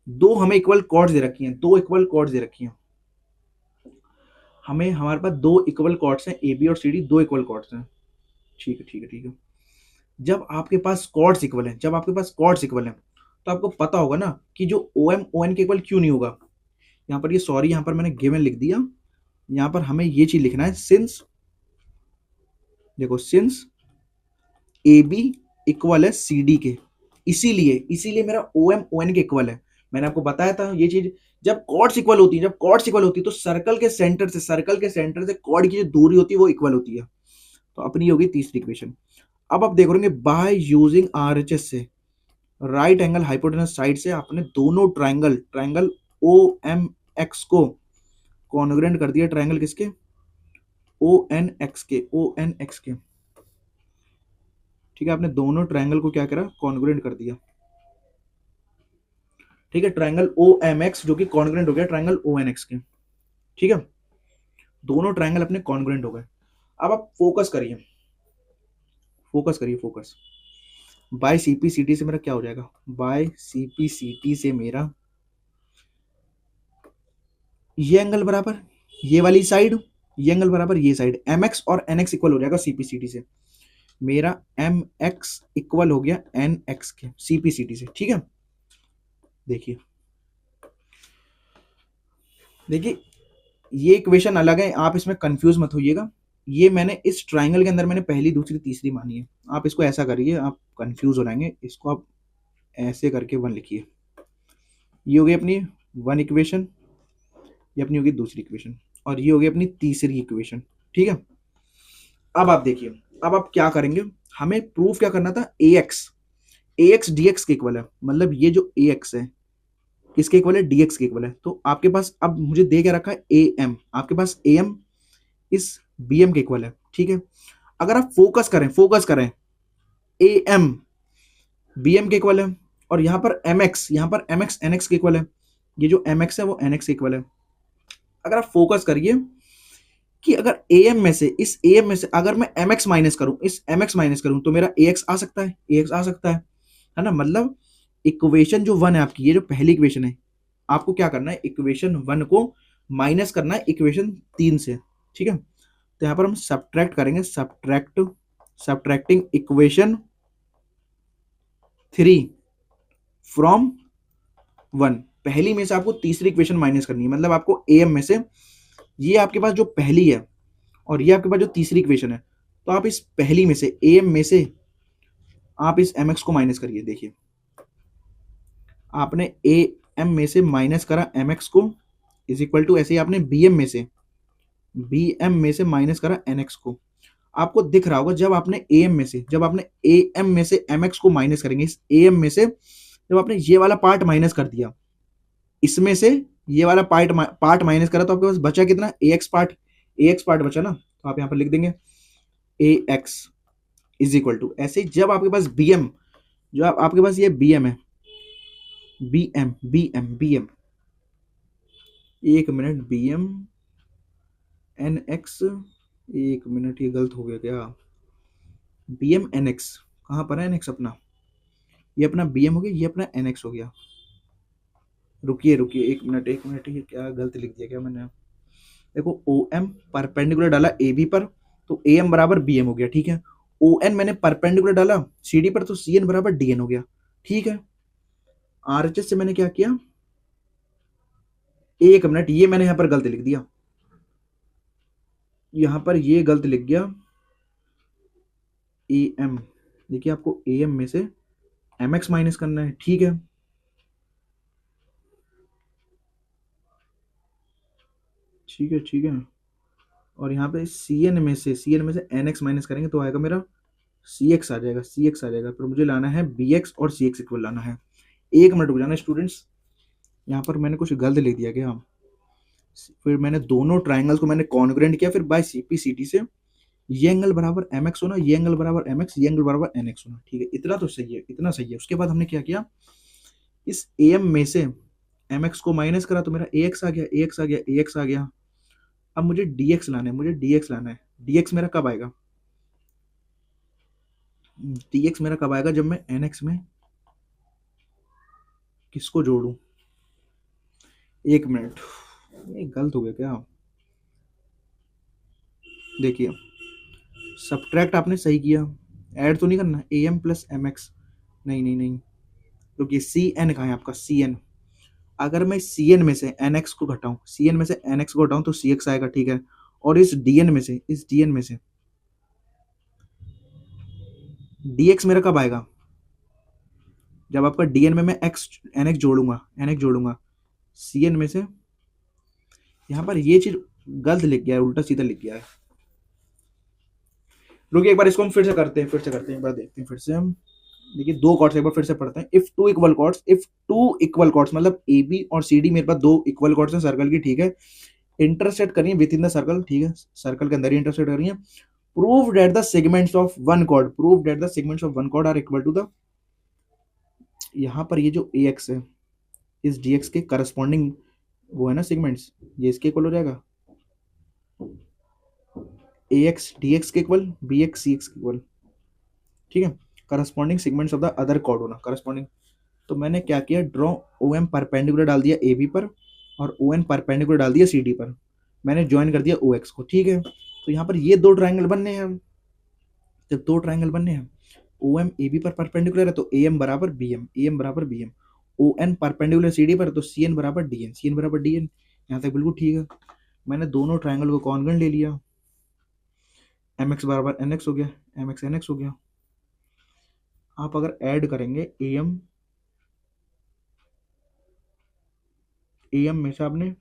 दो हमें इक्वल कॉर्ड्स दे रखी हैं, दो इक्वल कॉर्ड्स दे रखी हैं हमें, हमारे पास दो इक्वल कॉर्ड्स हैं, ए बी और सी डी, दो इक्वल कॉर्ड्स हैं, ठीक है, ठीक है, ठीक है। जब आपके पास कॉर्ड्स इक्वल हैं, जब आपके पास कॉर्ड्स इक्वल हैं, तो आपको पता होगा ना कि जो ओ एम ओ एन के इक्वल क्यों नहीं होगा। यहाँ पर ये, सॉरी, यहाँ पर मैंने गिवन लिख दिया, यहाँ पर हमें ये चीज लिखना है, सिंस, देखो, सिंस ए बी इक्वल है सी डी के, इसीलिए इसीलिए मेरा ओ एम ओ एन के इक्वल है। मैंने आपको बताया था ये चीज, जब कॉर्ड्स इक्वल होती है, जब कॉर्ड्स इक्वल होती है तो सर्कल के सेंटर से, सर्कल के सेंटर से कॉर्ड की जो दूरी होती है वो इक्वल होती है। तो अपनी होगी तीसरी इक्वेशन। अब आप देखोगे बाय यूजिंग आरएचएस से, राइट एंगल हाइपोटेनस साइड से आपने दोनों triangle, triangle O M X को कॉन्ग्रुएंट कर दिया ट्राइंगल किसके, ओ एन एक्स के, ओ एन एक्स के, ठीक है, आपने दोनों ट्राइंगल को क्या करा, कॉन्ग्रुएंट कर दिया, ठीक है, ट्राइंगल ओ एम एक्स जो कि कॉन्ग्रुएंट हो गया ट्राइंगल ओ एन एक्स के, ठीक है, दोनों ट्राइंगल अपने कॉन्ग्रुएंट हो गए। अब आप फोकस करिए, फोकस करिए, फोकस। बाय सीपीसीटी से मेरा क्या हो जाएगा, बाय सीपीसीटी से मेरा ये एंगल बराबर ये वाली साइड, ये एंगल बराबर ये साइड, एम एक्स और एन एक्स इक्वल हो जाएगा सीपीसीटी से, मेरा एम एक्स इक्वल हो गया एन एक्स के सीपीसीटी से, ठीक है। देखिए, देखिए, ये इक्वेशन अलग है, आप इसमें कंफ्यूज मत होइएगा। ये मैंने इस ट्राइंगल के अंदर मैंने पहली, दूसरी, तीसरी मानी है, आप इसको ऐसा करिए, आप कंफ्यूज हो जाएंगे, इसको आप ऐसे करके वन लिखिए। ये हो गई अपनी वन इक्वेशन, ये अपनी होगी दूसरी इक्वेशन, और ये होगी अपनी तीसरी इक्वेशन, ठीक है। अब आप देखिए, अब आप क्या करेंगे, हमें प्रूफ क्या करना था, ए एक्स डी एक्स के इक्वल है, मतलब ये जो ए एक्स है किसके इक्वल है, डीएक्स के इक्वल है। तो आपके पास अब मुझे दे क्या रखा है, ए एम, आपके पास ए एम इस बी एम के इक्वल है, ठीक है। अगर आप फोकस करें, फोकस करें, ए एम बी एम के इक्वल है, और यहाँ पर एम एक्स, यहाँ पर एम एक्स एन एक्स के इक्वल है, ये जो एम एक्स है वो एन एक्स के इक्वल है। अगर आप फोकस करिए कि अगर ए एम में से, इस ए एम में से अगर मैं एम एक्स माइनस करूं, इस एम एक्स माइनस करूं, तो मेरा ए एक्स आ सकता है, ए एक्स आ सकता है ना। मतलब इक्वेशन जो वन है आपकी, ये जो पहली इक्वेशन है, आपको क्या करना है, इक्वेशन वन को माइनस करना है इक्वेशन तीन से, ठीक है। तो यहां पर हम सब्ट्रैक्ट करेंगे, subtracting equation three from one, पहली में से आपको तीसरी इक्वेशन माइनस करनी है, मतलब आपको ए एम में से, ये आपके पास जो पहली है और ये आपके पास जो तीसरी इक्वेशन है, तो आप इस पहली में से, ए एम में से आप इस एम एक्स को माइनस करिए। देखिए, आपने ए एम में से माइनस करा एम एक्स को, इज इक्वल टू, ऐसे ही आपने बी एम में से माइनस करा एन एक्स को। आपको दिख रहा होगा जब आपने ए एम में से, जब आपने ए एम में से एम एक्स को माइनस करेंगे, इस ए एम में से जब आपने ये वाला पार्ट माइनस कर दिया, इसमें से ये वाला पार्ट माइनस करा, तो आपके पास बचा कितना, ए एक्स पार्ट बचा ना, तो आप यहाँ पर लिख देंगे ए एक्स इज इक्वल टू, ऐसे ही जब आपके पास बी एम, जो आपके पास ये बी एम है, बी एम, एक minute, B M N X, एक मिनट, ये गलत हो गया क्या, बी एम एन एक्स, कहाँ पर है एन एक्स अपना, ये अपना बी एम हो गया, ये अपना एन एक्स हो गया। रुकिए रुकिए, एक मिनट, एक मिनट, ये क्या गलत लिख दिया क्या मैंने, देखो, ओ एम परपेंडिकुलर डाला ए बी पर, तो ए एम बराबर बी एम हो गया, ठीक है। ओ एन मैंने परपेंडिकुलर डाला सी डी पर, तो सी एन बराबर डी एन हो गया, ठीक है। आरएचएस से मैंने क्या किया, एक मिनट, ये मैंने यहां पर गलत लिख दिया, यहां पर ये गलत लिख गया, ए एम, देखिए आपको ए एम में से mx माइनस करना है, ठीक है। ठीक है, ठीक है। और यहाँ पे cn में से nx माइनस करेंगे तो आएगा मेरा cx आ जाएगा, cx आ जाएगा। फिर मुझे लाना है bx और cx इक्वल लाना है। 1 मिनट रुक जाना स्टूडेंट्स, यहाँ पर मैंने कुछ गलत लिख दिया क्या? फिर मैंने दोनों ट्राइंगल को मैंने कॉन्ग्रेंट किया, फिर बाय CP/CT से ये एंगल बराबर mx होना, ये एंगल बराबर mx, ये एंगल बराबर nx होना, ठीक है। इतना तो सही है, इतना सही है। उसके बाद हमने क्या किया, इस am में से mx को माइनस करा तो मेरा ax आ गया, ax आ गया, ax आ गया। अब मुझे dx लाना है, मुझे dx लाना है। dx मेरा कब आएगा? dx मेरा कब आएगा? जब मैं nx में किसको जोड़ूं? 1 मिनट, ये गलत हो गया क्या? देखिए, सब्ट्रैक्ट आपने सही किया, ऐड तो नहीं करना am प्लस mx, नहीं नहीं नहीं, क्योंकि cn कहाँ है आपका? cn। अगर मैं cn में से nx को घटाऊं, cn में से nx को घटाऊं तो cx आएगा, ठीक है। और इस dn में से dx मेरा कब आएगा? जब आपका dn में मैं nx जोड़ूंगा cn में से। यहाँ पर ये चीज गलत लिख गया है, उल्टा सीधा लिख गया है। रुकिए एक बार इसको हम फिर से करते हैं, एक बार देखते हैं फिर से हम। देखिए 2 कॉर्ड्स एक बार फिर से पढ़ते हैं। इफ टू इक्वल कॉर्ड्स मतलब ए बी और सी डी मेरे पास 2 इक्वल कॉर्ड्स हैं सर्कल की, ठीक है। इंटरसेक्ट करिए विद इन द सर्कल, ठीक है, सर्कल के अंदर ही इंटरसेक्ट करिए। Prove that the segments of one chord are equal to the, यहाँ पर ये जो ए एक्स है इस डी एक्स के करस्पॉन्डिंग वो है ना सेगमेंट्स, ये इसके इक्वल हो जाएगा, ए एक्स डी एक्स के equal, B X C X के इक्वल, ठीक है। Corresponding segments of the other chord होना करस्पॉन्डिंग। तो मैंने क्या किया, ड्रॉ ओ एम परपेंडिकुलर डाल दिया ए बी पर और ओ एन परपेंडिकुलर डाल दिया सी डी पर। मैंने ज्वाइन कर दिया ओ एक्स को, ठीक है। तो यहाँ पर ये 2 ट्राइंगल बनने हैं। जब 2 ट्राइंगल बनने हैं, ओ एम ए बी पर परपेंडिकुलर है तो ए एम बराबर बी एम, ए एम बराबर B M. O N perpendicular C D पर तो सी एन बराबर डी एन, सी एन बराबर डी एन। यहाँ तक बिल्कुल ठीक है। मैंने दोनों ट्राइंगल को कॉन्ग्रेंट ले लिया, एम एक्स बराबर एन एक्स हो गया, एम एक्स एन एक्स हो गया। आप अगर ऐड करेंगे ए एम में से आपने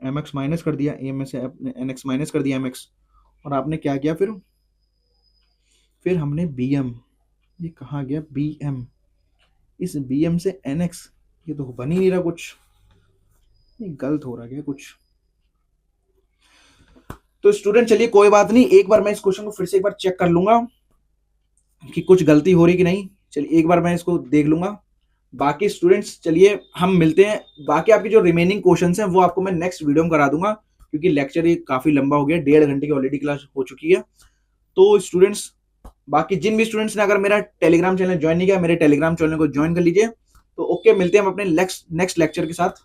एम एक्स माइनस कर दिया, ए एम में से आपने एन एक्स माइनस कर दिया एम एक्स, और आपने क्या किया फिर हमने बी एम, ये कहाँ गया बी एम, इस बी एम से एन एक्स, ये तो बन ही नहीं रहा कुछ, ये गलत हो रहा है कुछ। तो स्टूडेंट चलिए कोई बात नहीं, एक बार मैं इस क्वेश्चन को फिर से एक बार चेक कर लूंगा कि कुछ गलती हो रही कि नहीं। चलिए एक बार मैं इसको देख लूंगा। बाकी स्टूडेंट्स चलिए हम मिलते हैं, बाकी आपके जो रिमेनिंग क्वेश्चंस हैं वो आपको मैं नेक्स्ट वीडियो में करा दूंगा, क्योंकि लेक्चर ये काफी लंबा हो गया, 1.5 घंटे की ऑलरेडी क्लास हो चुकी है। तो स्टूडेंट्स, बाकी जिन भी स्टूडेंट्स ने अगर मेरा टेलीग्राम चैनल ज्वाइन नहीं किया, मेरे टेलीग्राम चैनल को ज्वाइन कर लीजिए। तो ओके, मिलते हैं हम अपने नेक्स्ट लेक्चर के साथ।